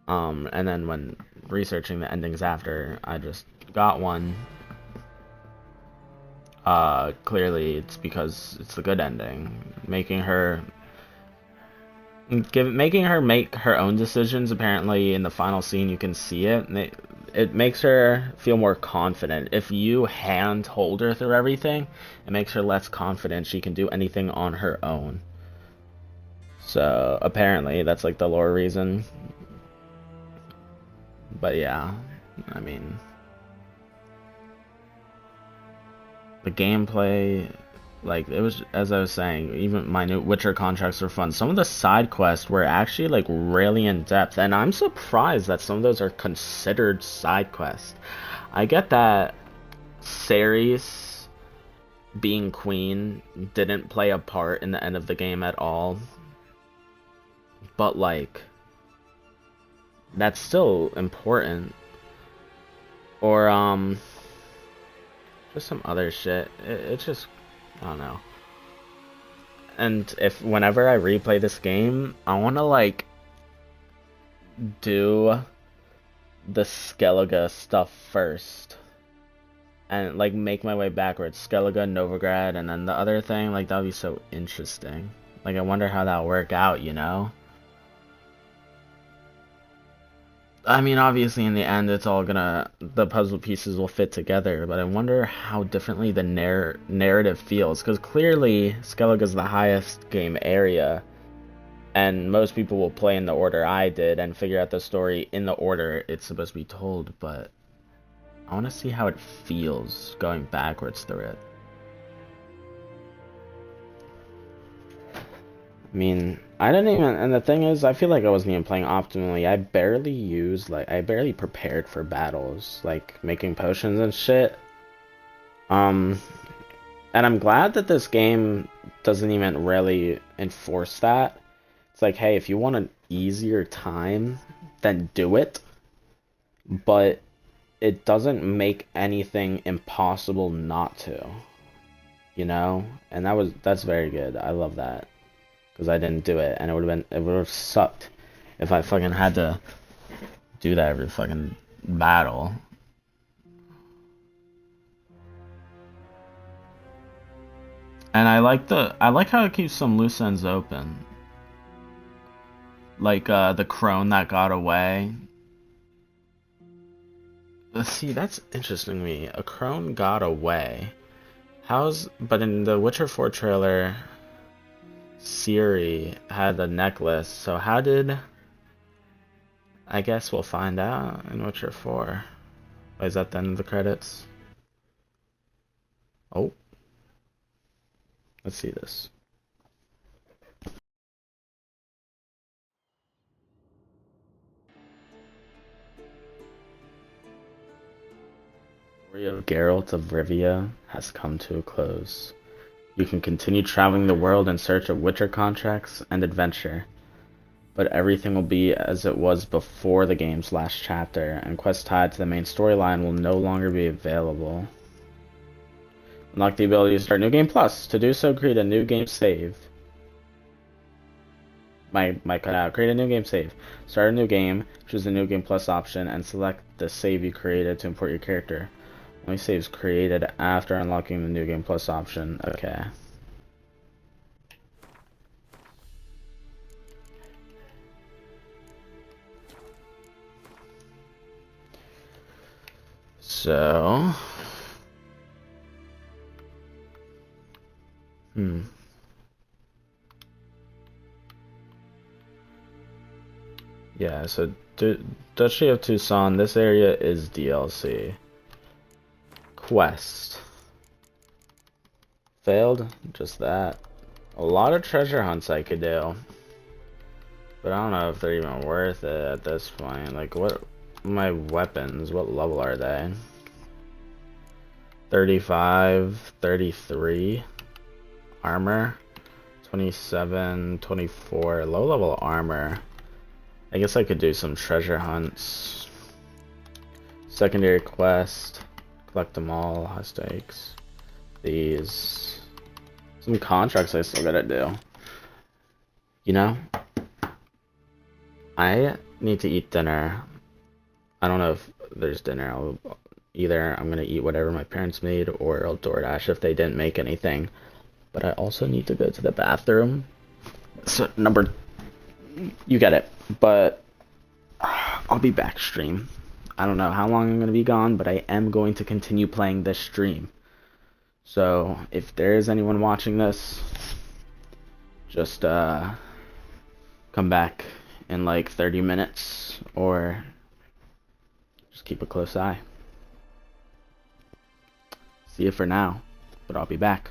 And then when researching the endings after, I just got one. Clearly it's because it's the good ending. Making her make her own decisions. Apparently in the final scene you can see it, and it makes her feel more confident. If you hand hold her through everything, it makes her less confident she can do anything on her own. So apparently that's like the lore reason. But yeah, I mean, the gameplay, like, it was, as I was saying, even my new Witcher contracts were fun. Some of the side quests were actually, like, really in-depth, and I'm surprised that some of those are considered side quests. I get that Ceres being queen didn't play a part in the end of the game at all, but, like, that's still important. Or, just some other shit. It's just, I don't know. And whenever I replay this game, I want to, like, do the Skellige stuff first. And, like, make my way backwards. Skellige, Novigrad, and then the other thing, like, that would be so interesting. Like, I wonder how that'll work out, you know? I mean, obviously, in the end, it's all the puzzle pieces will fit together, but I wonder how differently the narrative feels, because clearly, Skellige is the highest game area, and most people will play in the order I did, and figure out the story in the order it's supposed to be told, but I want to see how it feels going backwards through it. I mean, I didn't even, and the thing is, I feel like I wasn't even playing optimally. I barely prepared for battles, like making potions and shit. And I'm glad that this game doesn't even really enforce that. It's like, hey, if you want an easier time, then do it. But it doesn't make anything impossible not to. You know? And that's very good. I love that. Because I didn't do it, and it would have sucked if I fucking had to do that every fucking battle. And I like how it keeps some loose ends open. Like the crone that got away. Let's see, that's interesting to me. A crone got away. But in the Witcher 4 trailer, Ciri had the necklace, so how did... I guess we'll find out in Witcher 4. Is that the end of the credits? Oh. Let's see this. The story of Geralt of Rivia has come to a close. You can continue traveling the world in search of Witcher contracts and adventure. but everything will be as it was before the game's last chapter, and quests tied to the main storyline will no longer be available. Unlock the ability to start New Game Plus. To do so, create a new game save. Might cut out. Create a new game save. Start a new game, choose the New Game Plus option, and select the save you created to import your character. Only saves created after unlocking the New Game Plus option. Okay. So... Yeah, so Duchy of Tucson, this area is DLC. Quest. Failed? Just that. A lot of treasure hunts I could do. But I don't know if they're even worth it at this point. Like, what... My weapons, what level are they? 35, 33. Armor. 27, 24. Low level armor. I guess I could do some treasure hunts. Secondary quest. Collect them all. High stakes. These. Some contracts I still gotta do. You know? I need to eat dinner. I don't know if there's dinner. Either I'm gonna eat whatever my parents made, or I'll DoorDash if they didn't make anything. But I also need to go to the bathroom. So, you get it. But I'll be back stream. I don't know how long I'm going to be gone, but I am going to continue playing this stream. So if there is anyone watching this, just come back in like 30 minutes, or just keep a close eye. See you for now, but I'll be back.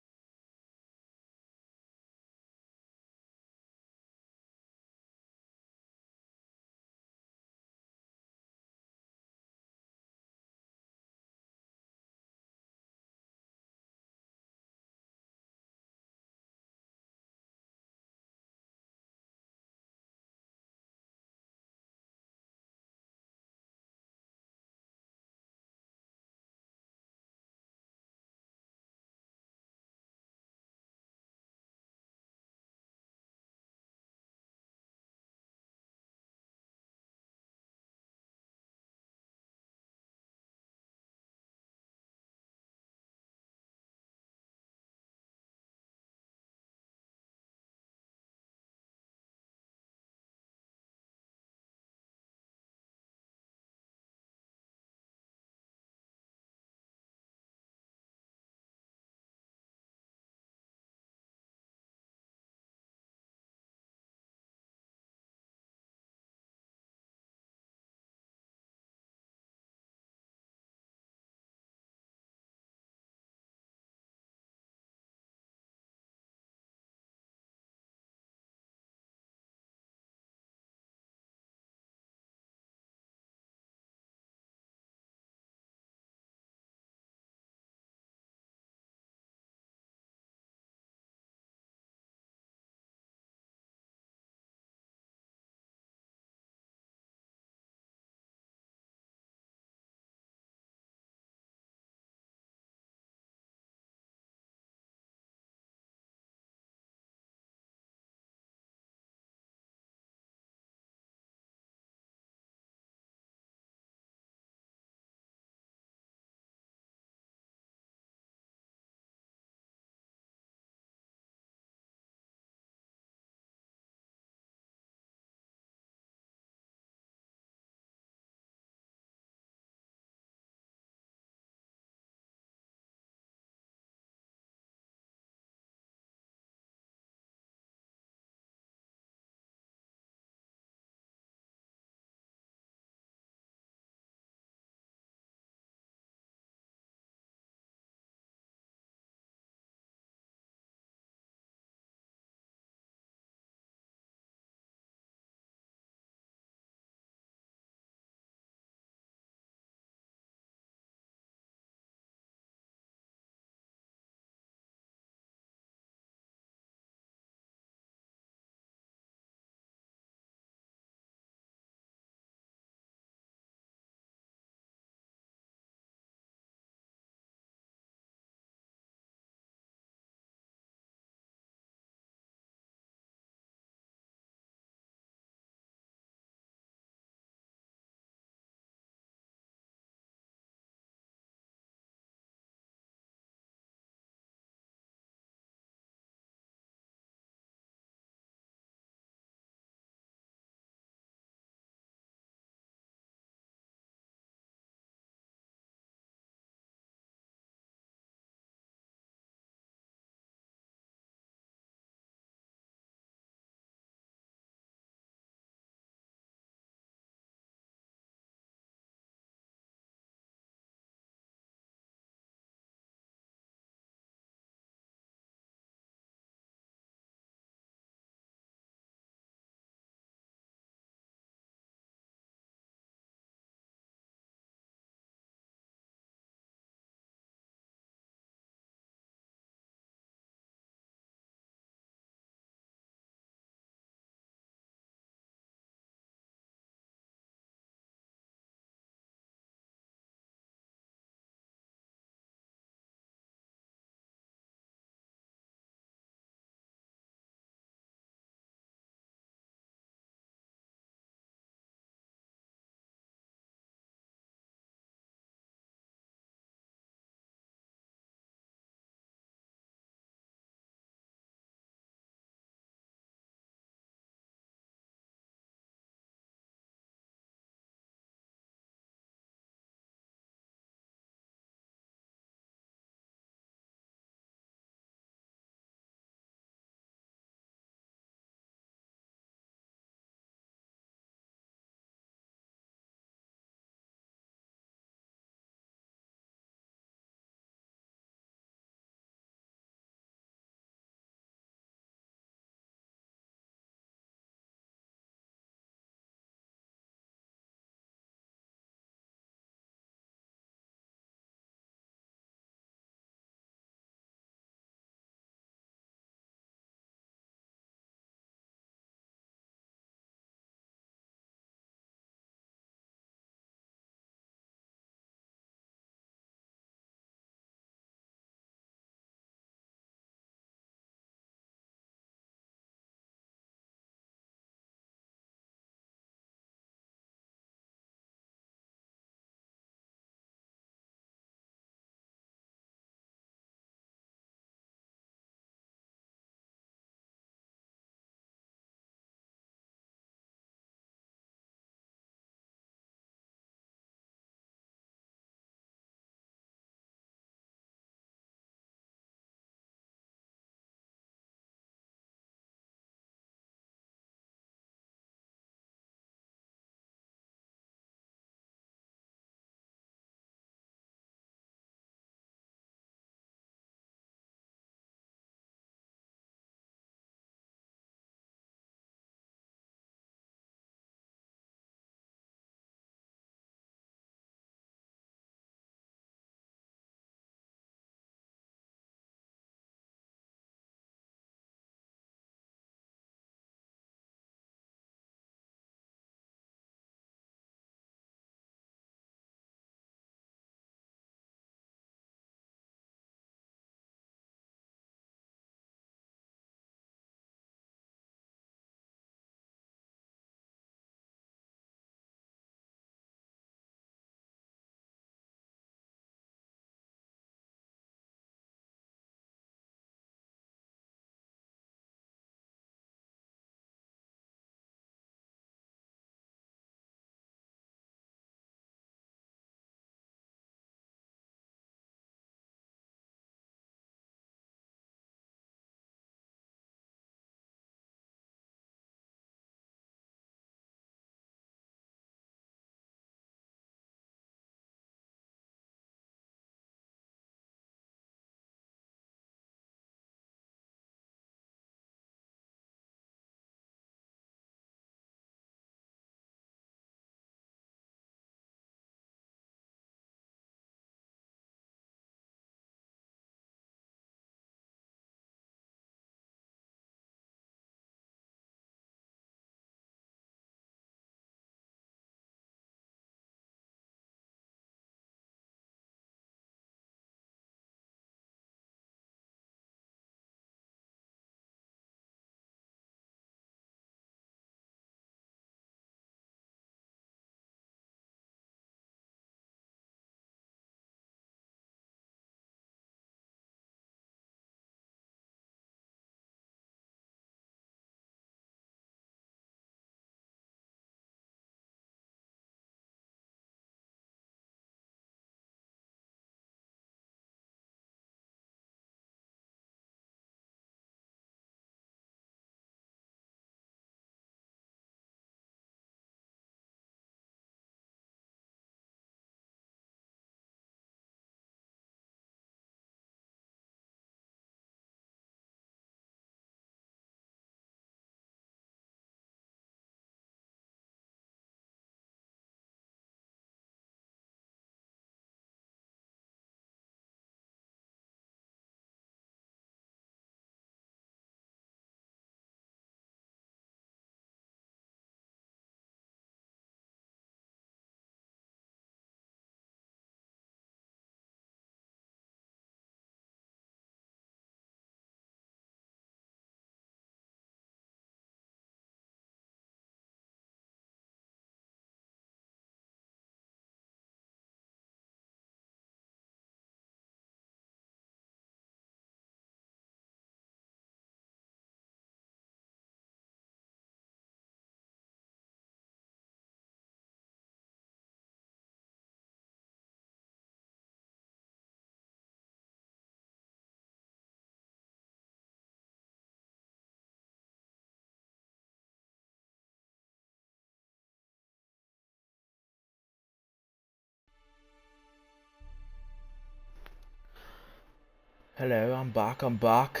Hello, I'm back, I'm back.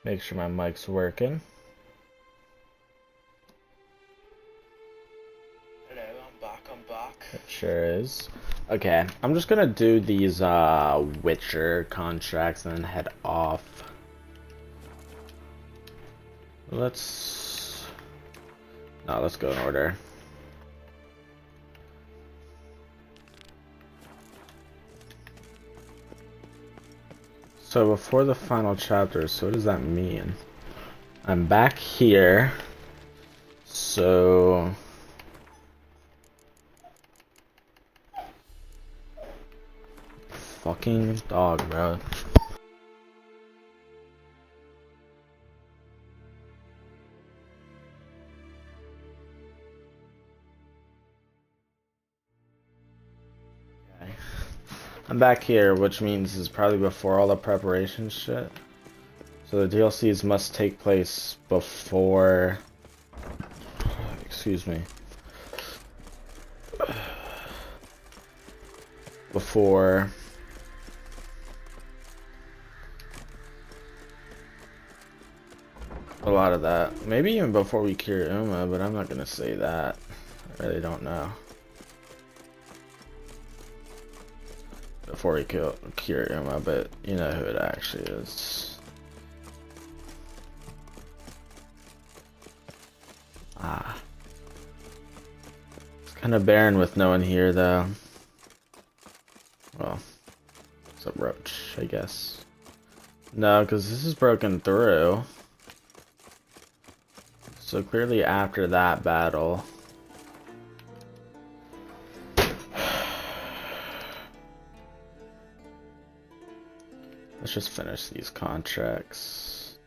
Make sure my mic's working. Hello, I'm back, I'm back. It sure is. Okay, I'm just gonna do these Witcher contracts and then head off. Let's go in order. So before the final chapter, so what does that mean? I'm back here. So fucking dog, bro. Okay. I'm back here, which means it's probably before all the preparation shit. So the DLCs must take place before... Excuse me. Before... a lot of that. Maybe even before we cure Uma, but I'm not gonna say that. I really don't know. Before we cure Uma, but you know who it actually is. It's kind of barren with no one here, though. Well, it's a roach, I guess. No, because this is broken through. So clearly after that battle... Let's just finish these contracts.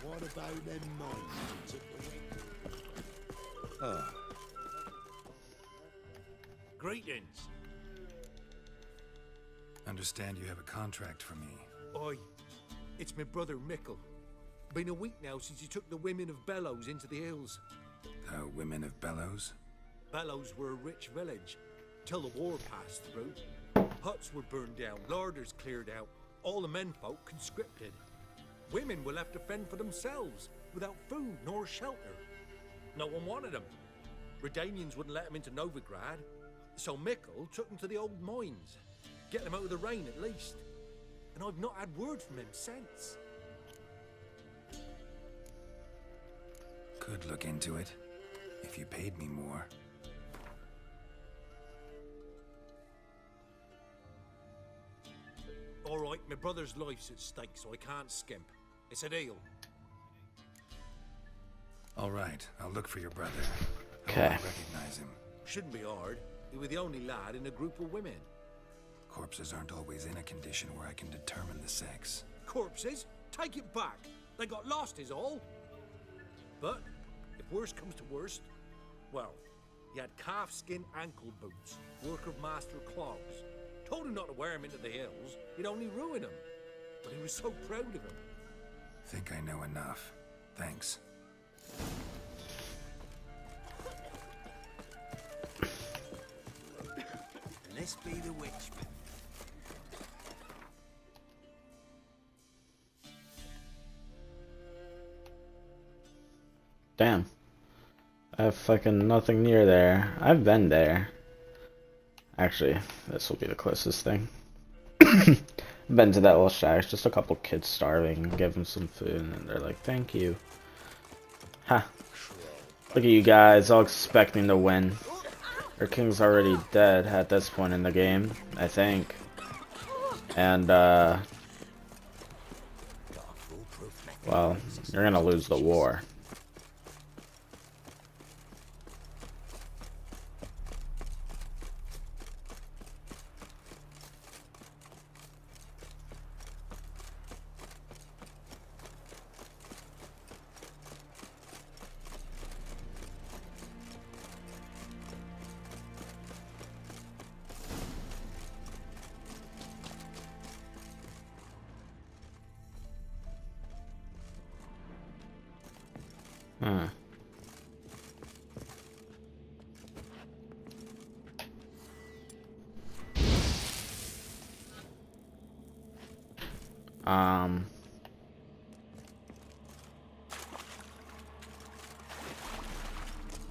What about them mines? Greetings. Understand you have a contract for me. Oi, it's my brother Mickle. Been a week now since he took the women of Bellows into the hills. Women of Bellows? Bellows were a rich village, till the war passed through. Huts were burned down, larders cleared out, all the menfolk conscripted. Women were left to fend for themselves, without food nor shelter. No one wanted them. Redanians wouldn't let them into Novigrad, so Mickle took them to the old mines. Get them out of the rain at least. And I've not had word from him since. Could look into it, if you paid me more. Alright, my brother's life's at stake, so I can't skimp. It's a deal. Alright, I'll look for your brother. Okay. I won't recognize him. Shouldn't be hard. He was the only lad in a group of women. Corpses aren't always in a condition where I can determine the sex. Corpses? Take it back. They got lost is all. But, if worst comes to worst, well, he had calfskin ankle boots, work of Master Clogs. Told him not to wear him into the hills, he'd only ruin him. But he was so proud of him. Think I know enough. Thanks. Let's be the witch. Damn. I have fucking nothing near there. I've been there. Actually, this will be the closest thing. I've been to that little shack. Just a couple kids starving. Give them some food and they're like, thank you. Ha. Look at you guys all expecting to win. Our king's already dead at this point in the game, I think. And, well, you're gonna lose the war. Huh.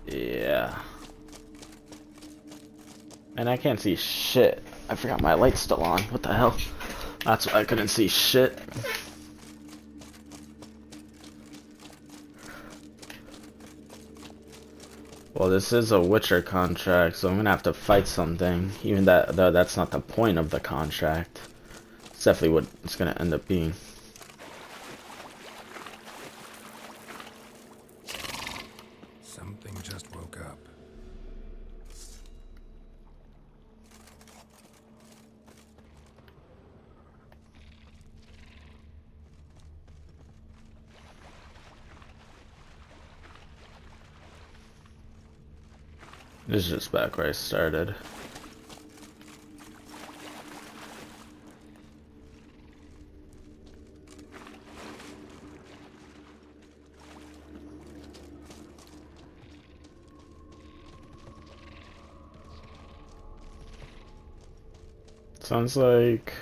Yeah. And I can't see shit. I forgot my light's still on. What the hell? That's why I couldn't see shit. Well, this is a Witcher contract, so I'm gonna have to fight something. Even though that's not the point of the contract. It's definitely what it's gonna end up being. Something just woke up. This is just back where I started. Sounds like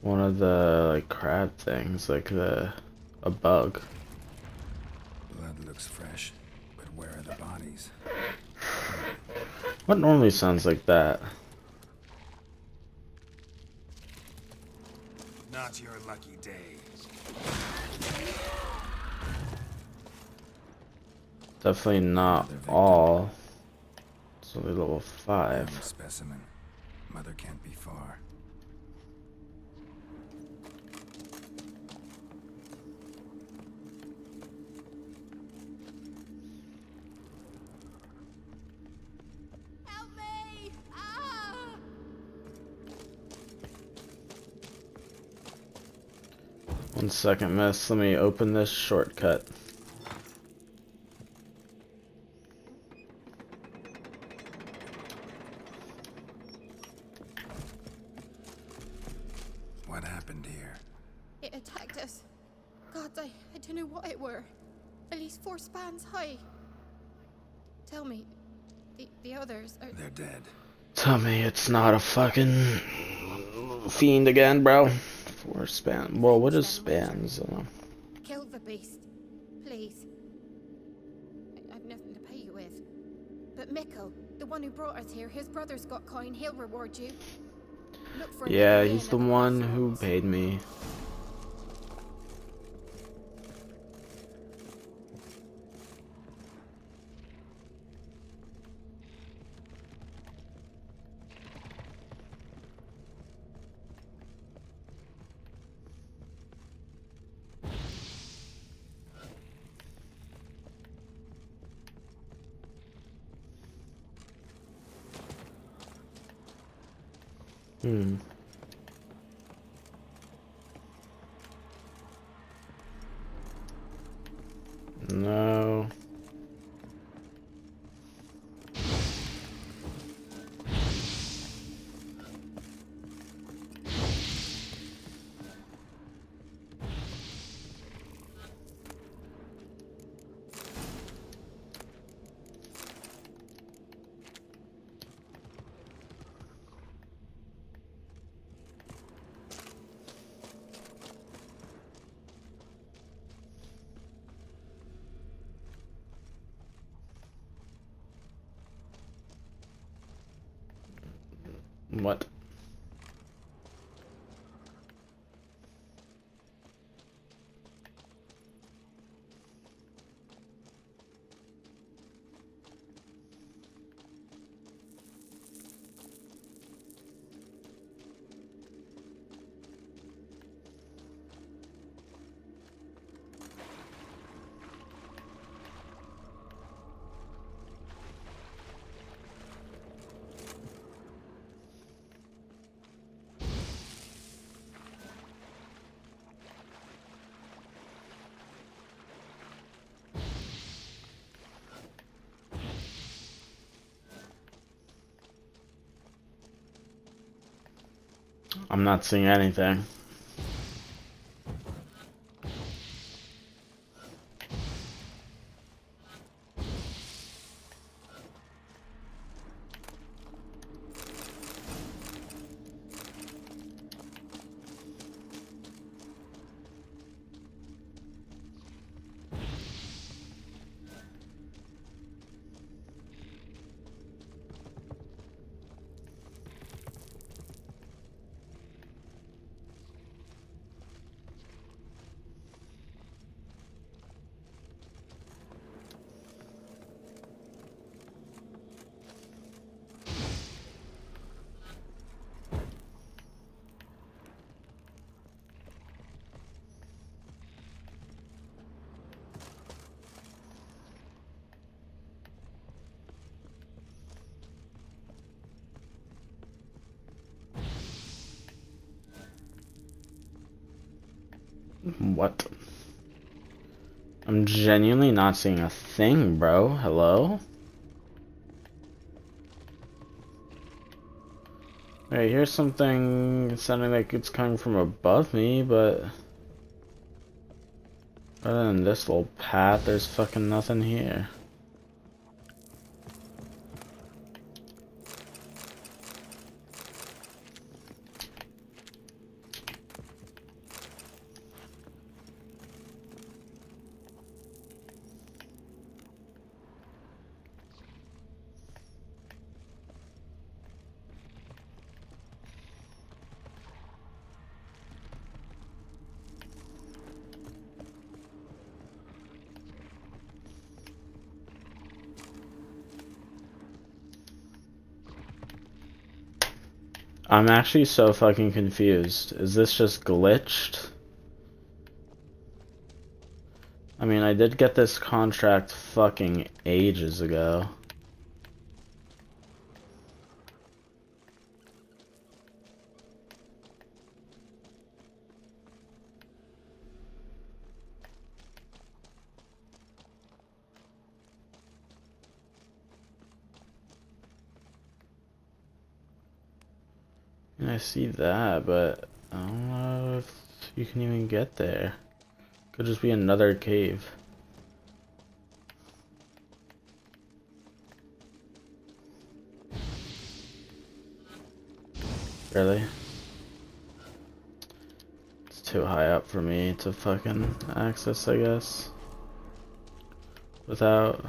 one of the like crab things, like a bug. Blood looks fresh, but where are the bodies? What normally sounds like that? Not your lucky day. Definitely not all. It's only level 5. Specimen. Mother can't be far. Help me! Ah! One second, miss. Let me open this shortcut. What happened here? It attacked us. God, I don't know what it were. At least 4 spans high. Tell me, the others are... They're dead. Tell me it's not a fucking fiend again, bro. 4 span. Well, what is spans? Kill the beast, please. I've nothing to pay you with. But Mikkel, the one who brought us here, his brother's got coin. He'll reward you. Look for him. Yeah, he's the one who paid me. No. What? I'm not seeing anything. What? I'm genuinely not seeing a thing, bro. Hello? Hey, here's something sounding like it's coming from above me, but other than this little path, there's fucking nothing here. I'm actually so fucking confused. Is this just glitched? I mean, I did get this contract fucking ages ago. I see that, but I don't know if you can even get there. Could just be another cave. Really? It's too high up for me to fucking access, I guess. Without...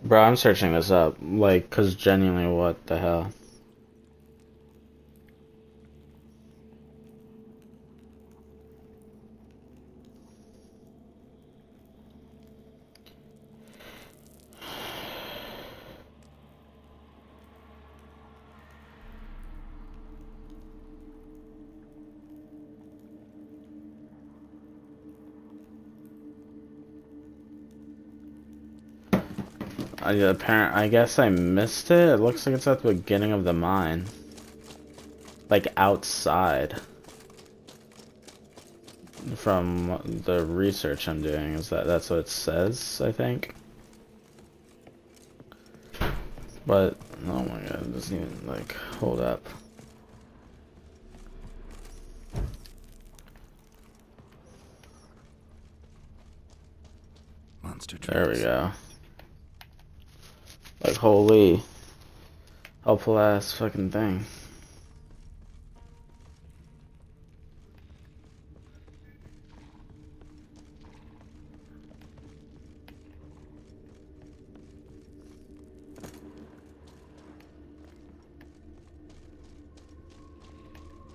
Bro, I'm searching this up, like, cause genuinely, what the hell? I guess I missed it. It looks like it's at the beginning of the mine. Like outside. From the research I'm doing, that's what it says, I think. But oh my god, it doesn't even like hold up. Monster There we go. Like, holy helpful ass fucking thing.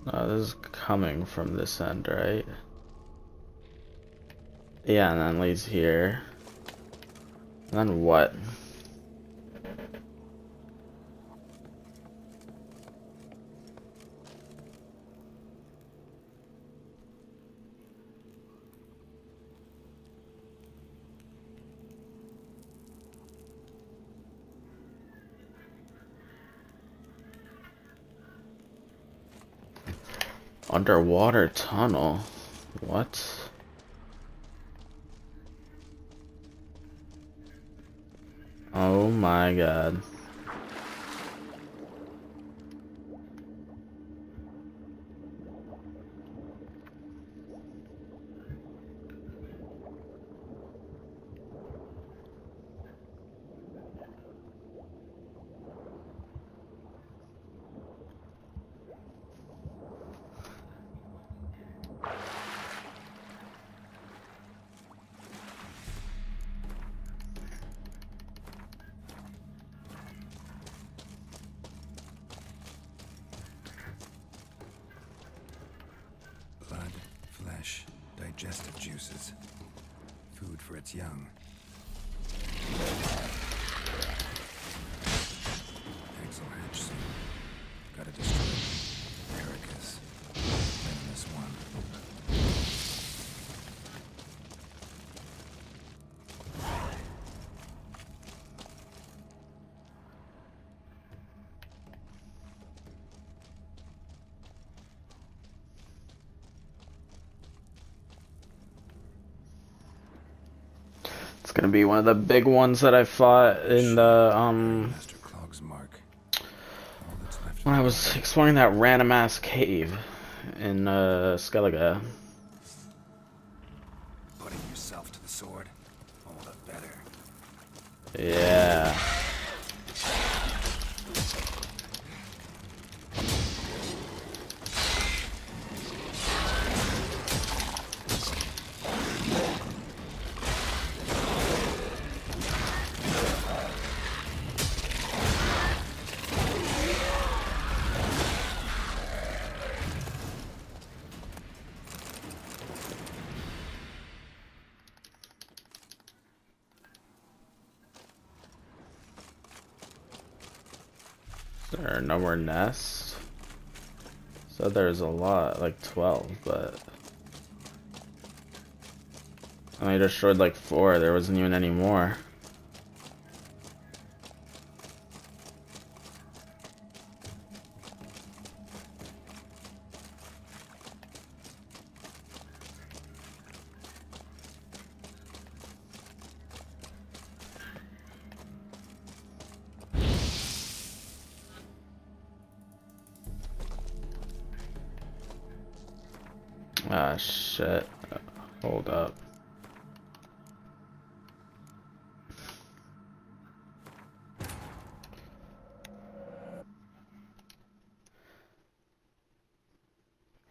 This is coming from this end, right? Yeah, and then leads here. And then what? Underwater tunnel? What? Oh my god. Digestive juices. Food for its young. Eggs will hatch soon. Gotta destroy Ericus. Venomous one. gonna be one of the big ones that I fought in the Master Clog's mark. when I was exploring that random ass cave in Skellige. Putting yourself to the sword, all the better. Yeah. There are no more nests. So there's a lot, like 12, but I only destroyed like 4. There wasn't even any more. Ah, shit. Hold up.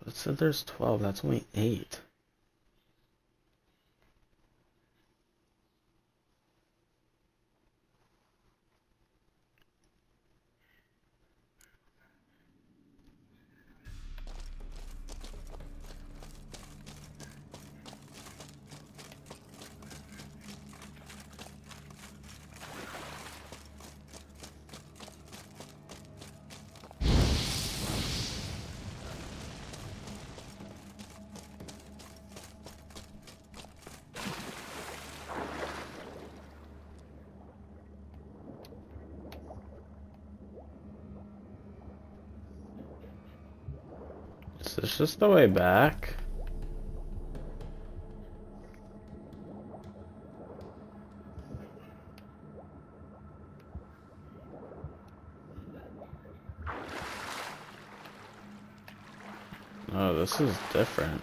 It said there's 12, that's only 8. Is this just the way back? Oh, this is different.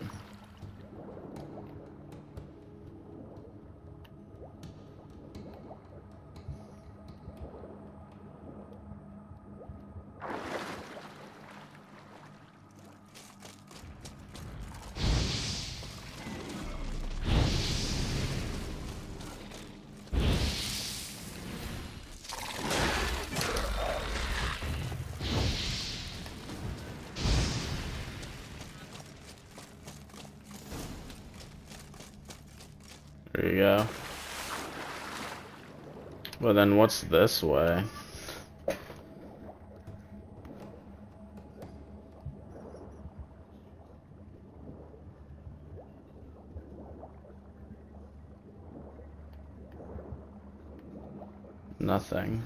There you go. Well then what's this way? Nothing.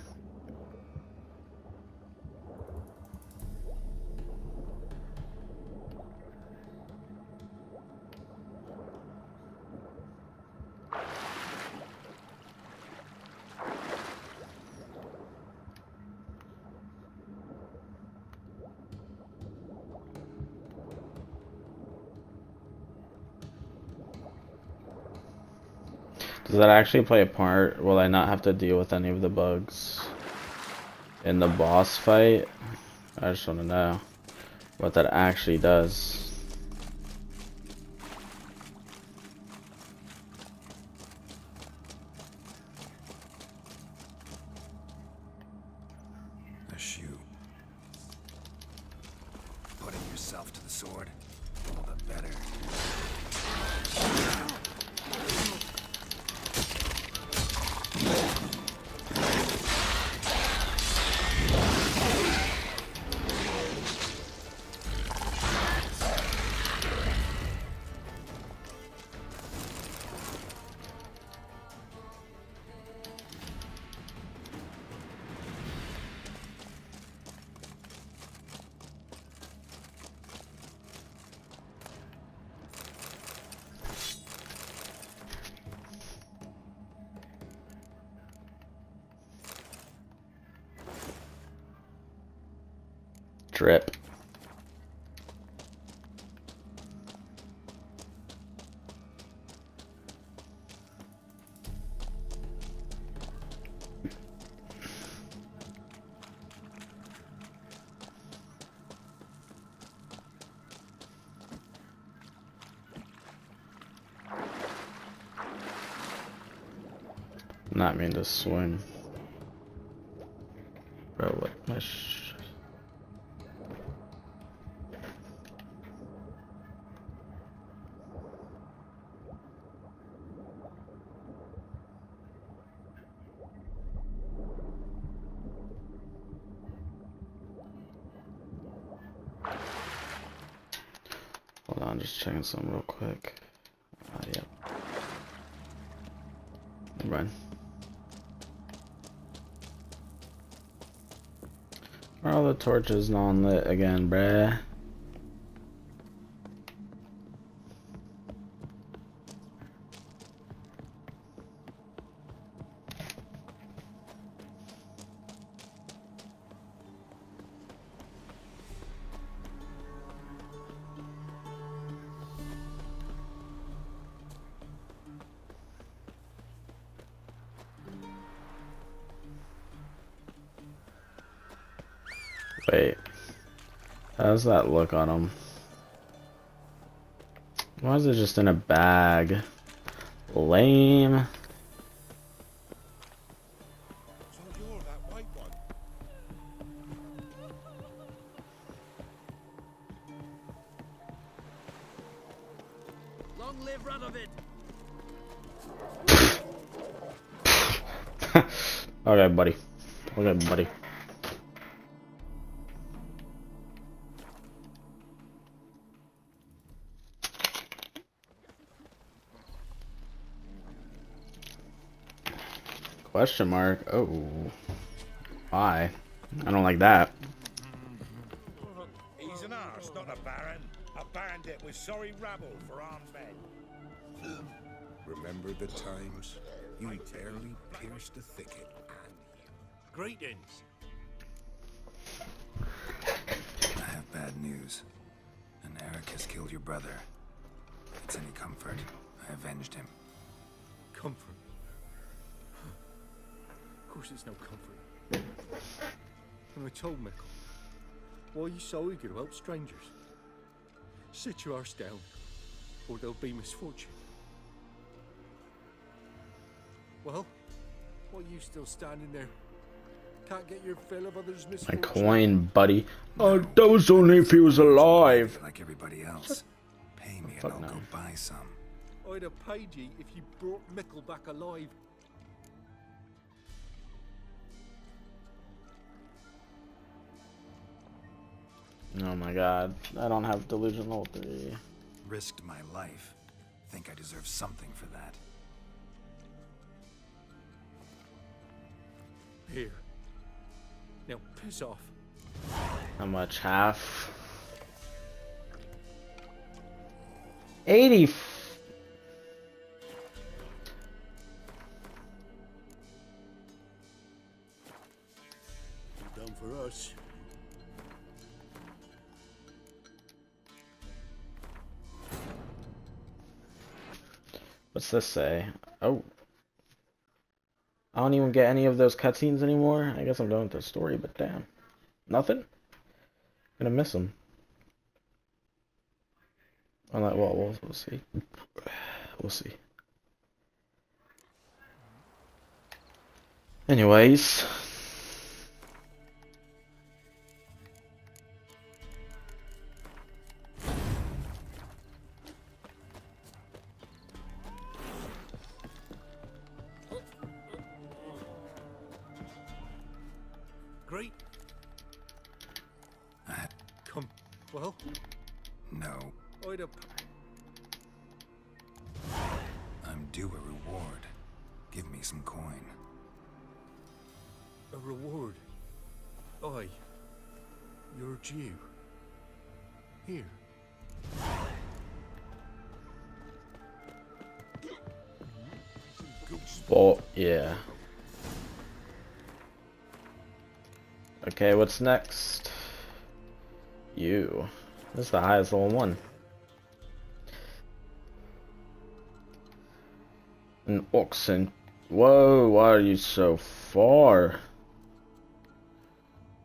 Does that actually play a part? Will I not have to deal with any of the bugs in the boss fight? I just want to know what that actually does. A shoe. Putting yourself to the sword, all the better. Drip. Not mean to swing. Bro, what my Hold on, just checking something real quick. Yep. Never mind. Are all the torches non-lit again, bruh? Wait. How's that look on him? Why is it just in a bag? Lame. So you're that white one. Long live Radovid! Okay, buddy. Okay, buddy. Question mark. Oh. Why? I don't like that. He's an arse, not a baron. A bandit with sorry rabble for armed men. Remember the times? You barely pierced the thicket. Greetings. I have bad news. An Eric has killed your brother. If it's any comfort, I avenged him. Comfort? Of course it's no comfort. And I told Mickle, why you so eager to help strangers? Sit your arse down, or there'll be misfortune. Well, why are you still standing there? Can't get your fill of others' My misfortune? coin, buddy. Oh, that was only if he was alive. Like everybody else. Pay me and I'll go buy some. I'd have paid you if you brought Mickle back alive. Oh my god. I don't have delusional 3. Risked my life. Think I deserve something for that. Here. Now piss off. How much? Half? 80. Done for us. What's this say? Oh. I don't even get any of those cutscenes anymore. I guess I'm done with the story, but damn. Nothing? Gonna miss them. Well, we'll see. We'll see. Anyways. Great. Come. Well? No. I'd have... I'm due a reward. Give me some coin. A reward? Aye. You're due. Here. Well, yeah. Okay, what's next? You. This is the highest level one. An oxen. Whoa, why are you so far?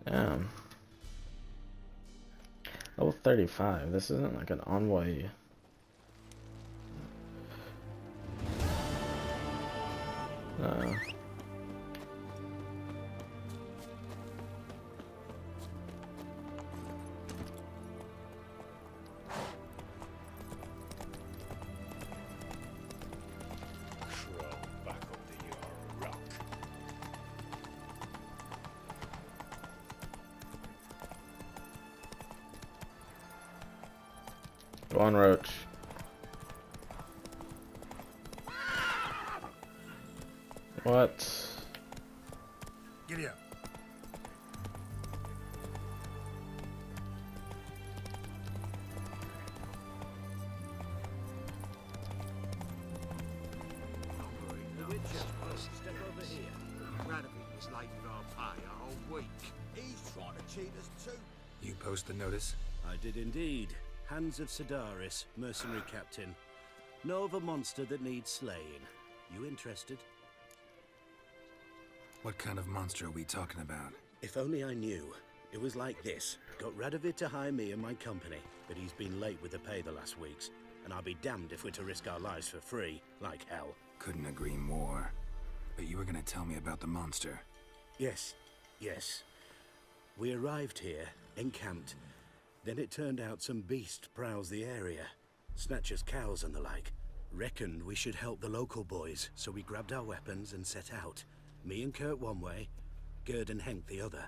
Damn. Level 35. This isn't like an envoy. Go on, Roach. What? Giddy up. Step over here. Radovich was late with our pay a whole week. He's trying to cheat us too. You post the notice? I did indeed. Hands of Sedaris, mercenary captain. Know of a monster that needs slaying. You interested? What kind of monster are we talking about? If only I knew. It was like this. Got Radovich to hire me and my company, but he's been late with the pay the last weeks. And I'll be damned if we're to risk our lives for free, like hell. Couldn't agree more. But you were gonna tell me about the monster. Yes, yes. We arrived here, encamped. Then it turned out some beast prowls the area. Snatchers cows and the like. Reckoned we should help the local boys, so we grabbed our weapons and set out. Me and Kurt one way, Gerd and Henk the other.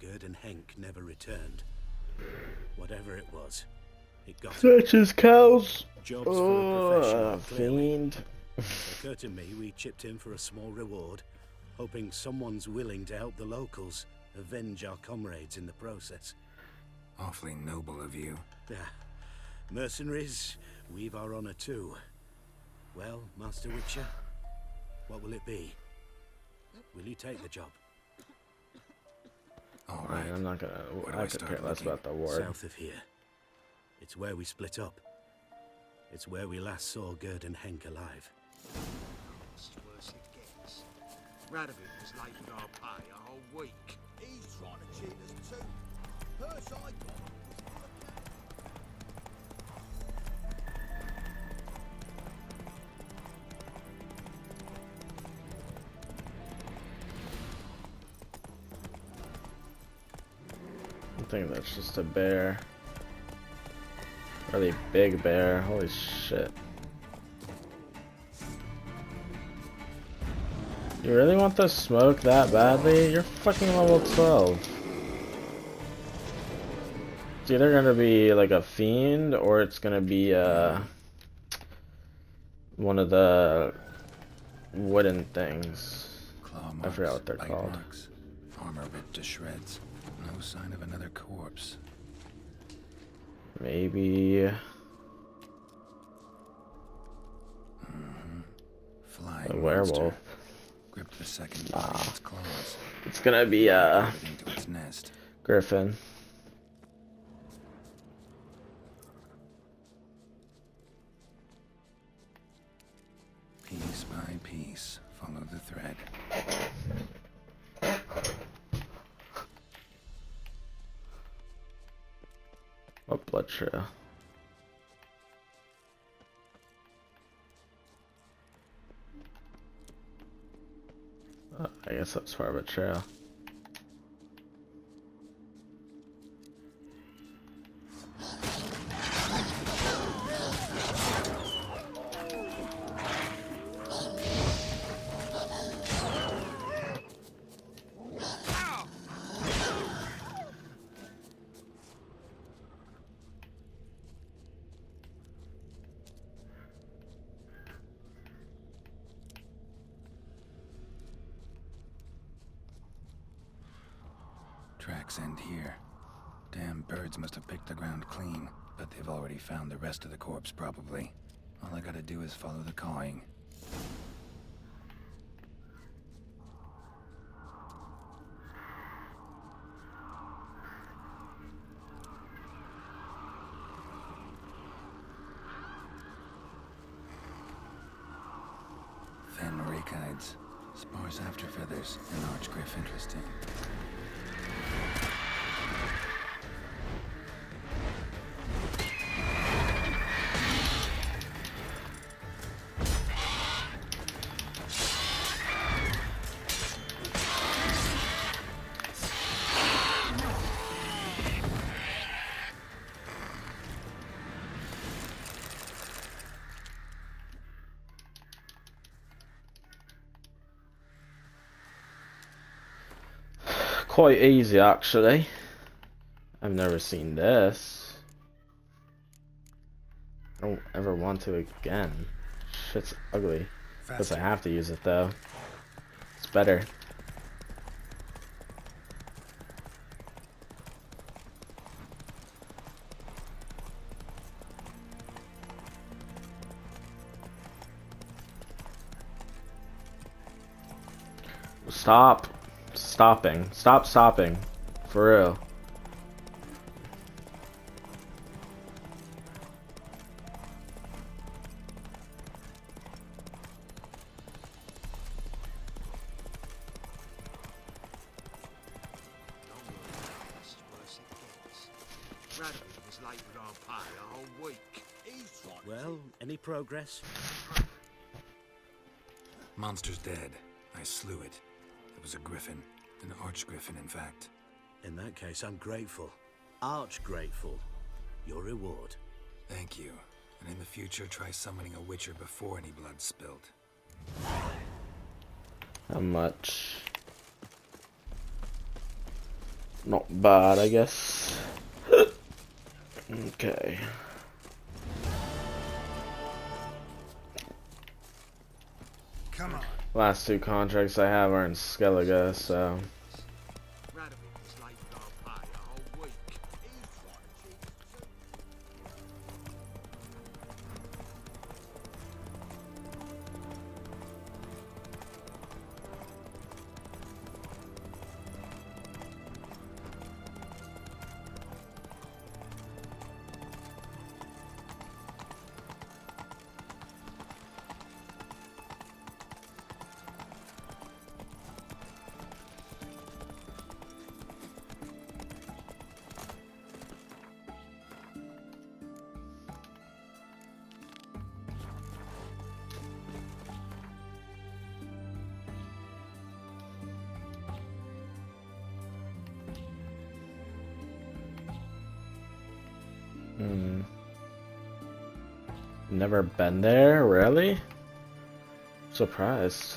Gerd and Henk never returned. Whatever it was, it got Such as cows. jobs for a professional, clearly. Fiend. So Kurt and me, we chipped in for a small reward, hoping someone's willing to help the locals avenge our comrades in the process. Awfully noble of you. Mercenaries, we've our honor too. Well, Master Witcher, what will it be? Will you take the job? All right. I'm not gonna. Where do I I could start care less looking? about the ward. South of here. It's where we split up. It's where we last saw Gerd and Henk alive. It's worse it gets. Radovich was late with our pay a whole week. He's trying to cheat us too. Purse I got. I think that's just a bear. Really big bear. Holy shit. You really want the smoke that badly? You're fucking level 12. It's either gonna be like a fiend or it's gonna be one of the wooden things. Claw I forgot marks, what they're bite called. marks, armor ripped to shreds. No sign of another corpse. Maybe Flying a werewolf. monster. Gripped the second body in its claws. It's gonna be Everything to its nest. griffin. Piece by piece, follow the thread. What blood trail? Oh, I guess that's part of a trail. Tracks end here. Damn birds must have picked the ground clean, but they've already found the rest of the corpse probably. All I gotta do is follow the cawing. Sparse after feathers, an archgriff interesting. Quite easy, actually. I've never seen this. I don't ever want to again. Shit's ugly. Guess I have to use it though. It's better. Stop. Stopping. Stop stopping. For real. Well, any progress? Monster's dead. I slew it. It was a griffin. An archgriffin, in fact. In that case, I'm grateful. Arch grateful. Your reward. Thank you. And in the future, try summoning a witcher before any blood's spilled. How much? Not bad, I guess. Okay. Come on. Last two contracts I have are in Skellige, so. Never been there, really? Surprised.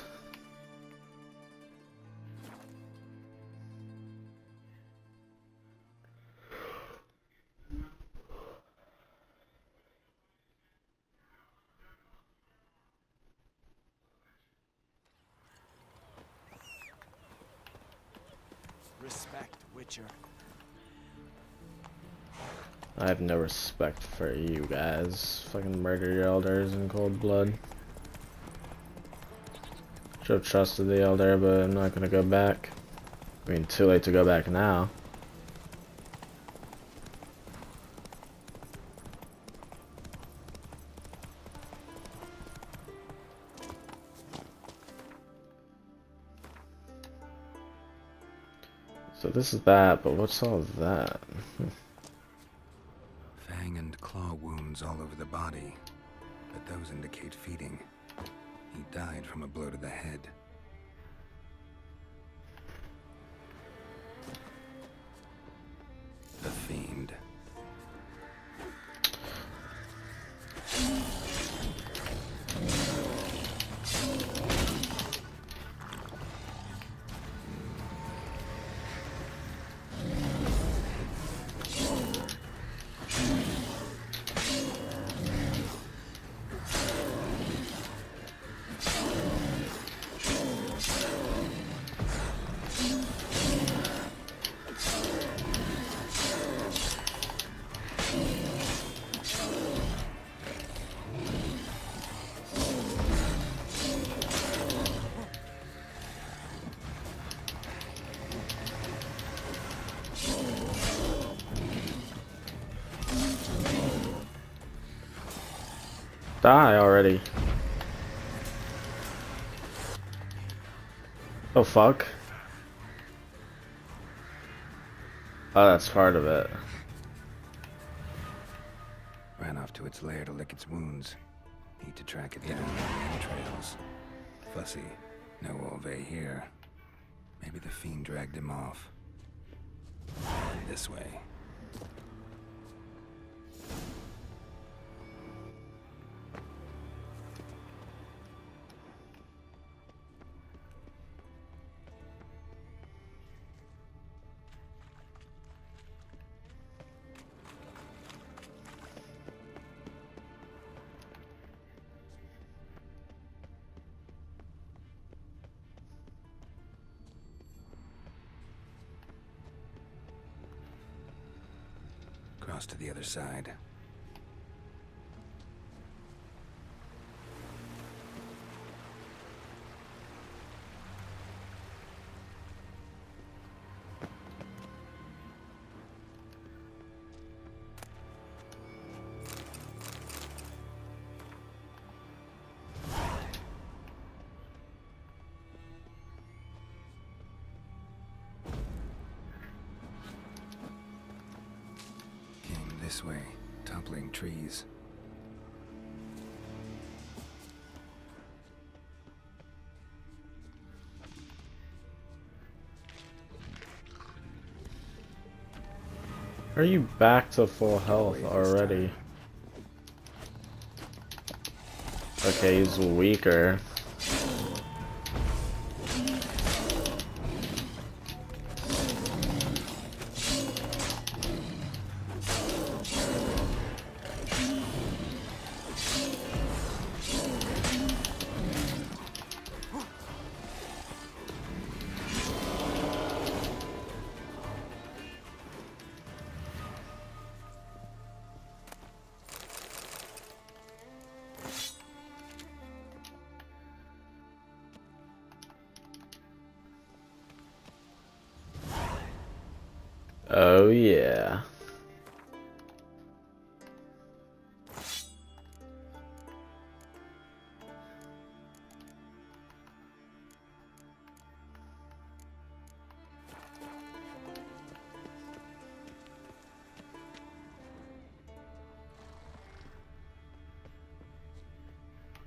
Respect, Witcher. I have no respect for you guys. Fucking murder your elders in cold blood. Should have trusted the elder, but I'm not gonna go back. I mean, too late to go back now. So this is that, but what's all of that? Fang and claw wounds all over the body, but those indicate feeding. He died from a blow to the head. The fiend. Die already. Oh fuck. Oh, that's part of it. Ran off to its lair to lick its wounds. Need to track it down on the entrails. Fussy. No Olve here. Maybe the fiend dragged him off. This way. Cross to the other side. This way, toppling trees. Are you back to full health already? Okay, he's weaker. Oh yeah.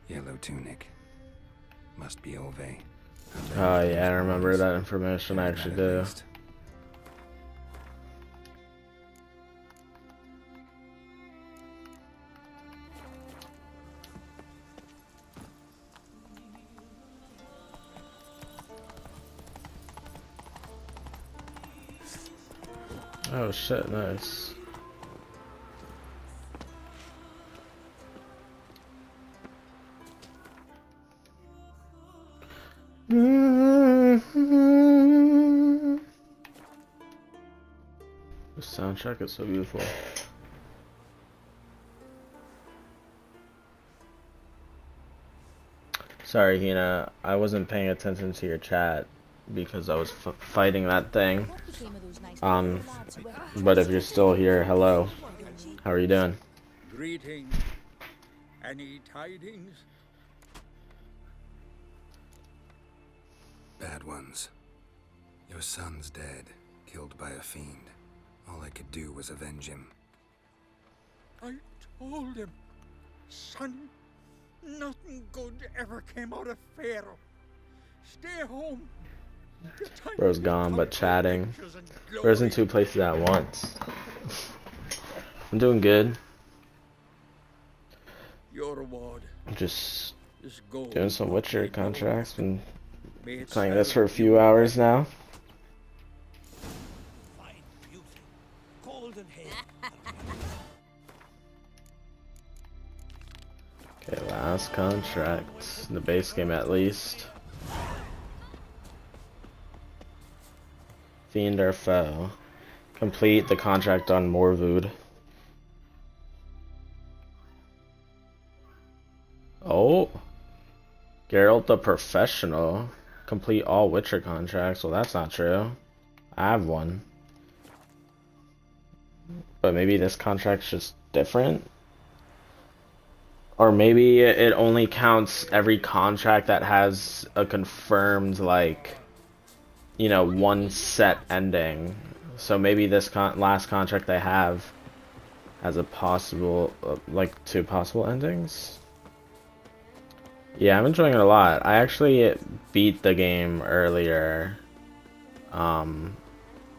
Yellow tunic. Must be Olve. Oh yeah, I remember that information. I actually do. Oh shit, nice. The soundtrack is so beautiful. Sorry, Hina, I wasn't paying attention to your chat because I was fighting that thing. But if you're still here, hello. How are you doing? Greetings. Any tidings? Bad ones. Your son's dead, killed by a fiend. All I could do was avenge him. I told him, son, nothing good ever came out of Pharaoh. Stay home. Bro's gone, but chatting. Bro's in 2 places at once. I'm doing good. Your reward. I'm just This gold doing some Witcher contracts. Been may it playing serve this for a you few hours now. golden hair. Okay, last contract. The base game at least. Fiend or foe. Complete the contract on Morvood. Oh. Geralt the Professional. Complete all Witcher contracts. Well, that's not true. I have one. But maybe this contract's just different? Or maybe it only counts every contract that has a confirmed, like, you know, one set ending. So maybe this last contract I have has a possible, like, 2 possible endings. Yeah, I'm enjoying it a lot. I actually beat the game earlier, and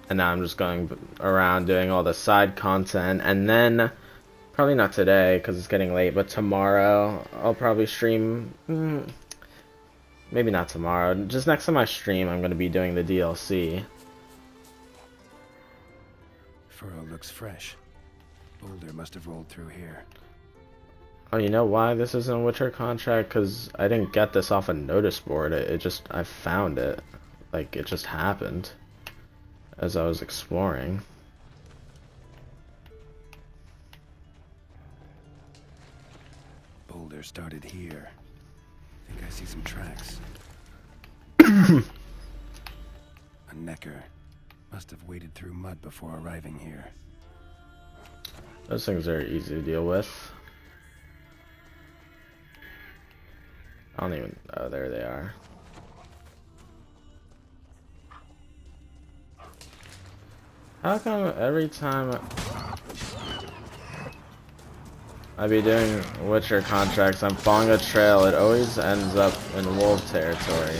now I'm just going around doing all the side content, and then, probably not today, because it's getting late, but tomorrow, I'll probably stream, maybe not tomorrow, just next time I stream, I'm going to be doing the DLC. Furrow looks fresh. Boulder must have rolled through here. Oh, you know why this isn't a Witcher contract? Because I didn't get this off a notice board. I found it. Like, it just happened as I was exploring. Boulder started here. Think I see some tracks. A necker. Must have waded through mud before arriving here. Those things are easy to deal with. I don't even... Oh, there they are. How come every time I be doing Witcher contracts, I'm following a trail, it always ends up in wolf territory?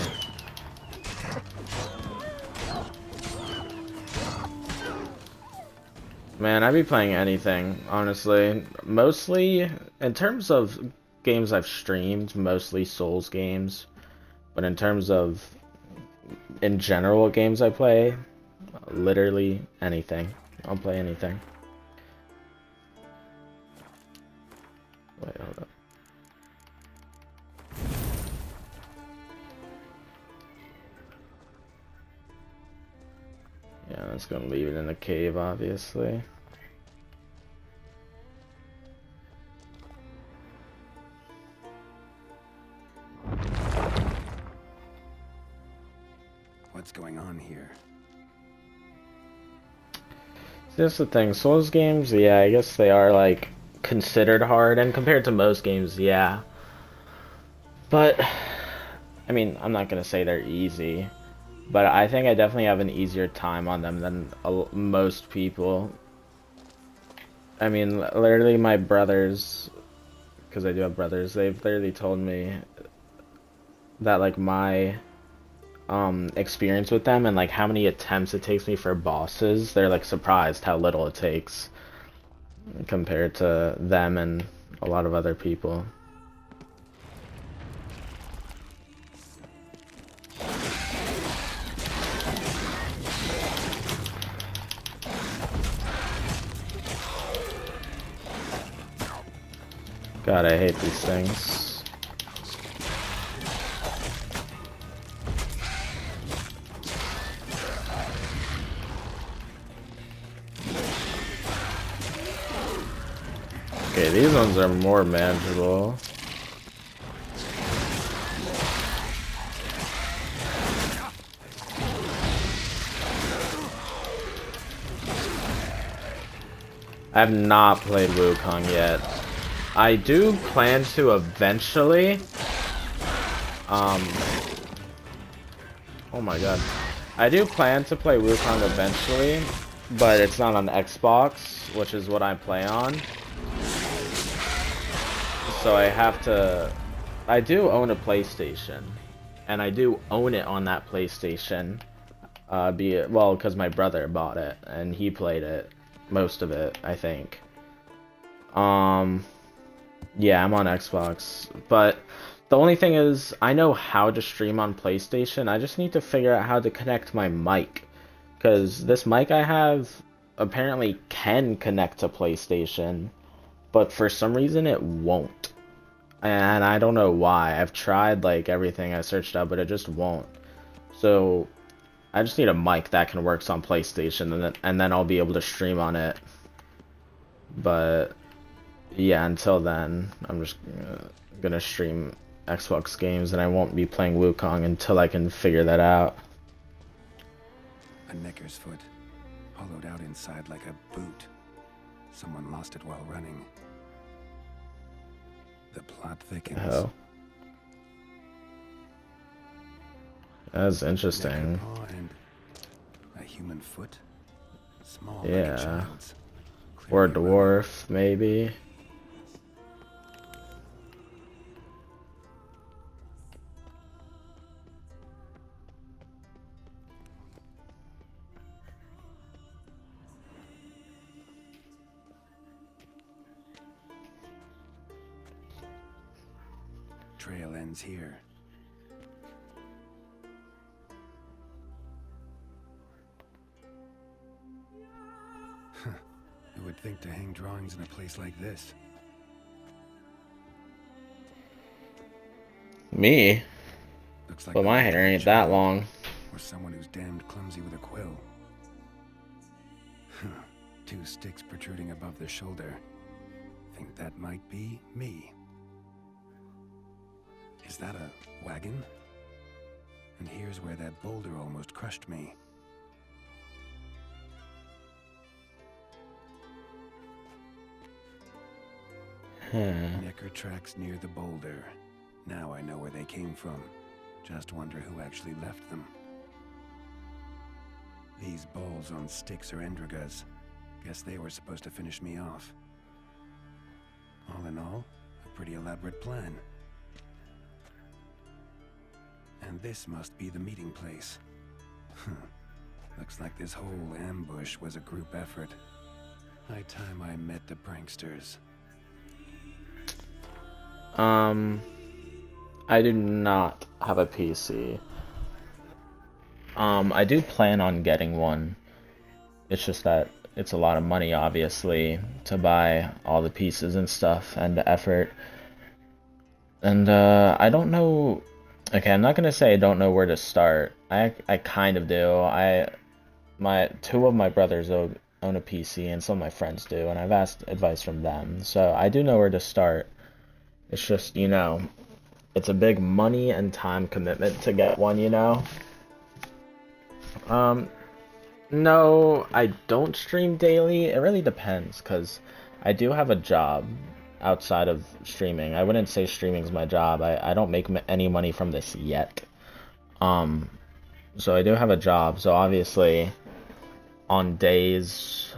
Man, I be playing anything, honestly. Mostly, in terms of games I've streamed, mostly Souls games. But in terms of, in general, what games I play, literally anything. I'll play anything. Wait, hold up. Yeah, that's gonna leave it in the cave, obviously. What's going on here? That's the thing, Souls games, yeah, I guess they are, like, considered hard, and compared to most games, yeah. But, I mean, I'm not gonna say they're easy, but I think I definitely have an easier time on them than most people. I mean, literally my brothers, because I do have brothers, they've literally told me that, like, my experience with them and like how many attempts it takes me for bosses, they're like surprised how little it takes compared to them and a lot of other people. God, I hate these things. Okay, these ones are more manageable. I have not played Wukong yet. I do plan to eventually. Oh my god. I do plan to play Wukong eventually, but it's not on Xbox, which is what I play on. So I have to... I do own a PlayStation, and I do own it on that PlayStation. Well, because my brother bought it, and he played it. Most of it, I think. Yeah, I'm on Xbox, but the only thing is, I know how to stream on PlayStation, I just need to figure out how to connect my mic, because this mic I have apparently can connect to PlayStation, but for some reason it won't, and I don't know why. I've tried like everything I searched up, but it just won't. So I just need a mic that can work on PlayStation, and then I'll be able to stream on it. But yeah, until then, I'm just gonna stream Xbox games, and I won't be playing Wukong until I can figure that out. A necker's foot, hollowed out inside like a boot. Someone lost it while running. The plot thickens. Oh. That's interesting. Necker paw and A human foot? Small like a Yeah. child's. Or a Clearly running. dwarf, maybe. Trail ends here. Huh. Who would think to hang drawings in a place like this? Me? Looks like But the my work hair of a ain't that child, long. or someone who's damned clumsy with a quill. Huh. 2 sticks protruding above the shoulder. Think that might be me. Is that a wagon? And here's where that boulder almost crushed me. Necker tracks near the boulder. Now I know where they came from. Just wonder who actually left them. These balls on sticks are Endrigas. Guess they were supposed to finish me off. All in all, a pretty elaborate plan. And this must be the meeting place. Looks like this whole ambush was a group effort. High time I met the pranksters. I do not have a PC. I do plan on getting one. It's just that it's a lot of money, obviously, to buy all the pieces and stuff and the effort. And, I don't know... Okay, I'm not gonna say I don't know where to start. I kind of do. Two of my brothers own a PC, and some of my friends do, and I've asked advice from them. So I do know where to start. It's just, you know, it's a big money and time commitment to get one, you know? No, I don't stream daily. It really depends, because I do have a job outside of streaming. I wouldn't say streaming's my job. I don't make any money from this yet. So I do have a job, so obviously on days,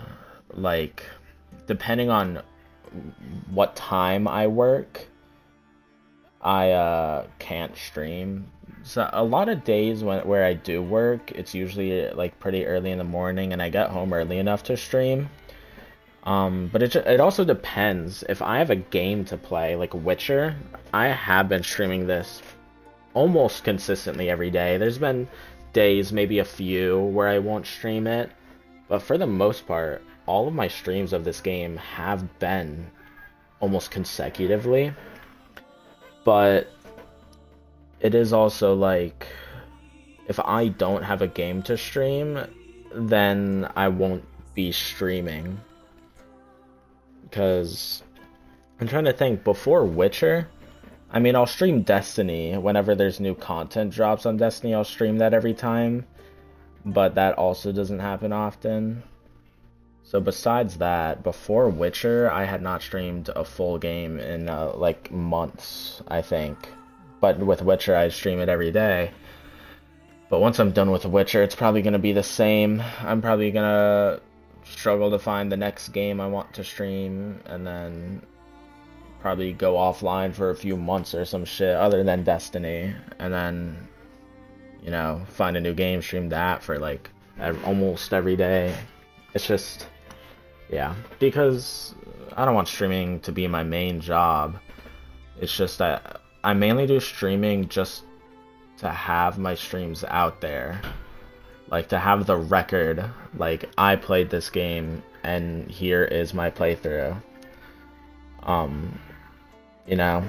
like, depending on what time I work, I can't stream. So a lot of days where I do work, it's usually like pretty early in the morning, and I get home early enough to stream. But it also depends. If I have a game to play, like Witcher, I have been streaming this almost consistently every day. There's been days, maybe a few, where I won't stream it, but for the most part, all of my streams of this game have been almost consecutively. But it is also like, if I don't have a game to stream, then I won't be streaming. Because I'm trying to think, before Witcher, I mean, I'll stream Destiny. Whenever there's new content drops on Destiny, I'll stream that every time. But that also doesn't happen often. So besides that, before Witcher, I had not streamed a full game in like months, I think. But with Witcher, I stream it every day. But once I'm done with Witcher, it's probably going to be the same. I'm probably going to struggle to find the next game I want to stream, and then probably go offline for a few months or some shit other than Destiny, and then, you know, find a new game, stream that for like almost every day. It's just, yeah, because I don't want streaming to be my main job. It's just that I mainly do streaming just to have my streams out there. Like, to have the record, like, I played this game, and here is my playthrough. You know?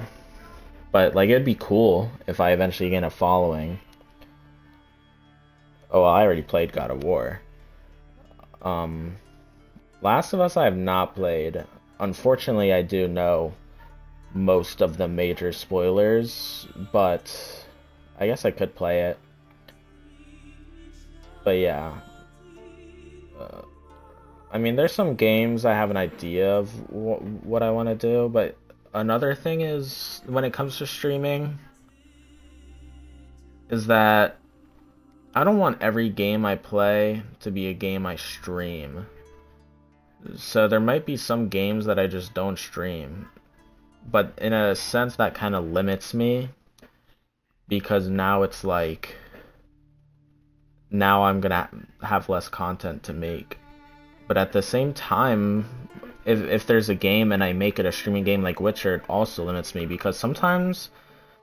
But, like, it'd be cool if I eventually gain a following. Oh, well, I already played God of War. Last of Us I have not played. Unfortunately, I do know most of the major spoilers, but I guess I could play it. But yeah. I mean, there's some games I have an idea of what I want to do, but another thing is, when it comes to streaming, is that I don't want every game I play to be a game I stream. So there might be some games that I just don't stream. But in a sense that kind of limits me, because now it's like, now I'm gonna have less content to make. But at the same time, if there's a game and I make it a streaming game like Witcher, it also limits me, because sometimes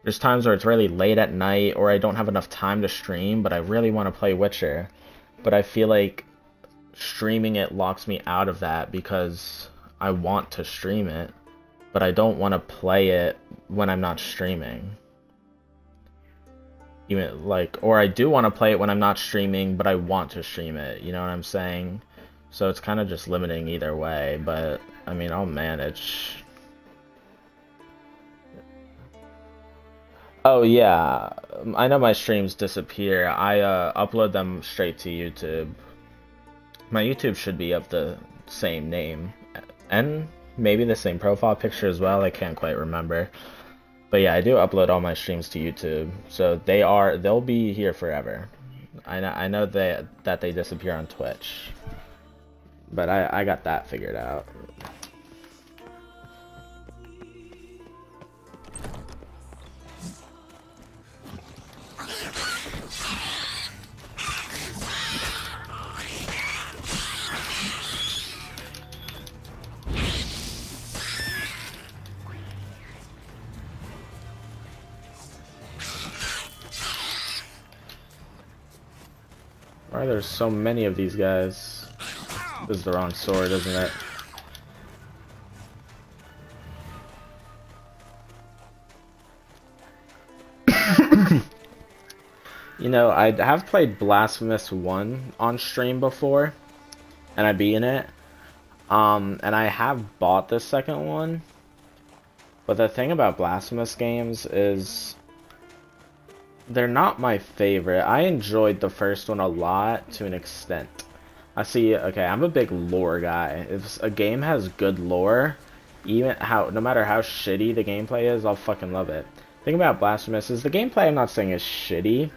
there's times where it's really late at night or I don't have enough time to stream, but I really want to play Witcher. But I feel like streaming it locks me out of that because I want to stream it, but I don't want to play it when I'm not streaming. Even like, or I do want to play it when I'm not streaming, but I want to stream it, you know what I'm saying? So it's kind of just limiting either way, but I mean, I'll manage. Oh yeah, I know my streams disappear. I upload them straight to YouTube. My YouTube should be of the same name, and maybe the same profile picture as well, I can't quite remember. But yeah, I do upload all my streams to YouTube, so they'll be here forever. I know that they disappear on Twitch, but I got that figured out. Why are there so many of these guys? This is the wrong sword, isn't it? You know, I have played Blasphemous 1 on stream before, and I've beaten it. And I have bought the second one. But the thing about Blasphemous games is they're not my favorite. I enjoyed the first one a lot to an extent. Okay, I'm a big lore guy. If a game has good lore, no matter how shitty the gameplay is, I'll fucking love it. The thing about Blasphemous is the gameplay, I'm not saying is shitty.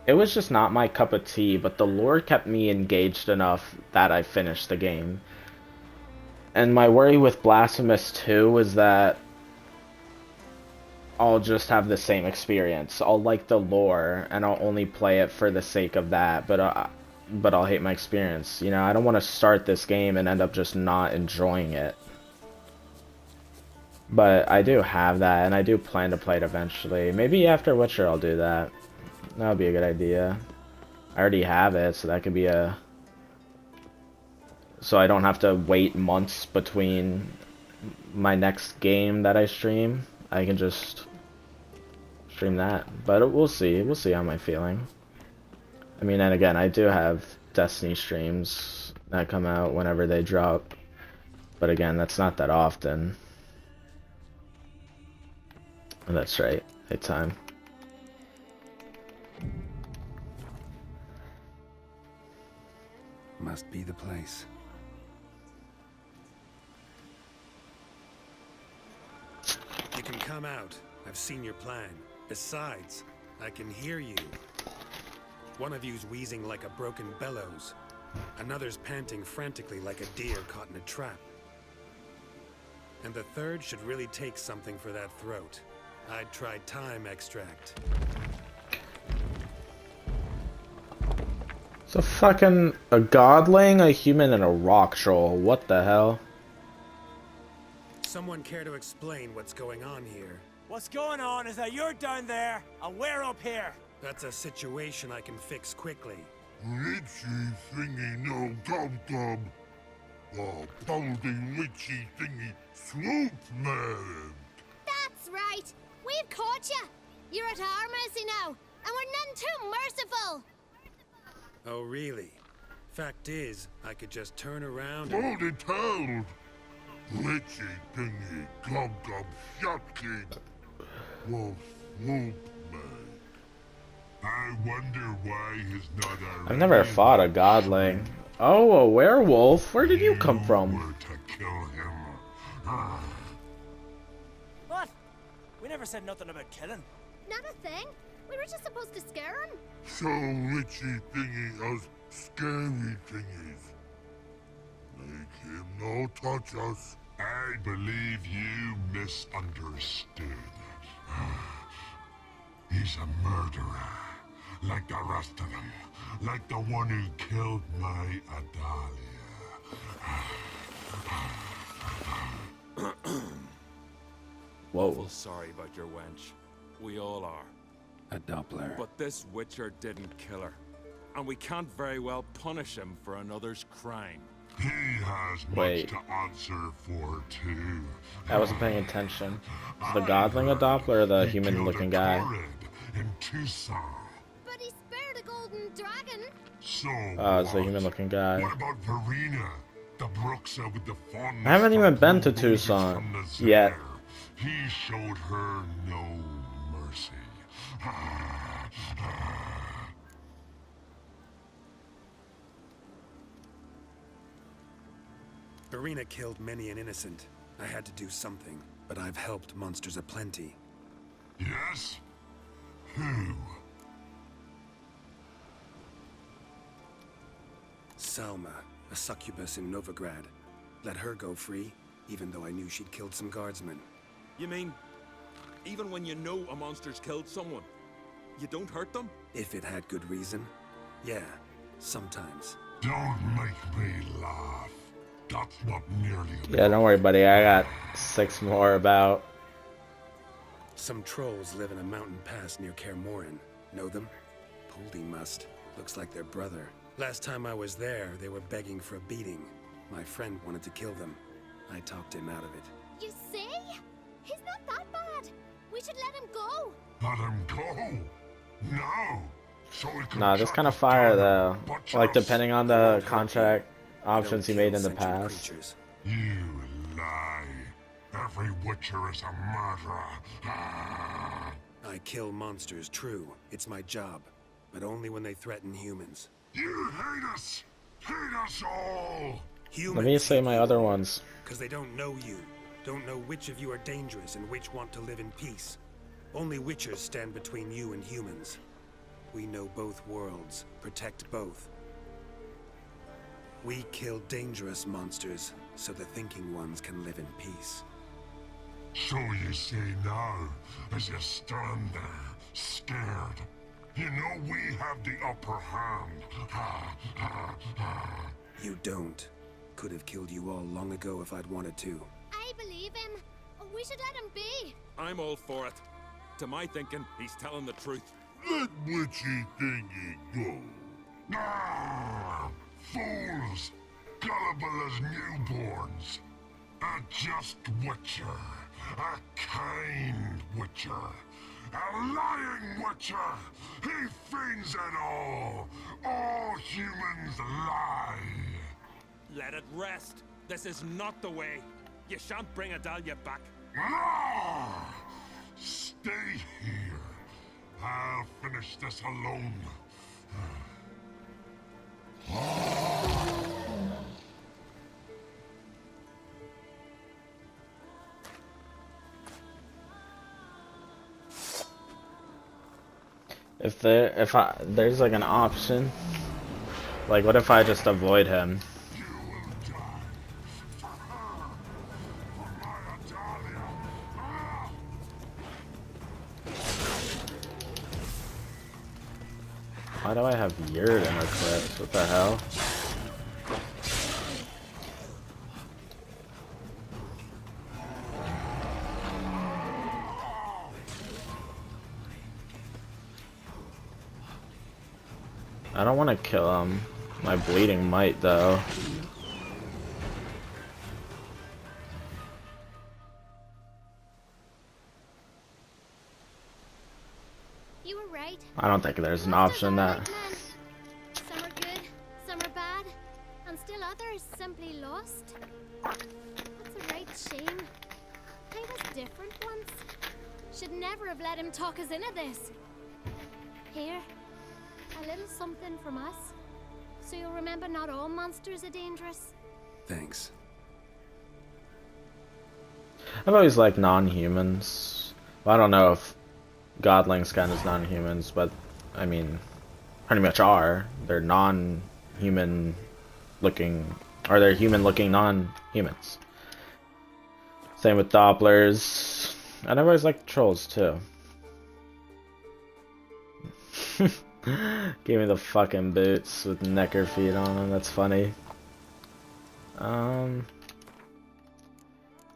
It was just not my cup of tea, but the lore kept me engaged enough that I finished the game. And my worry with Blasphemous 2 is that I'll just have the same experience. I'll like the lore, and I'll only play it for the sake of that, but I'll hate my experience. You know, I don't want to start this game and end up just not enjoying it. But I do have that, and I do plan to play it eventually. Maybe after Witcher I'll do that. That would be a good idea. I already have it, so that could be so I don't have to wait months between my next game that I stream. I can just stream that. But we'll see. We'll see how I'm feeling. I mean, and again, I do have Destiny streams that come out whenever they drop. But again, that's not that often. Oh, that's right. Time. Must be the place. You can come out. I've seen your plan. Besides, I can hear you. One of you's wheezing like a broken bellows. Another's panting frantically like a deer caught in a trap. And the third should really take something for that throat. I'd try thyme extract. So fucking a godling, a human, and a rock troll. What the hell? Someone care to explain what's going on here? What's going on is that you're down there, and we're up here. That's a situation I can fix quickly. Witchy thingy no gob. Oh, baldy witchy thingy swoop man. That's right. We've caught you. You're at our mercy now, and we're none too merciful. Oh, really? Fact is, I could just turn around and... Hold it held! Witchy thingy gob shotkin. Wolf whoop man. I wonder why he's not our... I've never fought a godling. Oh, a werewolf? Where did you come from? To kill him. What? We never said nothing about killing. Not a thing. We were just supposed to scare him. So witchy thingy has scary thingies. Make him no touch us. I believe you misunderstood. He's a murderer, like the rest of them. Like the one who killed my Adalia. Whoa. Awful sorry about your wench. We all are. A Doppler. But this Witcher didn't kill her. And we can't very well punish him for another's crime. He has Wait. much to answer for, too. I wasn't paying attention. Is the godling a Doppler or the human-looking guy? In Tucson. But he spared a golden dragon. So Oh, it's the human-looking guy. what about Verena? The Bruxa with the fondness I haven't even for been to blue booties Tucson from the yet. Zaire. He showed her no mercy. Verena killed many an innocent. I had to do something, but I've helped monsters aplenty. Yes? Who? Salma, a succubus in Novigrad. Let her go free, even though I knew she'd killed some guardsmen. You mean, even when you know a monster's killed someone, you don't hurt them? If it had good reason. Yeah, sometimes. Don't make me laugh. That's not nearly Yeah, don't worry, buddy. I got 6 more about. Some trolls live in a mountain pass near Kaer Morhen. Know them? Poldy must. Looks like their brother. Last time I was there, they were begging for a beating. My friend wanted to kill them. I talked him out of it. You see? He's not that bad. We should let him go. Let him go? No. So we can Nah, this kind of fire though. Like depending on the contract options he made in the past. You lie. Every Witcher is a murderer. I kill monsters, true. It's my job. But only when they threaten humans. You hate us! Hate us all! Let me say my other ones. Because they don't know you. Don't know which of you are dangerous and which want to live in peace. Only Witchers stand between you and humans. We know both worlds. Protect both. We kill dangerous monsters, so the thinking ones can live in peace. So you say now, as you stand there, scared. You know we have the upper hand. You don't. Could have killed you all long ago if I'd wanted to. I believe him. We should let him be. I'm all for it. To my thinking, he's telling the truth. Let witchy thingy go. Ah, fools! Gullible as newborns. A just Witcher. A kind Witcher. A lying Witcher! He feigns it all! All humans lie! Let it rest. This is not the way. You shan't bring Adalia back. Ah! Stay here. I'll finish this alone. There's like an option, like what if I just avoid him? Why do I have Yurt in equipped? What the hell? I don't want to kill him. My bleeding might though. You were right. I don't think there's an option that. Some are good, some are bad, and still others simply lost. That's a right shame. I was different once. Should never have let him talk us into this. Here, a little something from us, so you'll remember not all monsters are dangerous. Thanks. I've always liked non-humans. Well, I don't know if godlings count as non-humans, but I mean, pretty much are. They're non-human looking, or they're human-looking non-humans. Same with Dopplers. And I've always liked trolls too. Give me the fucking boots with necker feet on them. That's funny. Now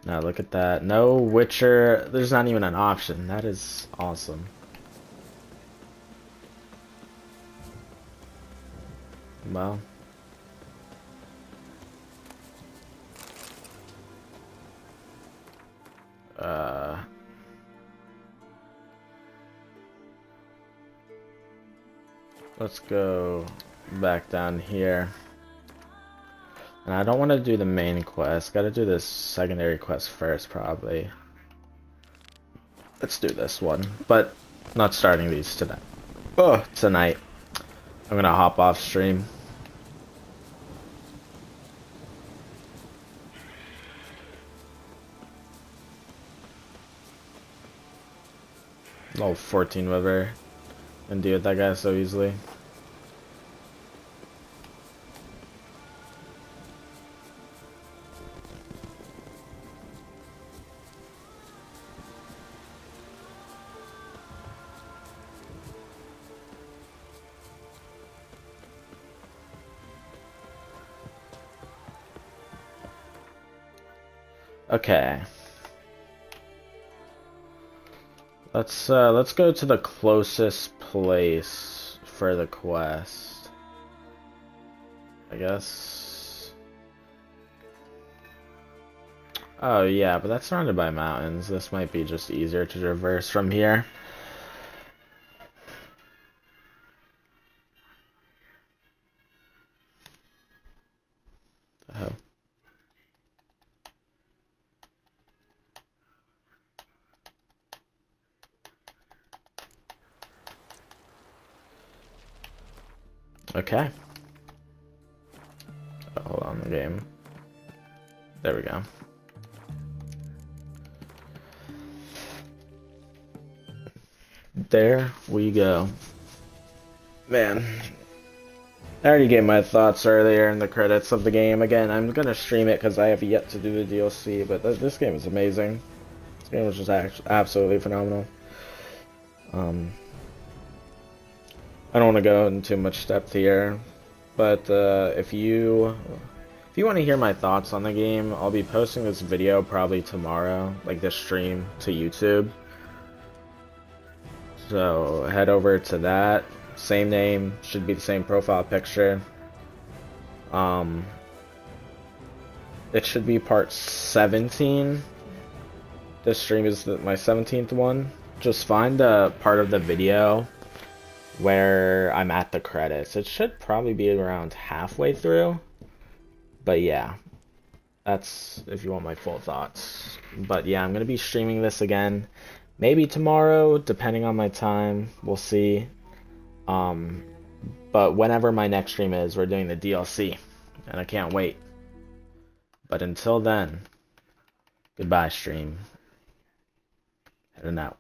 look at that. No Witcher. There's not even an option. That is awesome. Well. Let's go back down here. And I don't want to do the main quest. Gotta do this secondary quest first, probably. Let's do this one. But not starting these today. Oh, tonight. I'm gonna hop off stream. Level 14 Weaver. And deal with that guy so easily. Okay. Let's go to the closest place for the quest. I guess. Oh yeah, but that's surrounded by mountains. This might be just easier to traverse from here. Oh. Okay. Oh, hold on, the game. There we go. There we go. Man. I already gave my thoughts earlier in the credits of the game. Again, I'm gonna stream it because I have yet to do the DLC, but this game is amazing. This game was just absolutely phenomenal. I don't want to go into too much depth here, but if you want to hear my thoughts on the game, I'll be posting this video probably tomorrow, like this stream, to YouTube. So head over to that. Same name, should be the same profile picture. It should be part 17. This stream is my 17th one. Just find the part of the video where I'm at the credits. It should probably be around halfway through. But yeah, that's if you want my full thoughts. But yeah, I'm going to be streaming this again. Maybe tomorrow, depending on my time. We'll see. But whenever my next stream is, we're doing the DLC. And I can't wait. But until then, goodbye stream. Heading out.